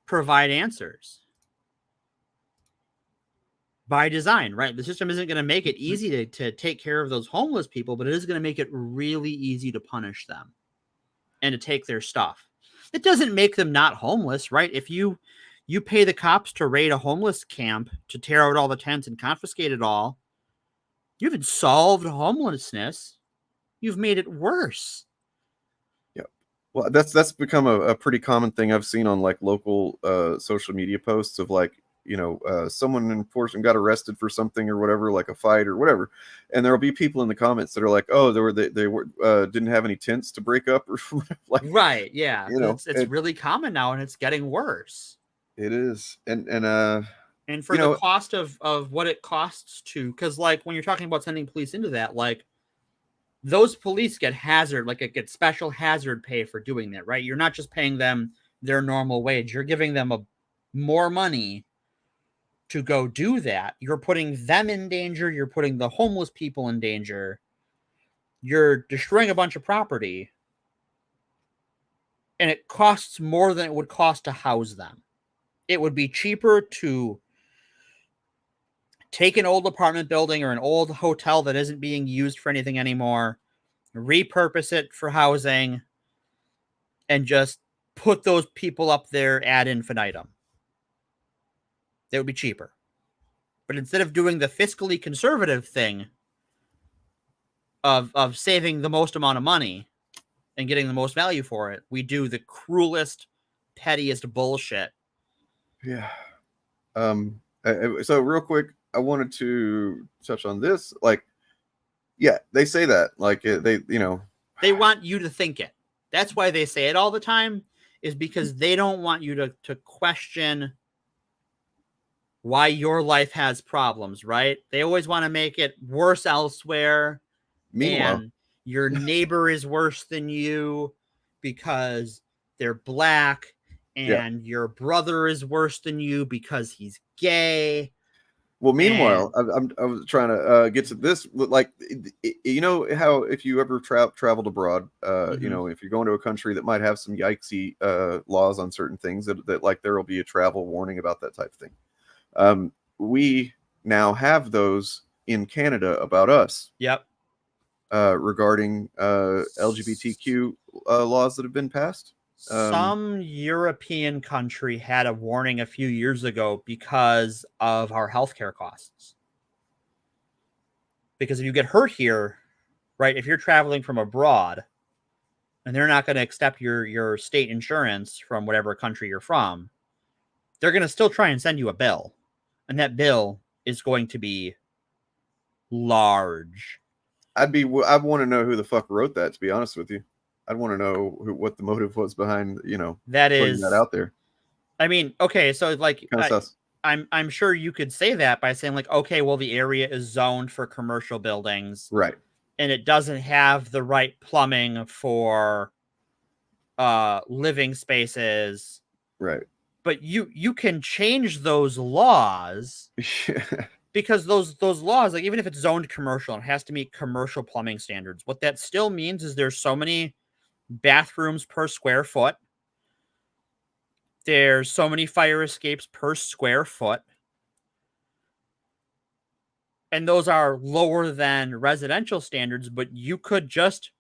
provide answers by design, right? The system isn't going to make it easy to take care of those homeless people, but it is going to make it really easy to punish them and to take their stuff. It doesn't make them not homeless, right? If you pay the cops to raid a homeless camp, to tear out all the tents and confiscate it all, you haven't solved homelessness. You've made it worse. Well, that's become a pretty common thing I've seen on like local social media posts of like, someone in Portland got arrested for something or whatever, like a fight or whatever, and there'll be people in the comments that are like, oh, they were didn't have any tents to break up or like, right, yeah, it's really common now and it's getting worse. It is, and for the cost of what it costs to, because like when you're talking about sending police into that, like, those police get special hazard pay for doing that, right? You're not just paying them their normal wage. You're giving them more money to go do that. You're putting them in danger. You're putting the homeless people in danger. You're destroying a bunch of property. And it costs more than it would cost to house them. It would be cheaper to take an old apartment building or an old hotel that isn't being used for anything anymore, repurpose it for housing, and just put those people up there ad infinitum. That would be cheaper. But instead of doing the fiscally conservative thing of saving the most amount of money and getting the most value for it, we do the cruelest, pettiest bullshit. Yeah. So real quick, I wanted to touch on this. Like, yeah, they say that. Like, they want you to think it. That's why they say it all the time, is because they don't want you to question why your life has problems, right? They always want to make it worse elsewhere. Meanwhile, and your neighbor is worse than you because they're black, and your brother is worse than you because he's gay. Well, meanwhile, I was trying to get to this. Like, you know how if you ever traveled abroad, you know, if you're going to a country that might have some yikesy laws on certain things, that like there will be a travel warning about that type of thing. We now have those in Canada about us. Yep. Regarding LGBTQ laws that have been passed. Some European country had a warning a few years ago because of our healthcare costs. Because if you get hurt here, right, if you're traveling from abroad and they're not going to accept your state insurance from whatever country you're from, they're going to still try and send you a bill. And that bill is going to be large. I'd want to know who the fuck wrote that, to be honest with you. I'd want to know what the motive was behind, you know, putting that out there. I mean, okay, so like I'm sure you could say that by saying like, okay, well, the area is zoned for commercial buildings. Right. And it doesn't have the right plumbing for living spaces. Right. But you can change those laws. Because those laws, like even if it's zoned commercial, it has to meet commercial plumbing standards. What that still means is there's so many bathrooms per square foot. There's so many fire escapes per square foot. And those are lower than residential standards, but you could just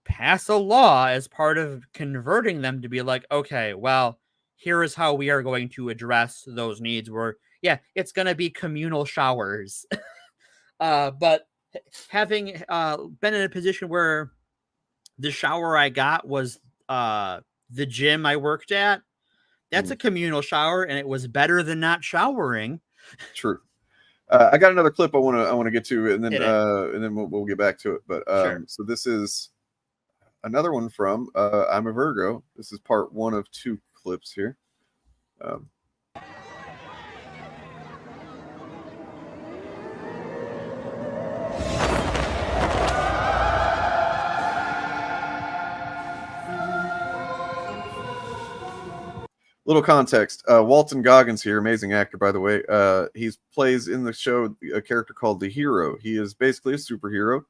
pass a law as part of converting them to be like, okay, well, here is how we are going to address those needs. Where, yeah, it's going to be communal showers. But having been in a position where the shower I got was the gym I worked at, that's a communal shower, and it was better than not showering. True. I got another clip I want to get to, and then we'll get back to it. But Sure. So this is another one from I'm a Virgo. This is part 1 of 2 clips here. Little context. Walton Goggins here, amazing actor, by the way. He plays in the show a character called the Hero. He is basically a superhero,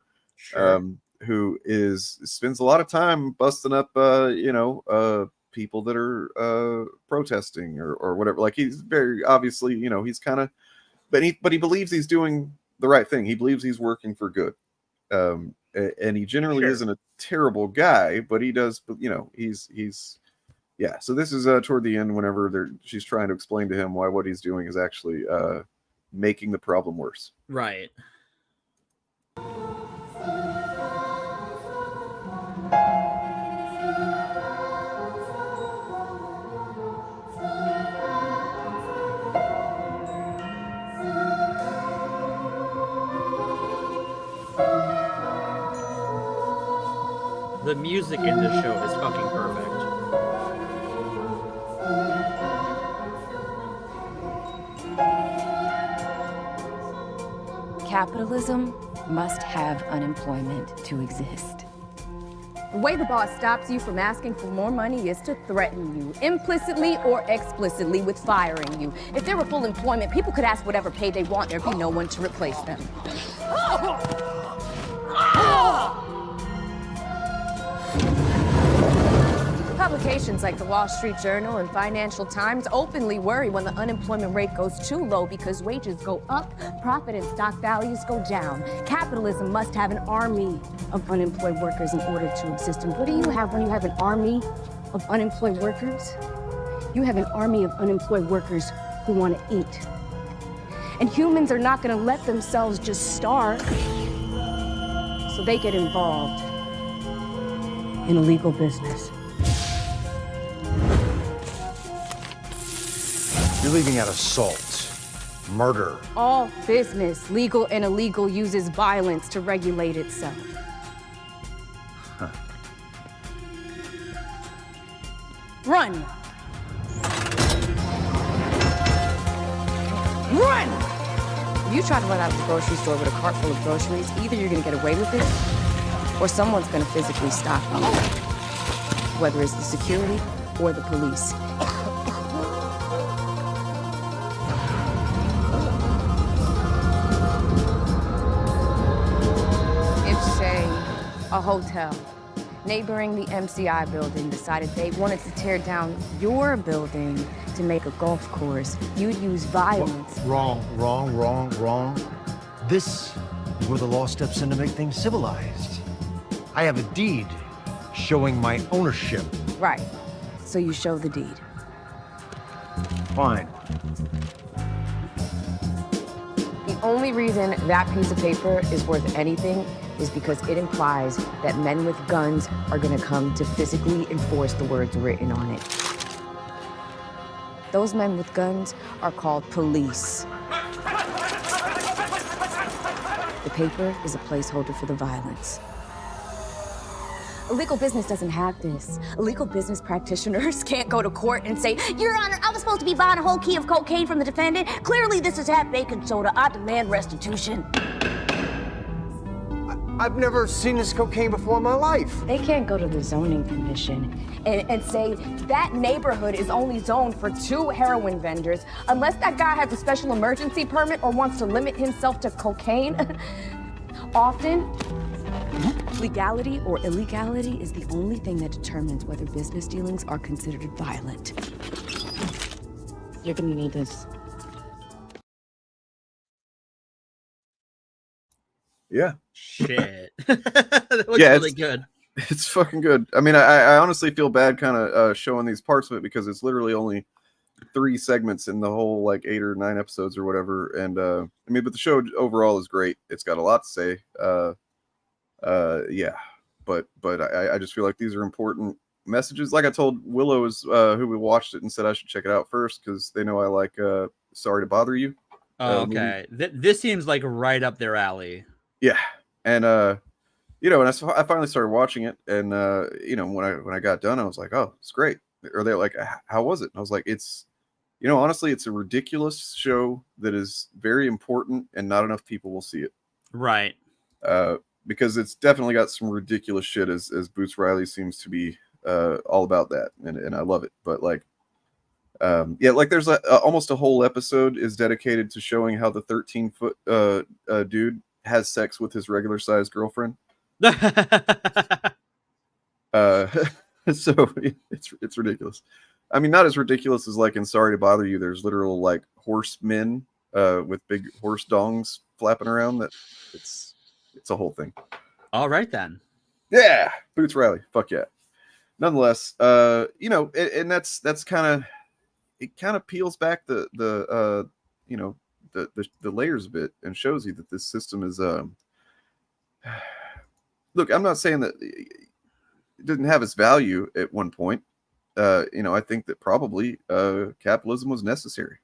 who spends a lot of time busting up, people that are protesting or whatever. Like, he's very obviously, he's kind of, but he believes he's doing the right thing. He believes he's working for good, and he generally isn't a terrible guy, but he does, he's. Yeah, so this is toward the end whenever she's trying to explain to him why what he's doing is actually making the problem worse. Right. The music in this show is fucking perfect. Capitalism must have unemployment to exist. The way the boss stops you from asking for more money is to threaten you, implicitly or explicitly, with firing you. If there were full employment, people could ask whatever pay they want. There'd be no one to replace them. Publications like the Wall Street Journal and Financial Times openly worry when the unemployment rate goes too low because wages go up, profit and stock values go down. Capitalism must have an army of unemployed workers in order to exist. And what do you have when you have an army of unemployed workers? You have an army of unemployed workers who want to eat. And humans are not going to let themselves just starve. So they get involved in illegal business. You're leaving out assault, murder. All business, legal and illegal, uses violence to regulate itself. Huh. Run! Run! If you try to run out of the grocery store with a cart full of groceries, either you're gonna get away with it, or someone's gonna physically stop you. Whether it's the security or the police. A hotel neighboring the MCI building decided they wanted to tear down your building to make a golf course, you'd use violence. Wrong. This is where the law steps in to make things civilized. I have a deed showing my ownership. Right. So you show the deed. Fine. The only reason that piece of paper is worth anything is because it implies that men with guns are gonna come to physically enforce the words written on it. Those men with guns are called police. The paper is a placeholder for the violence. Illegal business doesn't have this. Illegal business practitioners can't go to court and say, Your Honor, I was supposed to be buying a whole key of cocaine from the defendant. Clearly this is half baking soda. I demand restitution. I've never seen this cocaine before in my life. They can't go to the zoning commission and say that neighborhood is only zoned for 2 heroin vendors unless that guy has a special emergency permit or wants to limit himself to cocaine. Often, legality or illegality is the only thing that determines whether business dealings are considered violent. You're gonna need this. Yeah. Shit. That looks really good. It's fucking good. I mean, I honestly feel bad kind of showing these parts of it because it's literally only 3 segments in the whole like 8 or 9 episodes or whatever. And I mean, but the show overall is great. It's got a lot to say. Yeah. But I just feel like these are important messages. Like I told Willows, who we watched it and said I should check it out first because they know I like Sorry to Bother You. Okay. This seems like right up their alley. Yeah. And you know, and I finally started watching it, and you know, when I got done, I was like, oh, it's great. Or they're like, how was it? And I was like, it's, you know, honestly, it's a ridiculous show that is very important, and not enough people will see it. Right. Because it's definitely got some ridiculous shit, as Boots Riley seems to be all about that, and I love it. But like, yeah, like there's almost a whole episode is dedicated to showing how the 13-foot dude has sex with his regular sized girlfriend. So it's ridiculous. I mean, not as ridiculous as like in Sorry to Bother You. There's literal like horsemen with big horse dongs flapping around. That it's a whole thing. All right then. Yeah, Boots Riley. Fuck yeah. Nonetheless, you know, and that's kind of, it kind of peels back the you know, the layers a bit and shows you that this system is look, I'm not saying that it didn't have its value at one point. You know, I think that probably capitalism was necessary.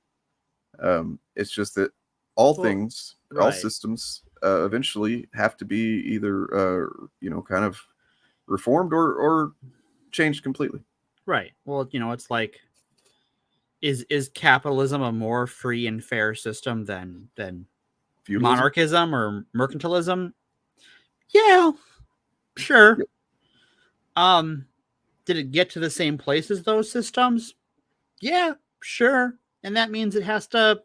It's just that all things, all systems eventually have to be either you know, kind of reformed or changed completely. Right. Well, you know, it's like, is capitalism a more free and fair system than feudalism? Monarchism or mercantilism? Yeah, sure. Yep. Did it get to the same place as those systems? Yeah, sure. And that means it has to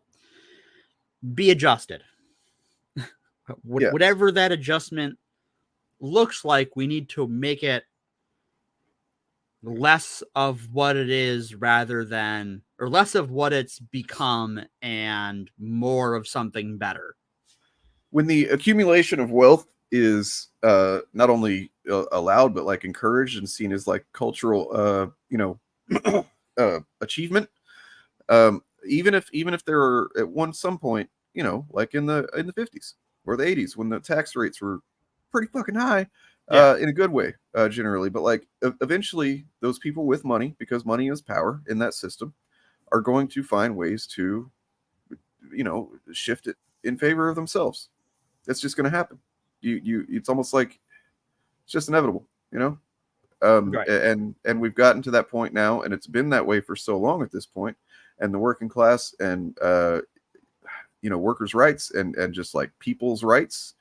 be adjusted. Whatever that adjustment looks like, we need to make it less of what it is rather than, or less of what it's become and more of something better. When the accumulation of wealth is not only allowed but like encouraged and seen as like cultural achievement, even if there are at some point, like in the 50s or the 80s when the tax rates were pretty fucking high, in a good way, generally, but like eventually those people with money, because money is power in that system, are going to find ways to shift it in favor of themselves. That's just going to happen. It's almost like it's just inevitable, Right. And we've gotten to that point now, and it's been that way for so long at this point, and the working class and workers' rights and just like people's rights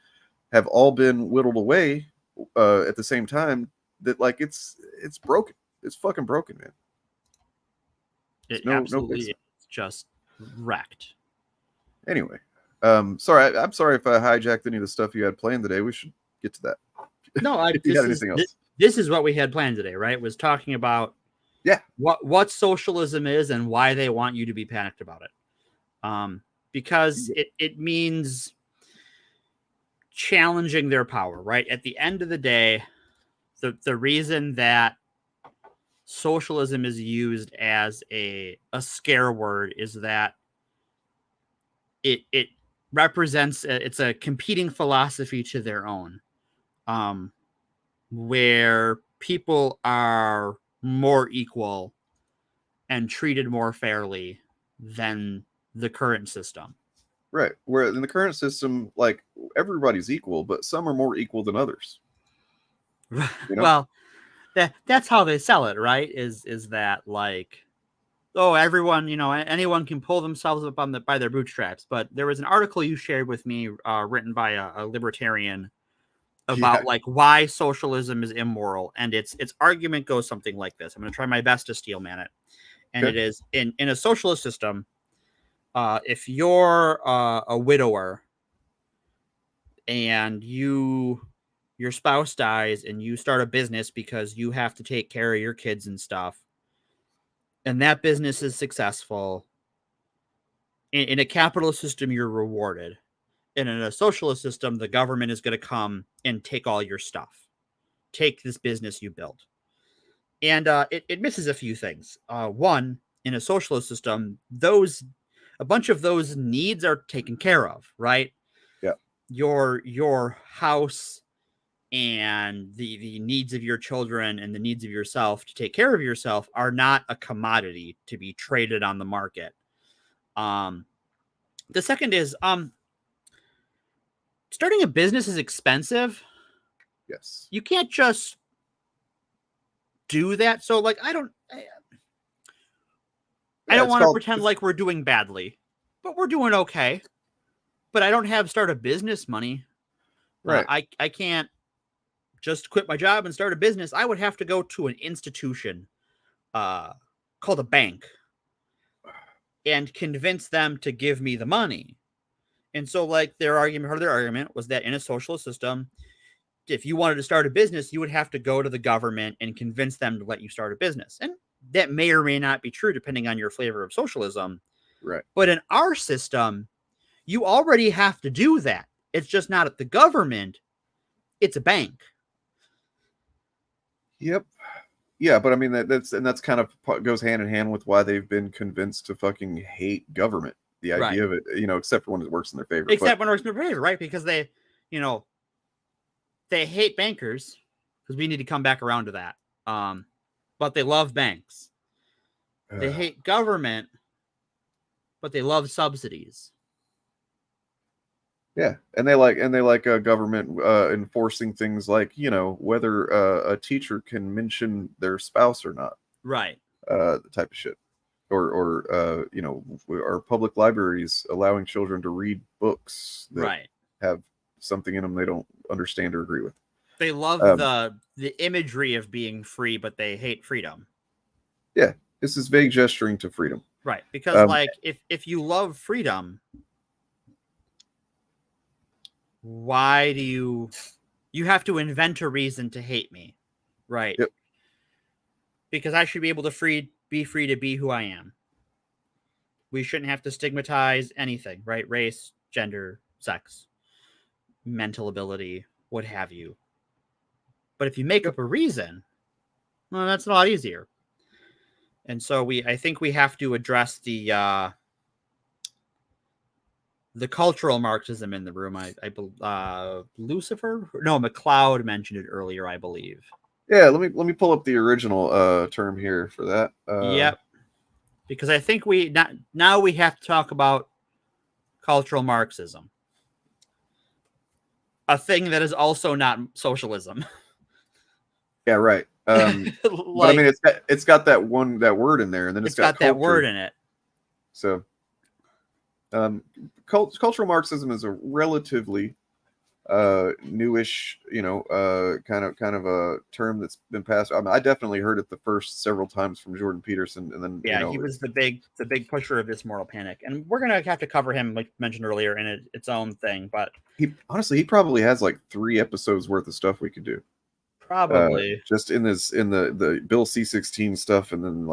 have all been whittled away at the same time, that like it's broken. It's fucking broken, man. It absolutely is just wrecked. Anyway, sorry, I'm sorry if I hijacked any of the stuff you had planned today. We should get to that. No, this is what we had planned today, right? Was talking about what socialism is and why they want you to be panicked about it. Because it means challenging their power, right? At the end of the day, the reason that socialism is used as a scare word is that it represents, it's a competing philosophy to their own, where people are more equal and treated more fairly than the current system. Right. Where in the current system, like everybody's equal, but some are more equal than others. Well, that's how they sell it, right? Is that like, oh, everyone, anyone can pull themselves up by their bootstraps. But there was an article you shared with me, written by a libertarian, about like why socialism is immoral, and its argument goes something like this. I'm going to try my best to steelman it, and it is in a socialist system. If you're a widower and your spouse dies and you start a business because you have to take care of your kids and stuff, and that business is successful, in a capitalist system, you're rewarded. And in a socialist system, the government is going to come and take all your stuff, take this business you built. And it misses a few things. One, in a socialist system, a bunch of those needs are taken care of, right? Yeah. Your house and the needs of your children and the needs of yourself to take care of yourself are not a commodity to be traded on the market. The second is, starting a business is expensive. Yes. You can't just do that. So like, I don't want to pretend like we're doing badly, but we're doing okay. But I don't have start a business money. Right. I can't just quit my job and start a business. I would have to go to an institution called a bank and convince them to give me the money. And so like part of their argument was that in a socialist system, if you wanted to start a business, you would have to go to the government and convince them to let you start a business. And that may or may not be true depending on your flavor of socialism. Right. But in our system, you already have to do that. It's just not at the government. It's a bank. Yep. Yeah, but I mean that's kind of goes hand in hand with why they've been convinced to fucking hate government. The idea of it, except for when it works in their favor. Except when it works in their favor, right? Because they hate bankers, because we need to come back around to that. But they love banks. They hate government, but they love subsidies. Yeah, and they like government enforcing things like whether a teacher can mention their spouse or not. Right. The type of shit. Or our public libraries allowing children to read books that have something in them they don't understand or agree with. They love the imagery of being free, but they hate freedom. Yeah, this is vague gesturing to freedom. Right, because if you love freedom, why do you have to invent a reason to hate me? Right. Yep. because I should be able to be free to be who I am. We shouldn't have to stigmatize anything, right? Race, gender, sex, mental ability, what have you. But if you make up a reason, well, that's a lot easier. And so I think we have to address the cultural Marxism in the room. Lucifer? No, McLeod mentioned it earlier, I believe. Yeah, let me pull up the original term here for that. Yep. Because I think now we have to talk about cultural Marxism. A thing that is also not socialism. Yeah, right. But I mean, it's got that word in there, and then it's got that word in it. So, cultural Marxism is a relatively newish, kind of a term that's been passed. I mean, I definitely heard it the first several times from Jordan Peterson, and then he was the big pusher of this moral panic, and we're gonna have to cover him, like mentioned earlier, in its own thing. But he probably has like 3 episodes worth of stuff we could do. Probably just in the Bill C-16 stuff, and then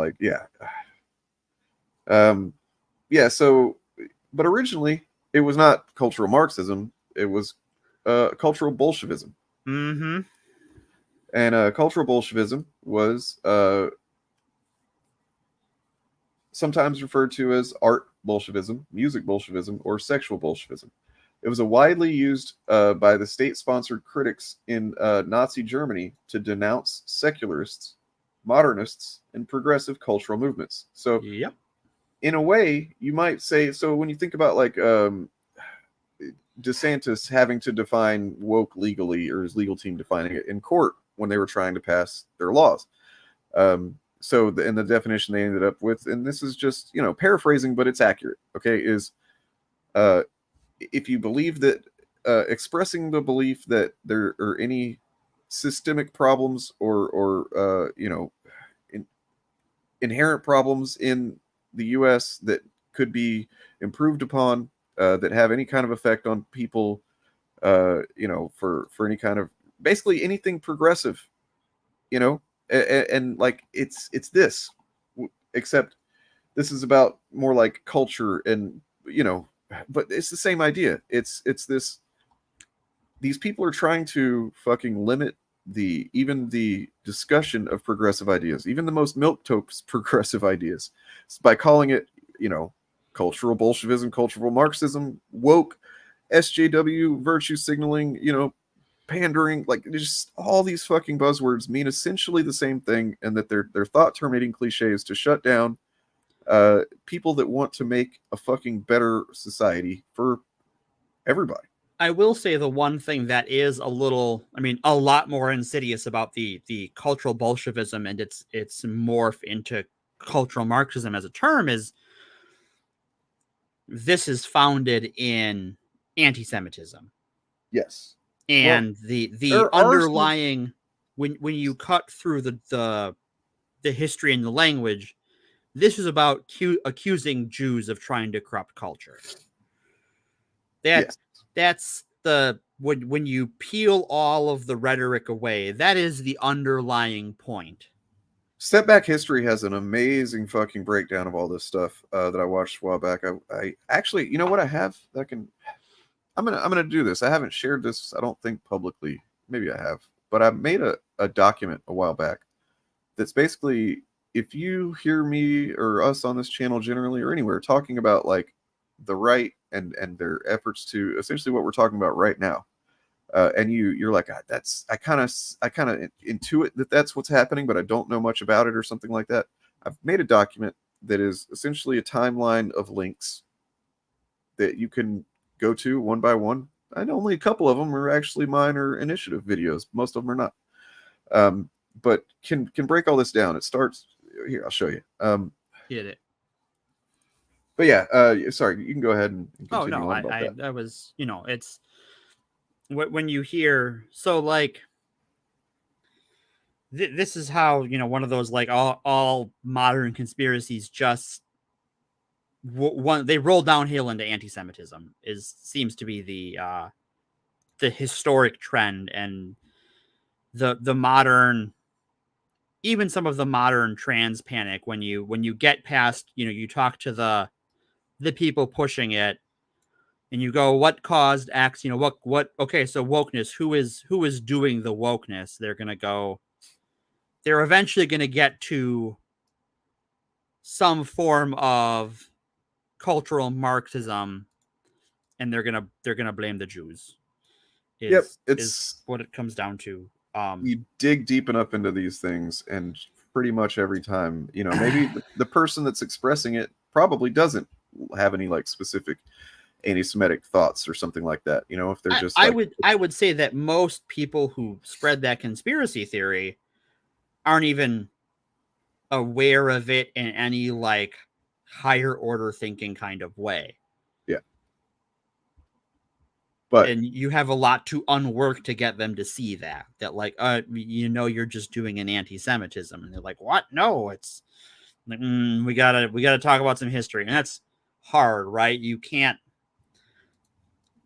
So, but originally it was not cultural Marxism; it was cultural Bolshevism. Mm-hmm. And cultural Bolshevism was sometimes referred to as art Bolshevism, music Bolshevism, or sexual Bolshevism. It was a widely used by the state-sponsored critics in Nazi Germany to denounce secularists, modernists, and progressive cultural movements. So, in a way, you might say, so when you think about DeSantis having to define woke legally, or his legal team defining it in court when they were trying to pass their laws. So in the definition they ended up with, and this is just, paraphrasing, but it's accurate, okay, is if you believe that expressing the belief that there are any systemic problems or inherent problems in the U.S. that could be improved upon, that have any kind of effect on people, for any kind of, basically anything progressive, and like it's this, except this is about more like culture and, but it's the same idea. It's this, these people are trying to fucking limit even the discussion of progressive ideas, even the most milquetoast progressive ideas, by calling it, cultural Bolshevism, cultural Marxism, woke, SJW, virtue signaling, pandering, like just all these fucking buzzwords mean essentially the same thing, and that they're thought terminating cliches to shut down people that want to make a fucking better society for everybody. I will say the one thing that is a lot more insidious about the cultural Bolshevism and its morph into cultural Marxism as a term is this is founded in anti-Semitism. Yes. And the underlying, when you cut through the history and the language, this is about accusing Jews of trying to corrupt culture. That's the when you peel all of the rhetoric away, that is the underlying point. Step Back History has an amazing fucking breakdown of all this stuff that I watched a while back. I actually, you know what I have that I can. I'm gonna do this. I haven't shared this, I don't think, publicly. Maybe I have, but I made a document a while back that's basically, if you hear me or us on this channel generally or anywhere talking about like the right and their efforts to essentially what we're talking about right now, and you're like, I kind of intuit that that's what's happening, but I don't know much about it or something like that. I've made a document that is essentially a timeline of links that you can go to one by one. And only a couple of them are actually minor initiative videos. Most of them are not. But can break all this down. It starts here. I'll show you. Get it. But yeah, sorry, you can go ahead and continue on about that was, it's when you hear, so like, this is how, one of those, like, all modern conspiracies just, they roll downhill into anti-Semitism seems to be the historic trend, and the modern even some of the modern trans panic, when you get past, you talk to the people pushing it, and you go, what caused X? What? Okay, so wokeness. Who is doing the wokeness? They're eventually gonna get to some form of cultural Marxism, and they're gonna blame the Jews. Is what it comes down to. You dig deep enough into these things, and pretty much every time, maybe the person that's expressing it probably doesn't have any like specific anti-Semitic thoughts or something like that. If they're just, I would say that most people who spread that conspiracy theory aren't even aware of it in any like higher order thinking kind of way. Yeah. But and you have a lot to unwork to get them to see that like, you're just doing an anti-Semitism, and they're like, what? No, it's like, we gotta talk about some history, and that's hard, right? You can't,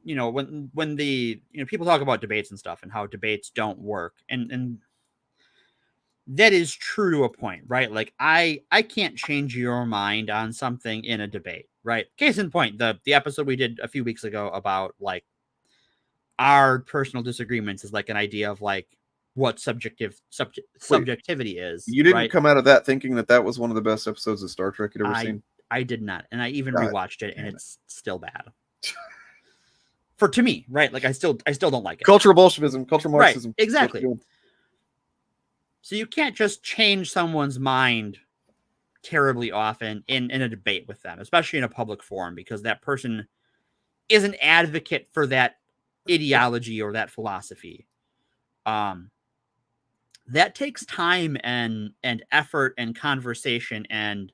when the people talk about debates and stuff and how debates don't work, and that is true to a point, right? Like I can't change your mind on something in a debate, right? Case in point, the episode we did a few weeks ago about like our personal disagreements is like an idea of like what subjectivity is. You didn't right? come out of that thinking that was one of the best episodes of Star Trek you'd ever seen? I did not, and I even rewatched it, and it's still bad. To me, right? Like I still don't like it. Cultural Bolshevism, cultural Marxism. Right, exactly. So you can't just change someone's mind terribly often in a debate with them, especially in a public forum, because that person is an advocate for that ideology or that philosophy. That takes time and effort and conversation, and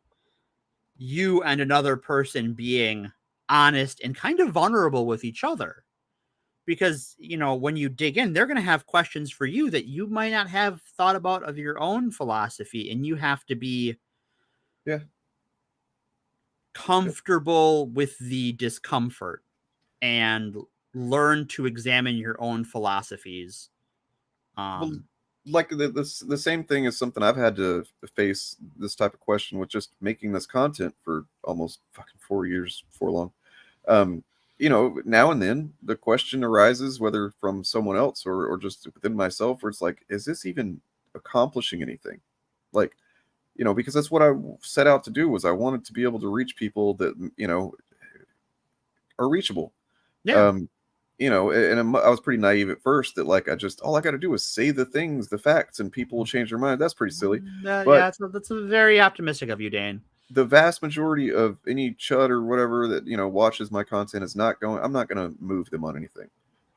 you and another person being honest and kind of vulnerable with each other, because when you dig in, they're going to have questions for you that you might not have thought about of your own philosophy, and you have to be comfortable with the discomfort and learn to examine your own philosophies. Like the same thing is something I've had to face, this type of question, with just making this content for almost fucking 4 years, for long. Now and then the question arises, whether from someone else or just within myself, where it's like, is this even accomplishing anything? Like, because that's what I set out to do, was I wanted to be able to reach people that, are reachable. Yeah. And I was pretty naive at first, that like, all I got to do is say the facts, and people will change their mind. That's pretty silly. That's very optimistic of you, Dane. The vast majority of any chud or whatever that, watches my content is I'm not going to move them on anything.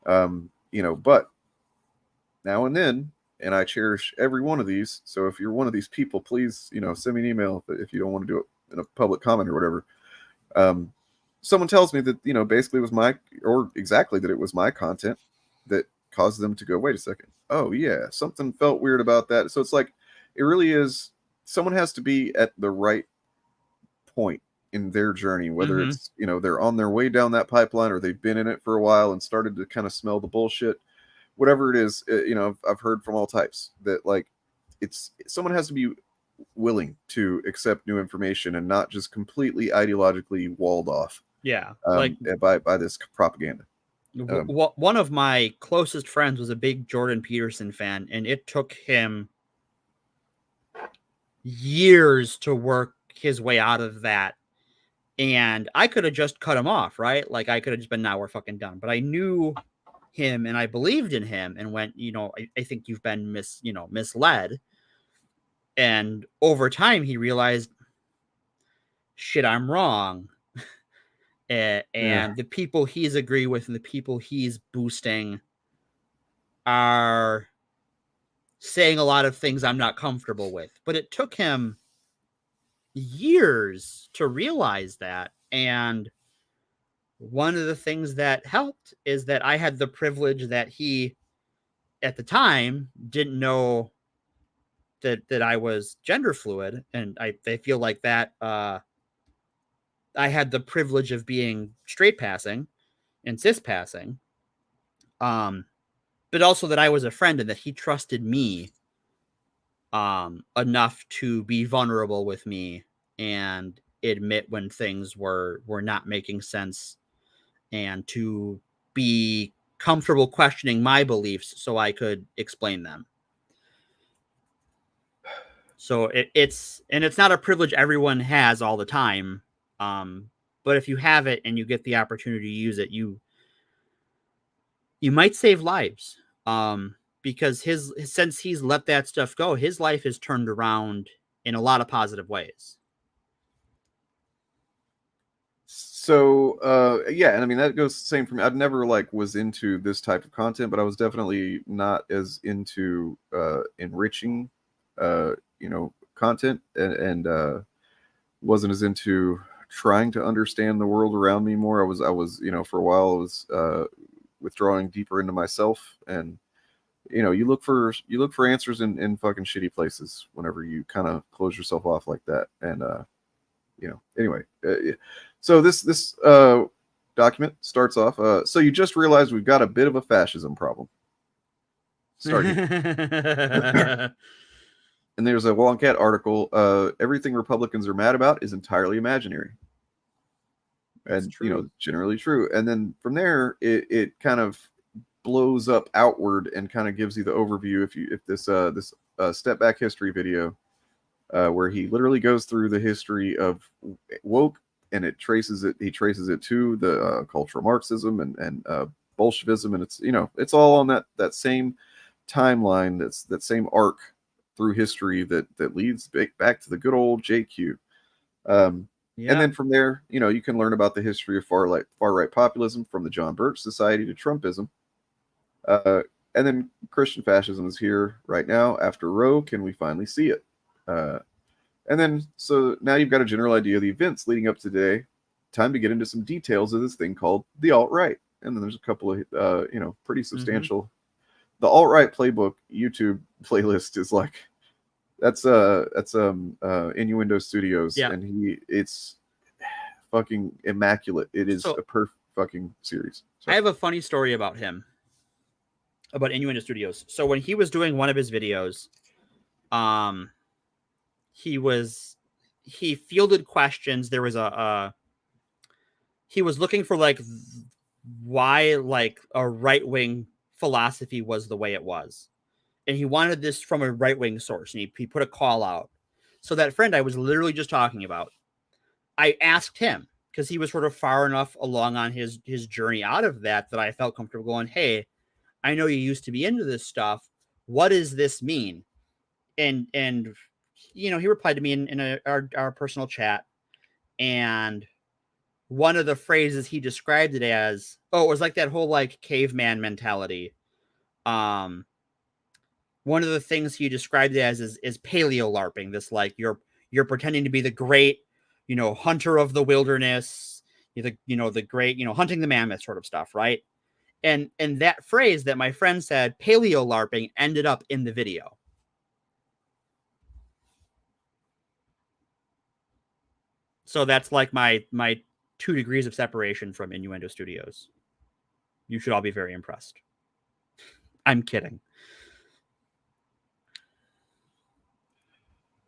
But now and then, and I cherish every one of these. So if you're one of these people, please, send me an email if you don't want to do it in a public comment or whatever. Someone tells me that, basically that it was my content that caused them to go, wait a second. Oh yeah, something felt weird about that. So it's like, it really is, someone has to be at the right point in their journey, whether it's, they're on their way down that pipeline, or they've been in it for a while and started to kind of smell the bullshit, whatever it is. I've heard from all types that, like, someone has to be willing to accept new information and not just completely ideologically walled off. Yeah. By this propaganda. One of my closest friends was a big Jordan Peterson fan, and it took him years to work his way out of that. And I could have just cut him off, right? Like, I could have just been, now we're fucking done. But I knew him, and I believed in him, and went, I think you've been misled. And over time, he realized, shit, I'm wrong. And the people he's agree with and the people he's boosting are saying a lot of things I'm not comfortable with. But it took him years to realize that. And one of the things that helped is that I had the privilege that he, at the time, didn't know that I was gender fluid. And I feel like that I had the privilege of being straight passing and cis passing. But also that I was a friend, and that he trusted me enough to be vulnerable with me and admit when things were not making sense, and to be comfortable questioning my beliefs so I could explain them. So it's not a privilege everyone has all the time. But if you have it and you get the opportunity to use it, you might save lives. Because since he's let that stuff go, his life is turned around in a lot of positive ways. So yeah, and I mean that goes the same for me. I'd never was into this type of content, but I was definitely not as into enriching content, and wasn't as into trying to understand the world around me more. I was for a while I was withdrawing deeper into myself, and you look for answers in fucking shitty places whenever you kind of close yourself off like that. And anyway, so this document starts off, so you just realized we've got a bit of a fascism problem. And there's a Wonkat article, everything Republicans are mad about is entirely imaginary. And generally true. And then from there it kind of blows up outward and kind of gives you the overview. If this step back history video, where he literally goes through the history of woke, and he traces it to the cultural Marxism and Bolshevism, and it's all on that same timeline, that same arc through history that leads back to the good old JQ. And then from there, you can learn about the history of far right populism, from the John Birch Society to Trumpism. And then Christian fascism is here right now. After Roe, can we finally see it? And then, so now you've got a general idea of the events leading up to today. Time to get into some details of this thing called the alt-right. And then there's a couple of, pretty substantial. Mm-hmm. The alt-right playbook YouTube playlist is that's Innuendo Studios, and it's fucking immaculate. It is a perfect fucking series. I have a funny story about him, about Innuendo Studios. So when he was doing one of his videos, he fielded questions. There was he was looking for why a right-wing philosophy was the way it was. And he wanted this from a right-wing source, and he put a call out. So that friend I was literally just talking about, I asked him, because he was sort of far enough along on his journey out of that I felt comfortable going, hey, I know you used to be into this stuff. What does this mean? And he replied to me in our personal chat, and one of the phrases he described it as, it was like that whole caveman mentality. One of the things he described it as is paleo LARPing. This you're pretending to be the great, hunter of the wilderness, the great, hunting the mammoth sort of stuff, right? And that phrase that my friend said, paleo LARPing, ended up in the video. So that's my 2 degrees of separation from Innuendo Studios. You should all be very impressed. I'm kidding.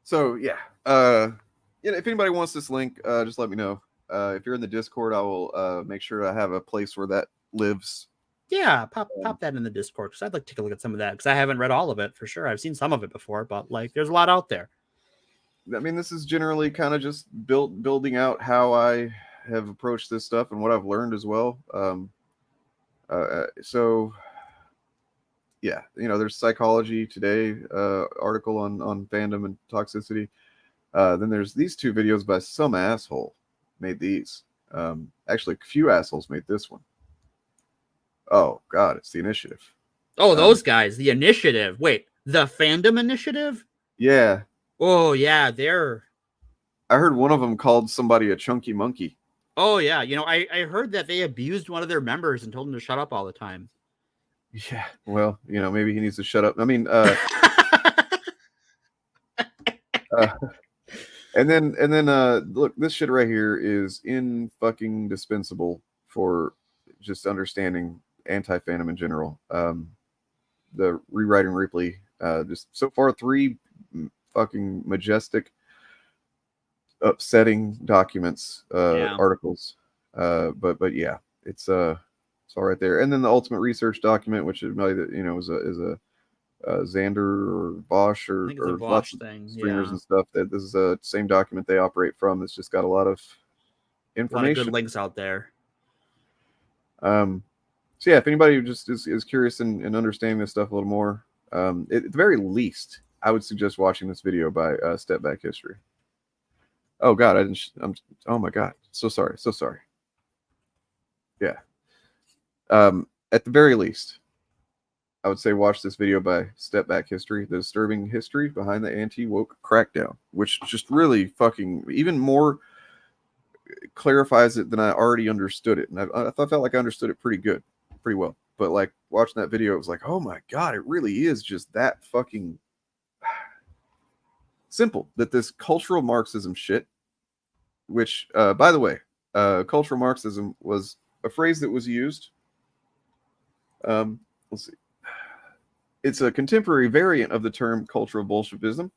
So yeah, if anybody wants this link, just let me know. If you're in the Discord, I will make sure I have a place where that lives. Yeah, pop that in the Discord, because I'd like to take a look at some of that, because I haven't read all of it for sure. I've seen some of it before, but there's a lot out there. I mean, this is generally kind of just building out how I have approached this stuff and what I've learned as well. So yeah, there's Psychology Today article on fandom and toxicity. Then there's these 2 videos by some asshole made these. Actually, a few assholes made this one. Oh God, it's The Initiative. Oh, those guys, The Initiative. Wait, the Fandom Initiative? Yeah. Oh yeah, I heard one of them called somebody a chunky monkey. Oh yeah, I heard that they abused one of their members and told him to shut up all the time. Yeah, well, maybe he needs to shut up. I mean, and then look, this shit right here is in fucking dispensable for just understanding anti-fandom in general. The Rewriting Ripley Just so far, 3 fucking majestic, upsetting documents, articles. But yeah, it's all right there. And then the ultimate research document, which is is a Xander or Bosch or lots of streamers and stuff. That this is the same document they operate from. It's just got a lot of information. A lot of good links out there. So yeah, if anybody just is curious and understanding this stuff a little more, at the very least, I would suggest watching this video by Step Back History. Oh God, oh my God, so sorry. Yeah. At the very least, I would say watch this video by Step Back History, the disturbing history behind the anti-woke crackdown, which just really fucking even more clarifies it than I already understood it. And I felt like I understood it pretty well. But like watching that video, it was like, oh my God, it really is just that fucking simple. That this cultural Marxism shit, which, by the way, cultural Marxism was a phrase that was used. Let's see. It's a contemporary variant of the term cultural Bolshevism,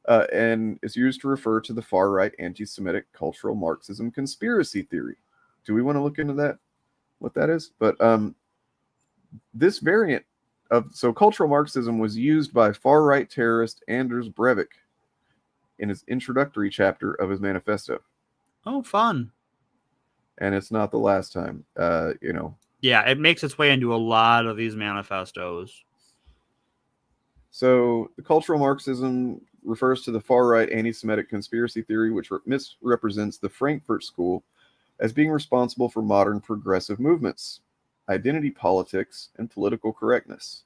and is used to refer to the far-right anti-Semitic cultural Marxism conspiracy theory. Do we want to look into that, what that is? But this variant of cultural Marxism was used by far-right terrorist Anders Breivik in his introductory chapter of his manifesto. Oh, fun. And it's not the last time, Yeah, it makes its way into a lot of these manifestos. So the cultural Marxism refers to the far-right anti-Semitic conspiracy theory, which misrepresents the Frankfurt School as being responsible for modern progressive movements, identity politics, and political correctness.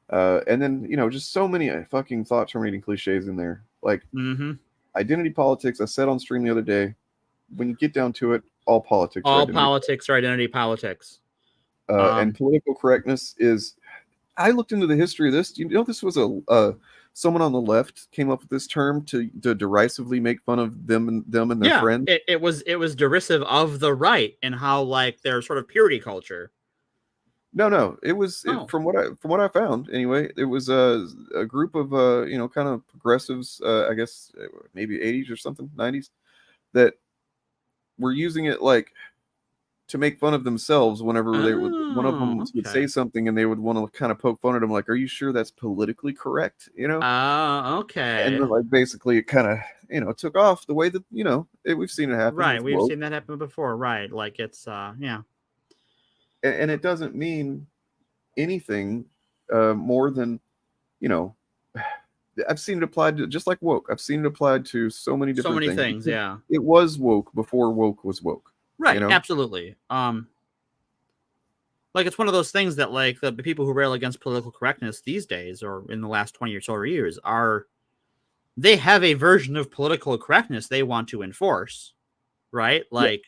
And then, just so many fucking thought-terminating cliches in there. Like, identity politics, I said on stream the other day, when you get down to it, all politics are identity politics. And political correctness is... I looked into the history of this. This was someone on the left came up with this term to derisively make fun of them and their friends. It was derisive of the right and how like their sort of purity culture. No, it was from what I found anyway. It was a group of kind of progressives, I guess maybe 80s or something, 90s, that were using it like to make fun of themselves whenever one of them would say something and they would want to kind of poke fun at them, like, are you sure that's politically correct? Okay. And then, like, basically it kind of took off the way that we've seen it happen. Right, we've seen that happen before. Right, like it's yeah. And it doesn't mean anything more than I've seen it applied to, just like woke. I've seen it applied to so many different things. Yeah, it was woke before woke was woke. Right, absolutely. Like it's one of those things that like the people who rail against political correctness these days, or in the last 20 or so years, they have a version of political correctness they want to enforce, right? Like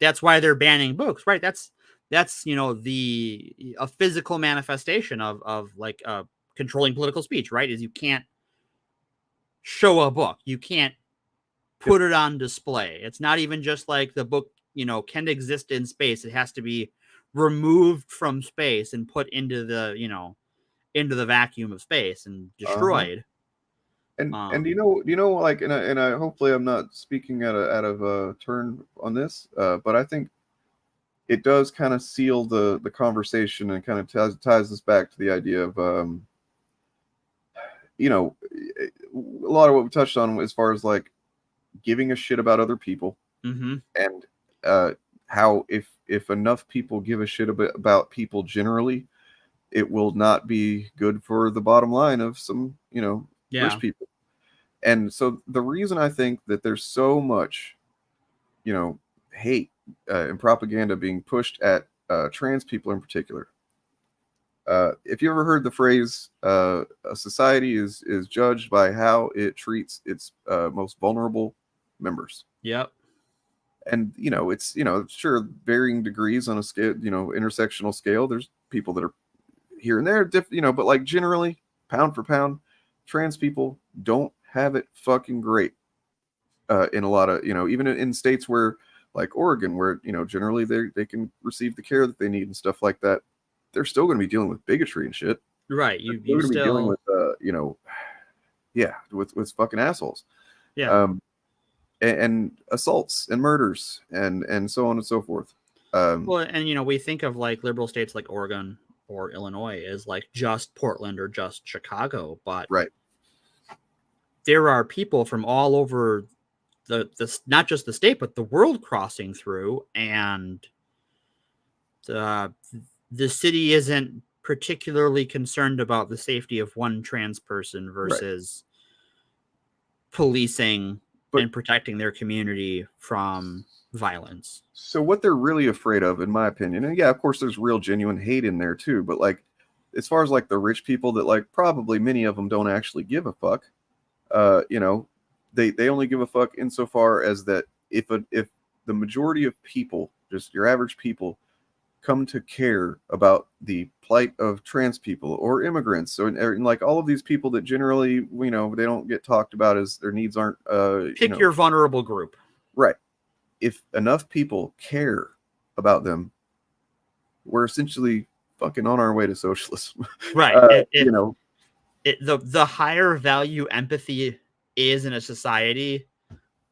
that's why they're banning books, right? That's a physical manifestation of like controlling political speech, right? Is you can't show a book, you can't put it on display. It's not even just like the book can exist in space. It has to be removed from space and put into the vacuum of space and destroyed. And like, and I hopefully I'm not speaking out of turn on this, but I think it does kind of seal the conversation and kind of ties us back to the idea of a lot of what we touched on as far as like giving a shit about other people, and how if enough people give a shit about people generally, it will not be good for the bottom line of some rich people. And so the reason I think that there's so much hate and propaganda being pushed at trans people in particular, if you ever heard the phrase a society is judged by how it treats its most vulnerable members. Yep. And it's sure varying degrees on a scale, intersectional scale. There's people that are here and there, but like generally, pound for pound, trans people don't have it fucking great. In a lot of even in states where like Oregon, where generally they can receive the care that they need and stuff like that, they're still going to be dealing with bigotry and shit. Right. You're going to be dealing with you know, yeah, with fucking assholes. Yeah. And assaults and murders and so on and so forth. Well, and you know, we think of like liberal states like Oregon or Illinois as like just Portland or just Chicago, but right. There are people from all over the not just the state but the world crossing through, and the city isn't particularly concerned about the safety of one trans person versus policing and protecting their community from violence. So what they're really afraid of, in my opinion, and yeah, of course there's real genuine hate in there too, but like as far as like the rich people that like probably many of them don't actually give a fuck, you know, they only give a fuck insofar as that if the majority of people, just your average people, come to care about the plight of trans people or immigrants, so and like all of these people that generally, you know, they don't get talked about as their needs aren't Pick you know, your vulnerable group. right. If enough people care about them, we're essentially fucking on our way to socialism. Right. You know, the higher value empathy is in a society,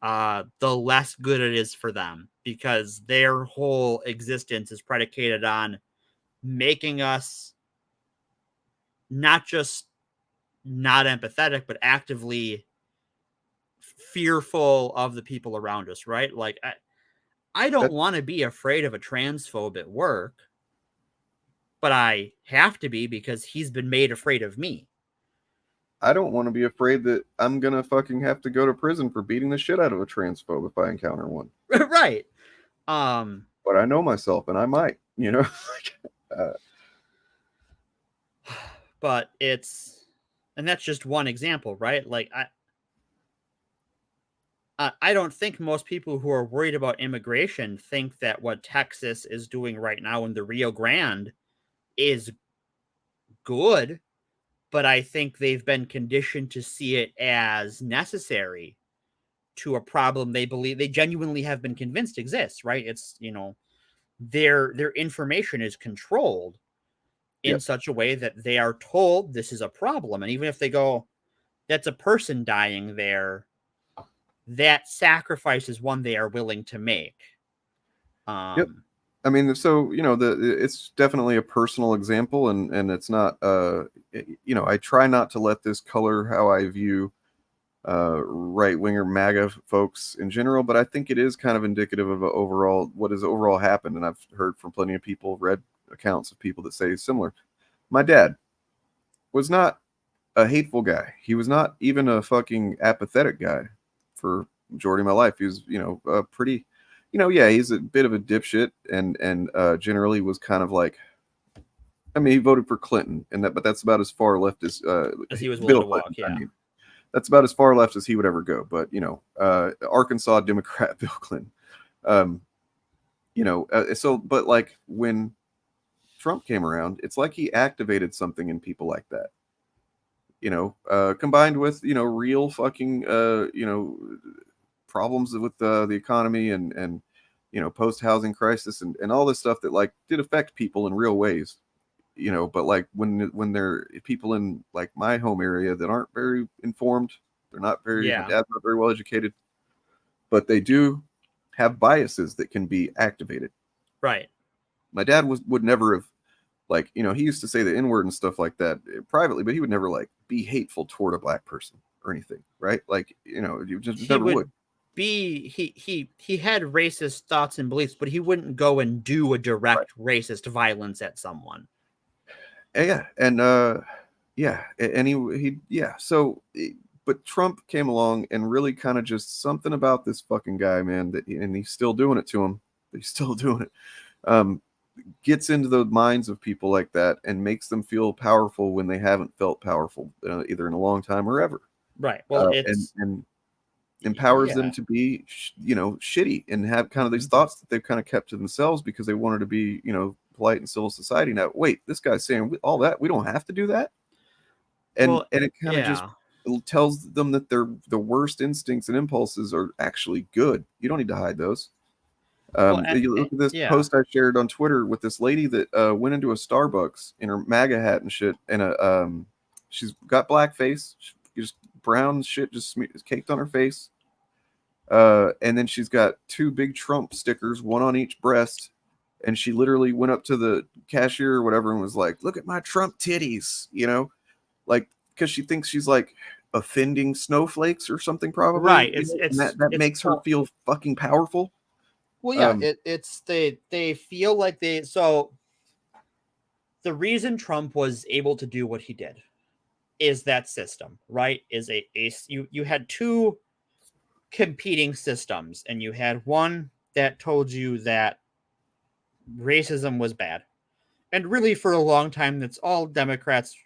the less good it is for them, because their whole existence is predicated on making us not just not empathetic, but actively fearful of the people around us, right? Like, I don't want to be afraid of a transphobe at work, but I have to be because he's been made afraid of me. I don't want to be afraid that I'm gonna fucking have to go to prison for beating the shit out of a transphobe if I encounter one. Right. But I know myself, and I might, you know. But and that's just one example, right? Like I don't think most people who are worried about immigration think that what Texas is doing right now in the Rio Grande is good, but I think they've been conditioned to see it as necessary to a problem they genuinely have been convinced exists, right? It's, you know, their information is controlled in such a way that they are told this is a problem. And even if they go, that's a person dying there, that sacrifice is one they are willing to make. Yep. I mean, so, you know, it's definitely a personal example, and it's not, you know, I try not to let this color how I view right-winger MAGA folks in general, but I think it is kind of indicative of what has overall happened. And I've heard from plenty of people, read accounts of people that say similar. My dad was not a hateful guy. He was not even a fucking apathetic guy for majority of my life. He was, you know, pretty, you know, yeah, he's a bit of a dipshit, and generally was kind of like, I mean, he voted for Clinton, but that's about as far left as he was willing to walk. Clinton, I mean. That's about as far left as he would ever go. But, you know, Arkansas Democrat Bill Clinton, you know, so, but like when Trump came around, it's like he activated something in people like that, you know, combined with, you know, real fucking, you know, problems with the economy and, you know, post-housing crisis and all this stuff that like did affect people in real ways. You know, but like when there are people in like my home area that aren't very informed, they're not very, my dad's not very well educated, but they do have biases that can be activated. Right. My dad would never have, like, you know, he used to say the N-word and stuff like that privately, but he would never like be hateful toward a black person or anything, right? Like, you know, you just never would. He had racist thoughts and beliefs, but he wouldn't go and do a direct racist violence at someone. Yeah, and yeah, and he yeah. So, but Trump came along and really kind of just something about this fucking guy, man. And he's still doing it to him. He's still doing it. Gets into the minds of people like that and makes them feel powerful when they haven't felt powerful either in a long time or ever. Right. Well, and empowers them to be, you know, shitty and have kind of these thoughts that they've kind of kept to themselves because they wanted to be, you know, polite and civil society. Now, wait, this guy's saying all that, we don't have to do that. And it kind of just tells them that the worst instincts and impulses are actually good. You don't need to hide those. You look at this post I shared on Twitter with this lady that went into a Starbucks in her MAGA hat and shit and a she's got blackface, just brown shit just caked on her face. And then she's got 2 big Trump stickers, one on each breast. And she literally went up to the cashier or whatever and was like, "Look at my Trump titties," like, because she thinks she's like offending snowflakes or something, probably. Right. That makes her feel fucking powerful. Well, yeah, they feel like so the reason Trump was able to do what he did is that system, right? Is you had 2 competing systems, and you had one that told you that racism was bad. And really for a long time, that's all Democrats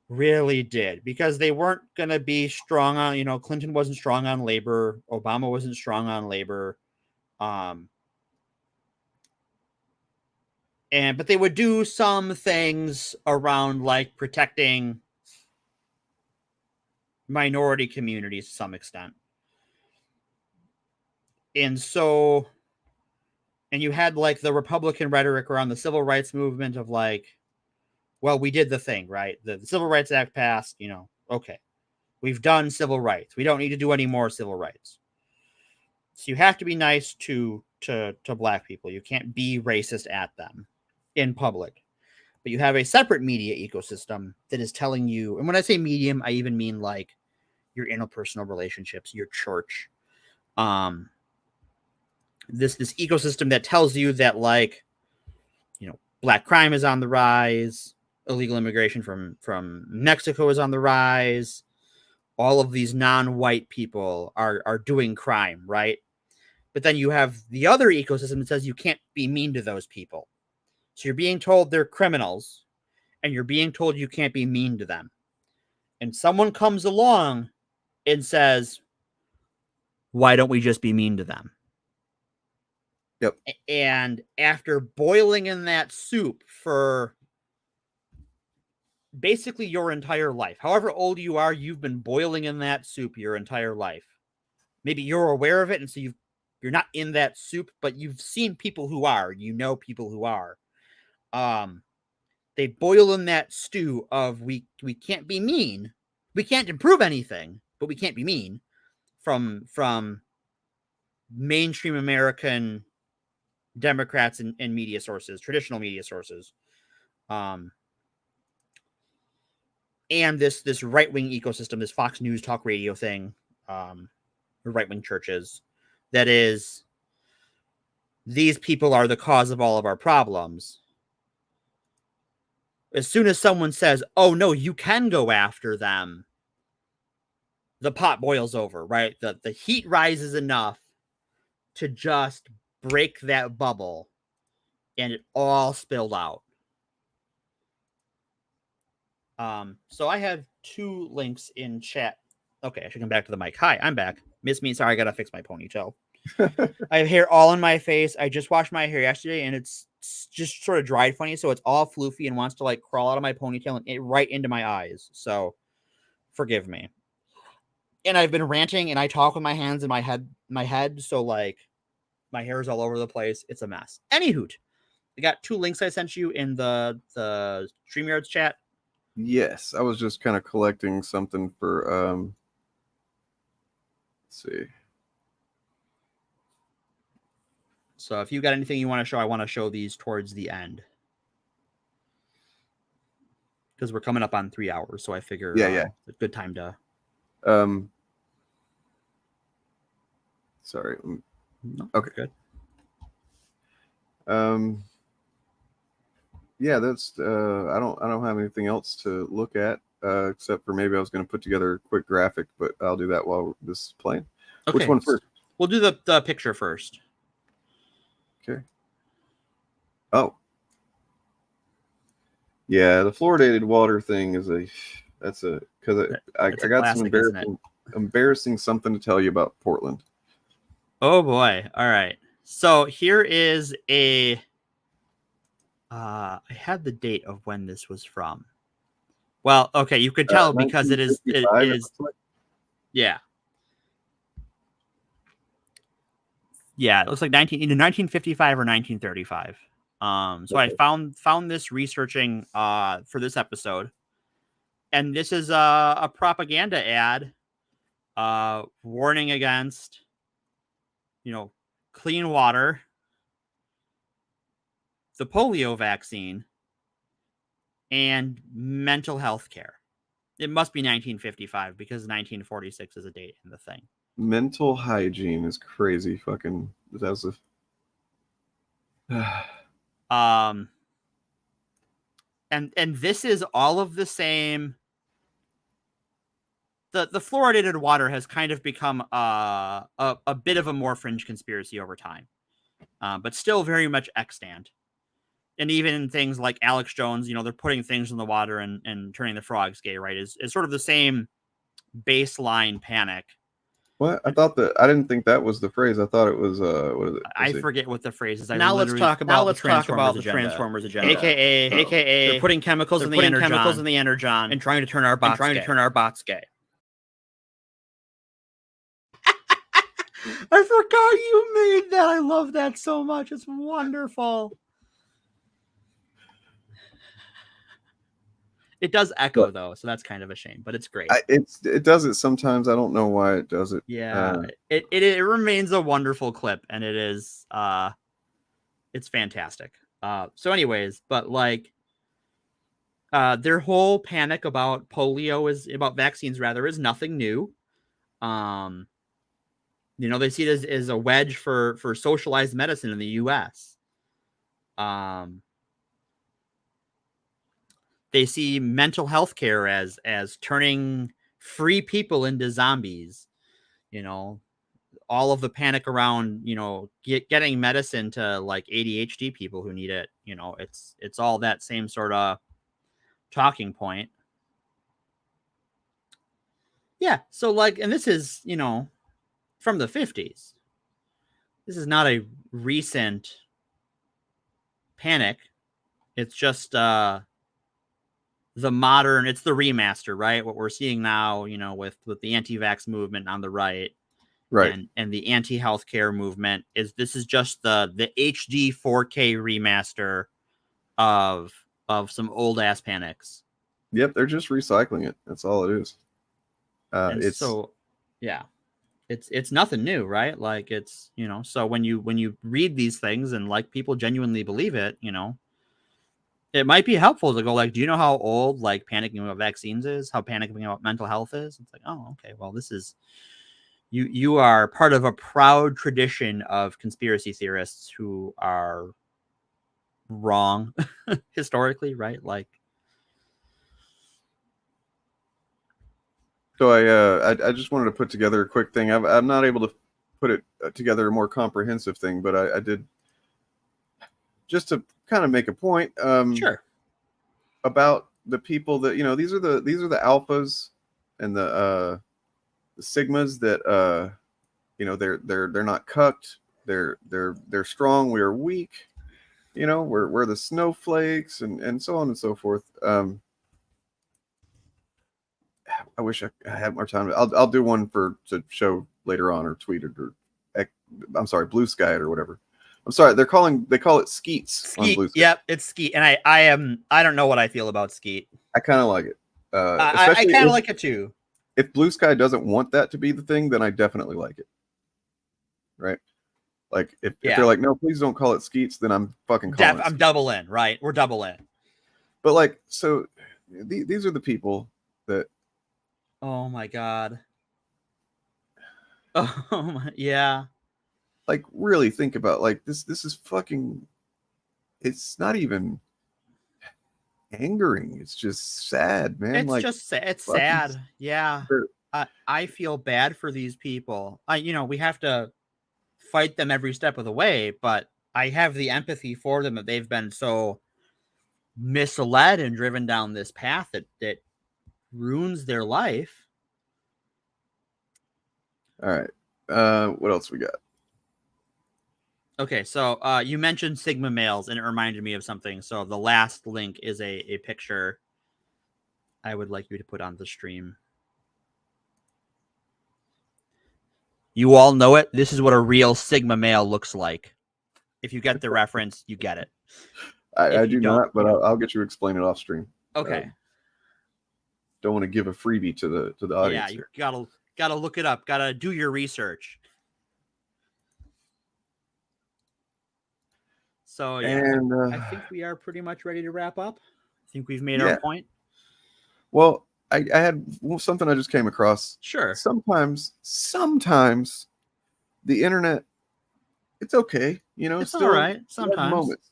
really did, because they weren't going to be strong on, Clinton wasn't strong on labor. Obama wasn't strong on labor. But they would do some things around like protecting minority communities to some extent. And you had like the Republican rhetoric around the civil rights movement of like, well, we did the thing, right? The Civil Rights Act passed, okay. We've done civil rights. We don't need to do any more civil rights. So you have to be nice to black people. You can't be racist at them in public. But you have a separate media ecosystem that is telling you, and when I say medium, I even mean like your interpersonal relationships, your church. This ecosystem that tells you that like, black crime is on the rise, illegal immigration from Mexico is on the rise. All of these non-white people are doing crime, right? But then you have the other ecosystem that says you can't be mean to those people. So you're being told they're criminals, and you're being told you can't be mean to them. And someone comes along and says, why don't we just be mean to them? Yep. And after boiling in that soup for basically your entire life, however old you are, you've been boiling in that soup your entire life. Maybe you're aware of it, and so you're not in that soup, but you've seen people who are, people who are. They boil in that stew of we can't be mean. We can't improve anything, but we can't be mean from mainstream American Democrats and media sources, traditional media sources. And this right-wing ecosystem, this Fox News talk radio thing, right-wing churches, that is, these people are the cause of all of our problems. As soon as someone says, oh no, you can go after them, the pot boils over, right? The heat rises enough to just break that bubble, and it all spilled out. So I have 2 links in chat. Okay, I should come back to the mic. Hi, I'm back. Miss me. Sorry, I gotta fix my ponytail. I have hair all in my face. I just washed my hair yesterday, and it's just sort of dried funny, so it's all floofy and wants to like crawl out of my ponytail and right into my eyes. So forgive me. And I've been ranting, and I talk with my hands in my head, so like my hair is all over the place. It's a mess. Anyhoot, I got 2 links I sent you in the StreamYards chat. Yes, I was just kind of collecting something for let's see. So if you got anything you want to show, I want to show these towards the end, because we're coming up on 3 hours. So I figure it's a good time to. Sorry. No, okay. Good. Yeah, that's I don't have anything else to look at except for maybe I was going to put together a quick graphic, but I'll do that while this is playing. Okay. Which one first? We'll do the picture first. Okay. Oh. Yeah, the fluoridated water thing is because I got some embarrassing something to tell you about Portland. Oh boy. All right. So here is I had the date of when this was from. Well, okay, you could tell because it is yeah. Yeah, it looks like either 1955 or 1935. So okay. I found this researching for this episode. And this is a propaganda ad warning against, clean water, the polio vaccine, and mental health care. It must be 1955 because 1946 is a date in the thing. Mental hygiene is crazy. Fucking that's and this is all of the same. The fluoridated water has kind of become a bit of a more fringe conspiracy over time, but still very much extant. And even things like Alex Jones, they're putting things in the water and turning the frogs gay, right? Is sort of the same baseline panic. What? I didn't think that was the phrase. I thought it was what is it? I forget what the phrase is. Now let's talk about the Transformers agenda. AKA they're putting chemicals in the energon and trying to turn our bots gay. I forgot you made that. I love that so much. It's wonderful. It does echo though, so that's kind of a shame, but it's great. It does it sometimes. I don't know why it does it. Yeah, it remains a wonderful clip, and it is it's fantastic. So anyways, but like their whole panic about about vaccines is nothing new. They see it as a wedge for socialized medicine in the US. They see mental health care as turning free people into zombies. All of the panic around, getting medicine to like ADHD people who need it. It's all that same sort of talking point. Yeah. So like, and this is, from the 50s. This is not a recent panic. It's just, the modern, it's the remaster, right? What we're seeing now, with the anti-vax movement on the right, and the anti-healthcare movement this is just the HD 4K remaster of some old ass panics. Yep, they're just recycling it. That's all it is. It's nothing new, right? Like it's so when you read these things and like people genuinely believe it, it might be helpful to go like, do you know how old like panicking about vaccines is? How panicking about mental health is? It's like, oh, okay. Well, this is you are part of a proud tradition of conspiracy theorists who are wrong historically, right? Like, so I just wanted to put together a quick thing. I'm not able to put it together a more comprehensive thing, but I did just to kind of make a point. Sure. About the people that these are the alphas and the sigmas that they're not cucked. They're strong. We are weak. We're the snowflakes and so on and so forth. I wish I had more time. I'll do one to show later on or tweet it or I'm sorry, BlueSky it or whatever. I'm sorry, they call it Skeets. On BlueSky. Yep, it's Skeet, and I don't know what I feel about Skeet. I kind of like it. I kind of like it too. If BlueSky doesn't want that to be the thing, then I definitely like it. Right? Like if they're like, no, please don't call it Skeets, then I'm fucking calling. I'm double in, right? We're double in. But like, so these are the people that. Oh my god. Oh my, yeah. Like really think about like this is fucking, it's not even angering, it's just sad, man. It's like just it's sad. Yeah. I feel bad for these people. We have to fight them every step of the way, but I have the empathy for them that they've been so misled and driven down this path that ruins their life. All right. What else we got? Okay, so you mentioned Sigma males, and it reminded me of something. So the last link is a picture I would like you to put on the stream. You all know it. This is what a real Sigma male looks like. If you get the reference, you get it. I do not, but I'll get you to explain it off stream. Okay. don't want to give a freebie to the audience. Yeah, you gotta look it up. Gotta do your research. So yeah, And I think we are pretty much ready to wrap up. I think we've made our point. Well, I had something I just came across. Sure. Sometimes the internet, it's okay. You know, It's still all right. you have Sometimes. moments.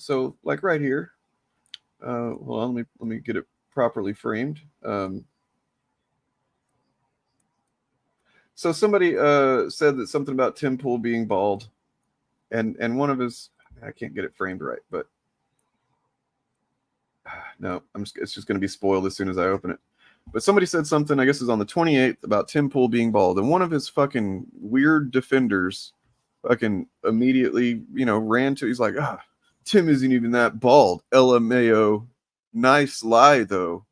So like right here. Hold on, let me get it properly framed. So somebody said that something about Tim Pool being bald, and one of his, I can't get it framed right, but no, it's just going to be spoiled as soon as I open it. But somebody said something, I guess it was on the 28th, about Tim Pool being bald, and one of his fucking weird defenders fucking immediately, ran to, he's like, Tim isn't even that bald. LMAO. Nice lie, though.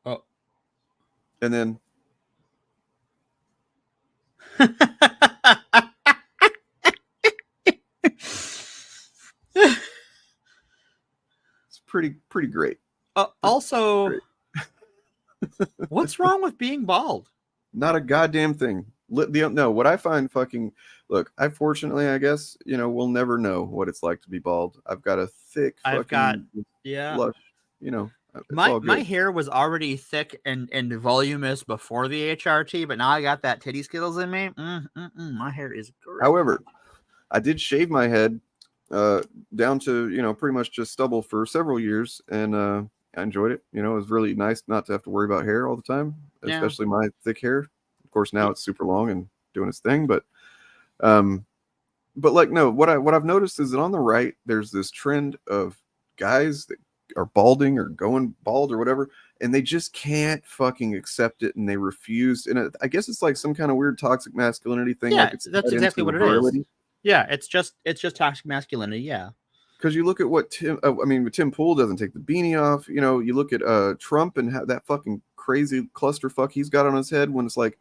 Oh. And then it's pretty great. Also, what's wrong with being bald? Not a goddamn thing. No, what I find fucking, look, I fortunately, I guess, we'll never know what it's like to be bald. I've got a thick fucking lush, my hair was already thick and voluminous before the HRT, but now I got that titty skittles in me. My hair is great. However, I did shave my head down to, pretty much just stubble for several years, and I enjoyed it. It was really nice not to have to worry about hair all the time, especially my thick hair. Of course, now it's super long and doing its thing, but like, no, what I've noticed is that on the right, there's this trend of guys that are balding or going bald or whatever, and they just can't fucking accept it, and they refuse. And I guess it's like some kind of weird toxic masculinity thing. Yeah, like that's exactly what it is. Yeah, it's just toxic masculinity. Yeah. Because you look at what Tim Pool doesn't take the beanie off. You look at Trump and that fucking crazy clusterfuck he's got on his head, when it's like,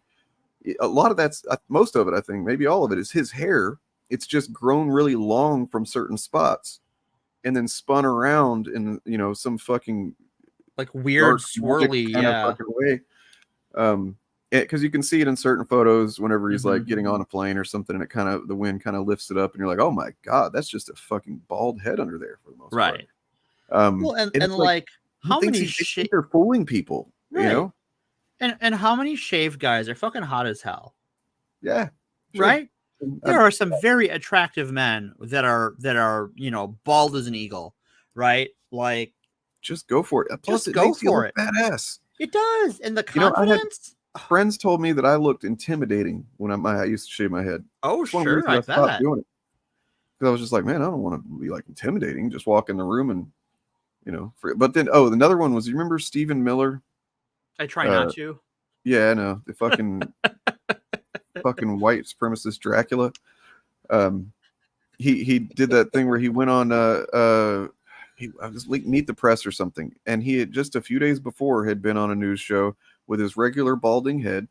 a lot of that's, most of it, I think, maybe all of it, is his hair. It's just grown really long from certain spots and then spun around in, some fucking like weird swirly kind of fucking way. Because you can see it in certain photos whenever he's like getting on a plane or something, and the wind kind of lifts it up, and you're like, oh my God, that's just a fucking bald head under there for the most part. Well, and like how many they're fooling people, right. And how many shaved guys are fucking hot as hell? Yeah. Sure. Right? There are some very attractive men that are bald as an eagle, right? Like, just go for it. Plus, just it makes you look badass. It does. And the confidence. Friends told me that I looked intimidating when I used to shave my head. Oh, sure. I stopped doing it. Because I was just like, man, I don't want to be like intimidating. Just walk in the room and, but then, another one was, you remember Stephen Miller? I try not to. Yeah, I know. The fucking fucking white supremacist Dracula. He did that thing where he went on I was like Meet the Press or something, and he had just a few days before had been on a news show with his regular balding head,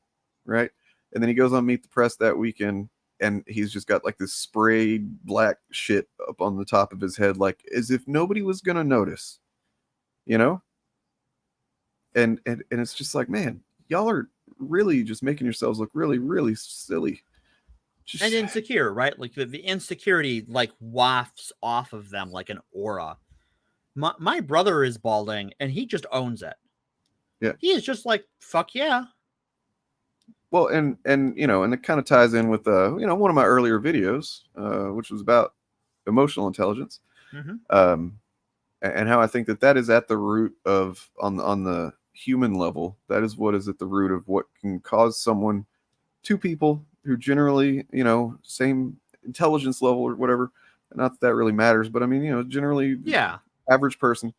right? And then he goes on Meet the Press that weekend, and he's just got like this sprayed black shit up on the top of his head, like as if nobody was gonna notice, And it's just like, man, y'all are really just making yourselves look really, really silly. And insecure, right? Like the insecurity like wafts off of them like an aura. My brother is balding, and he just owns it. Yeah. He is just like, fuck yeah. Well, and it kind of ties in with one of my earlier videos, which was about emotional intelligence, and how I think that is at the root of on the human level. That is what is at the root of what can cause two people who generally, same intelligence level or whatever. Not that really matters, but I mean, generally, average person.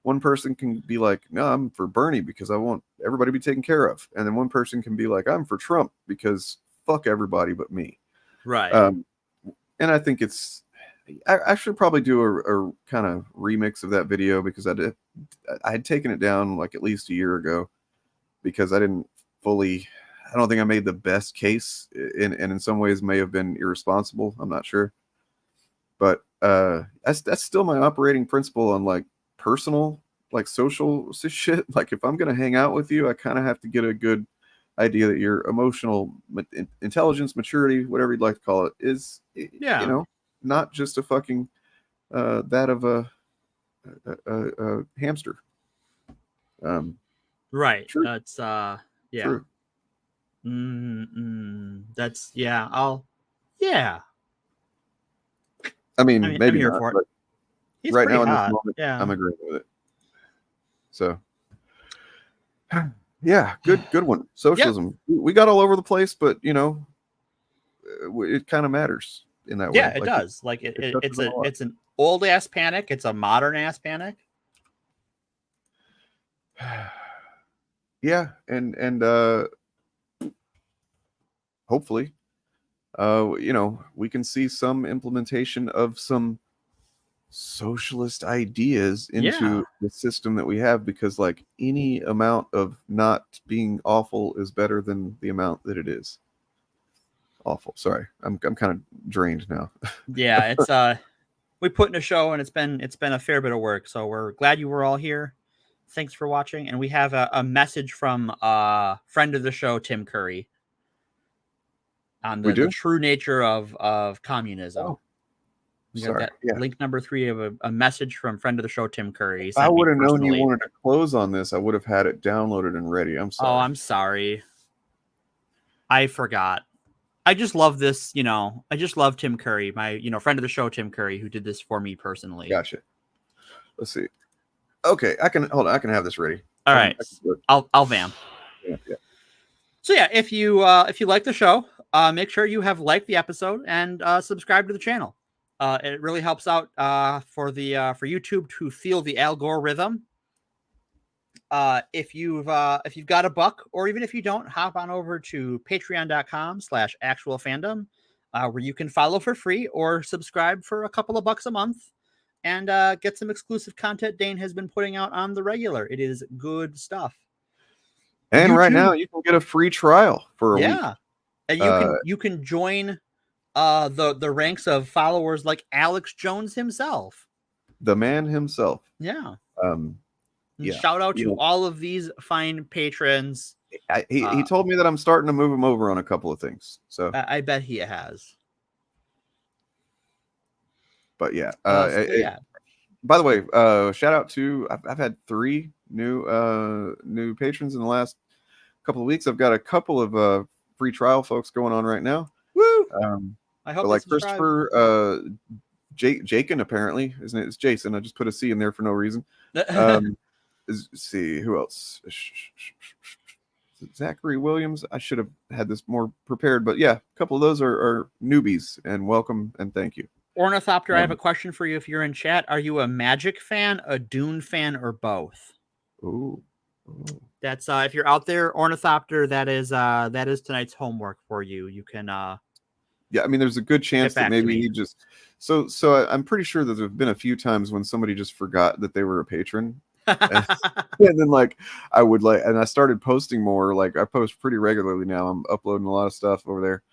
One person can be like, no, I'm for Bernie because I want everybody to be taken care of. And then one person can be like, I'm for Trump because fuck everybody but me. Right. And I think I should probably do a kind of remix of that video, because I had taken it down like at least a year ago because I don't think I made the best case, and in some ways may have been irresponsible. I'm not sure. But that's still my operating principle on like personal, like social shit. Like if I'm gonna hang out with you, I kind of have to get a good idea that your emotional intelligence, maturity, whatever you'd like to call it, is not just a fucking that of a hamster. Right. True. That's yeah. True. That's I mean, maybe I'm here not, for it. but He's right now in pretty this hot. moment, Yeah. I'm agreeing with it. So, yeah, good one. Socialism. We got all over the place, but it kind of matters in that way. Yeah, it does. Like it's an old ass panic. It's a modern ass panic. Yeah, and hopefully, we can see some implementation of some socialist ideas into the system that we have, because like any amount of not being awful is better than the amount that it is awful. Sorry, I'm kind of drained now. Yeah, it's we put in a show and it's been a fair bit of work, so we're glad you were all here. Thanks for watching, and we have a message from a friend of the show, Tim Curry, on the true nature of communism. Oh. We got that link number 3 of a message from friend of the show, Tim Curry. If I would have known you wanted to close on this, I would have had it downloaded and ready. I'm sorry. Oh, I'm sorry. I forgot. I just love this, I just love Tim Curry, my, friend of the show, Tim Curry, who did this for me personally. Gotcha. Let's see. Okay, I can have this ready. All right. I'll vamp. Yeah. So yeah, if you like the show, make sure you have liked the episode and subscribe to the channel. It really helps out for YouTube to feel the algorithm. If you've got a buck, or even if you don't, hop on over to patreon.com/actualfandom, where you can follow for free or subscribe for a couple of bucks a month and get some exclusive content Dane has been putting out on the regular. It is good stuff. And right now you can get a free trial for a week. And you can join the ranks of followers like Alex Jones himself, the man himself. Yeah. Shout out to all of these fine patrons. He told me that I'm starting to move him over on a couple of things. So I bet he has. But yeah. By the way, shout out to I've had 3 new patrons in the last couple of weeks. I've got a couple of free trial folks going on right now. Woo! I hope like Christopher, Jakin, apparently, isn't it? It's Jason. I just put a C in there for no reason. See who else? Zachary Williams. I should have had this more prepared, but yeah, a couple of those are newbies, and welcome and thank you. Ornithopter, I have a question for you. If you're in chat, are you a Magic fan, a Dune fan, or both? Ooh. That's if you're out there, Ornithopter, that is tonight's homework for you. You can yeah, I mean, there's a good chance that maybe he just so I'm pretty sure that there've been a few times when somebody just forgot that they were a patron. And then like I would and I started posting more. Like I post pretty regularly now. I'm uploading a lot of stuff over there,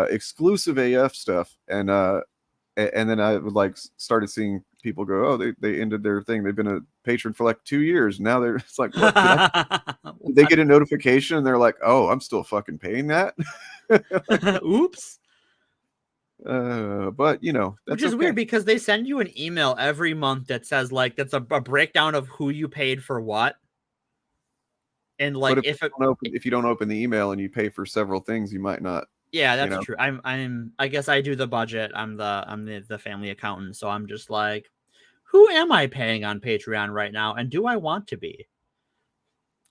exclusive AF stuff, and then I would started seeing people go, oh, they ended their thing. They've been a patron for like 2 years now. It's like, what? They get a notification and they're like, oh, I'm still fucking paying that. Oops. But that's which is weird because they send you an email every month that says that's a breakdown of who you paid for what. And if you don't open the email and you pay for several things, you might not. Yeah, that's true. I guess I do the budget. I'm the family accountant, so I'm just like, who am I paying on Patreon right now, and do I want to be?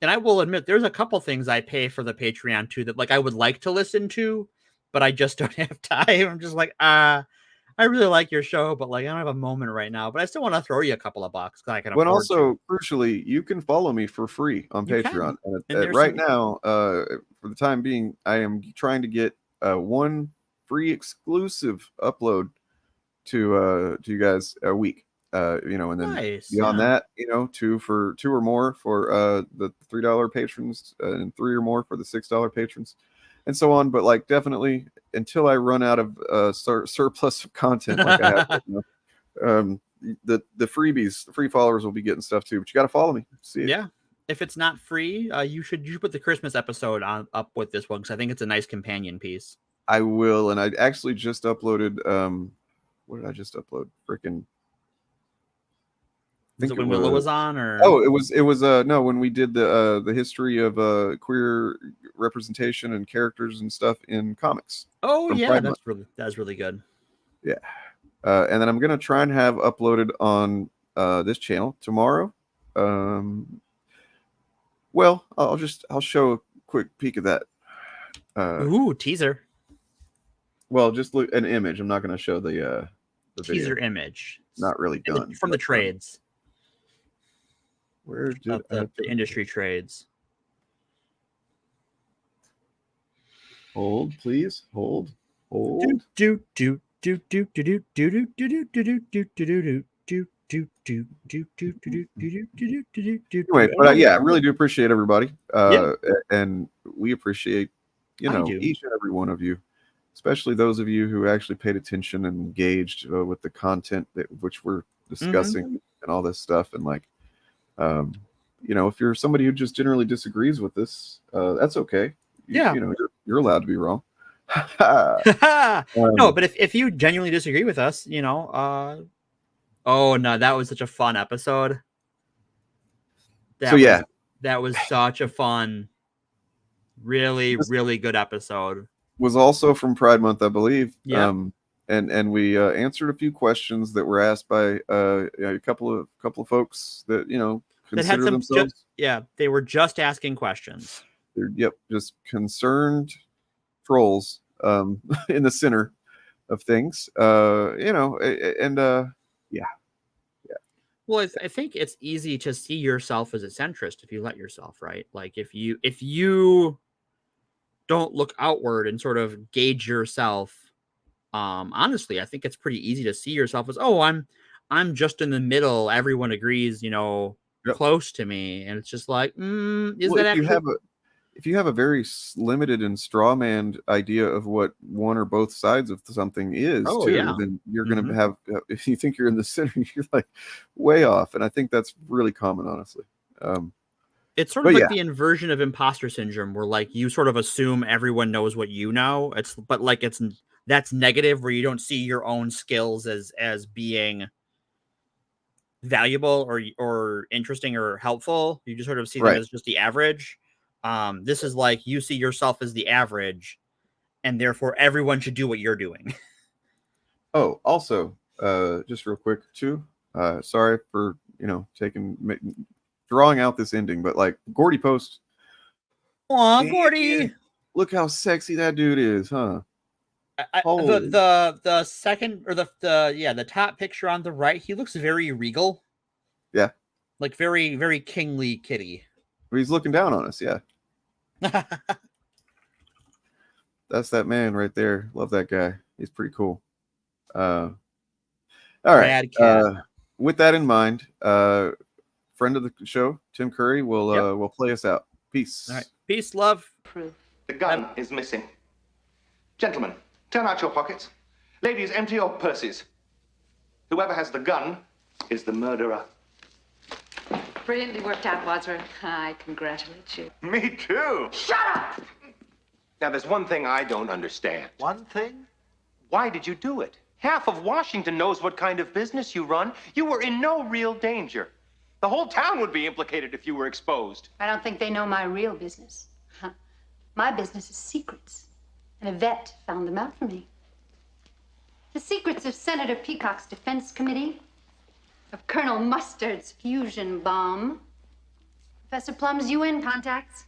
And I will admit, there's a couple things I pay for the Patreon too that I would like to listen to, but I just don't have time. I'm just like, I really like your show, but I don't have a moment right now. But I still want to throw you a couple of bucks because I can. But also, crucially, you can follow me for free on Patreon. And right now, for the time being, I am trying to get one free exclusive upload to you guys a week. And then beyond that, 2 or more for the $3 patrons, and 3 or more for the $6 patrons, and so on. But definitely until I run out of surplus of content, like I have, the freebies, the free followers will be getting stuff too. But you got to follow me. See it. Yeah. If it's not free, you should put the Christmas episode up with this one because I think it's a nice companion piece. I will, and I actually just uploaded. What did I just upload? Freaking. Was it when Willow was on, or it was no, when we did the history of queer representation and characters and stuff in comics. Oh yeah, that's really good. Yeah, and then I'm gonna try and have uploaded on this channel tomorrow. Well, I'll show a quick peek of that. Ooh, teaser. Well, just look an image. I'm not going to show the teaser video. Image. Not really done from the trades. Where did the industry trades? Hold, please. Hold. Do do do do do do do do do do do do do. Anyway, but yeah, I really do appreciate everybody, and we appreciate each and every one of you, especially those of you who actually paid attention and engaged with the content which we're discussing and all this stuff. And like, if you're somebody who just generally disagrees with this, that's okay. You're allowed to be wrong. No, but if you genuinely disagree with us, oh no, that was such a fun episode. That was such a fun, really good episode. Was also from Pride Month, I believe. Yeah. And we answered a few questions that were asked by a couple of folks that consider themselves. They were just asking questions. They're just concerned trolls in the center of things. Yeah. Well, I think it's easy to see yourself as a centrist if you let yourself, right? Like if you don't look outward and sort of gauge yourself, honestly, I think it's pretty easy to see yourself as, oh, I'm just in the middle. Everyone agrees, close to me, and it's just like, if you have a very limited and strawmanned idea of what one or both sides of something is, then you're going to have, if you think you're in the center, you're like way off. And I think that's really common, honestly. It's sort of like the inversion of imposter syndrome, where like you sort of assume everyone knows what you know. That's negative, where you don't see your own skills as being valuable or interesting or helpful. You just sort of see them as just the average. This is like you see yourself as the average, and therefore everyone should do what you're doing. Oh, also, just real quick too. Sorry for drawing out this ending, but like Gordy Post. Aw, Gordy! Look how sexy that dude is, huh? The second or the top picture on the right, he looks very regal. Yeah, like very very kingly kitty. He's looking down on us, yeah. That's that man right there. Love that guy. He's pretty cool. All right. With that in mind, friend of the show, Tim Curry, will play us out. Peace. All right. Peace, love. The gun is missing. Gentlemen, turn out your pockets. Ladies, empty your purses. Whoever has the gun is the murderer. Brilliantly worked out, Wadsworth. I congratulate you. Me too. Shut up! Now, there's one thing I don't understand. One thing? Why did you do it? Half of Washington knows what kind of business you run. You were in no real danger. The whole town would be implicated if you were exposed. I don't think they know my real business. My business is secrets. And a vet found them out for me. The secrets of Senator Peacock's Defense Committee, of Colonel Mustard's fusion bomb, Professor Plum's UN contacts,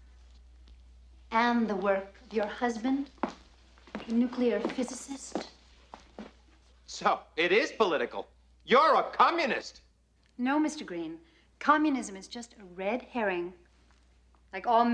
and the work of your husband, the nuclear physicist. So, it is political. You're a communist. No, Mr. Green. Communism is just a red herring. Like all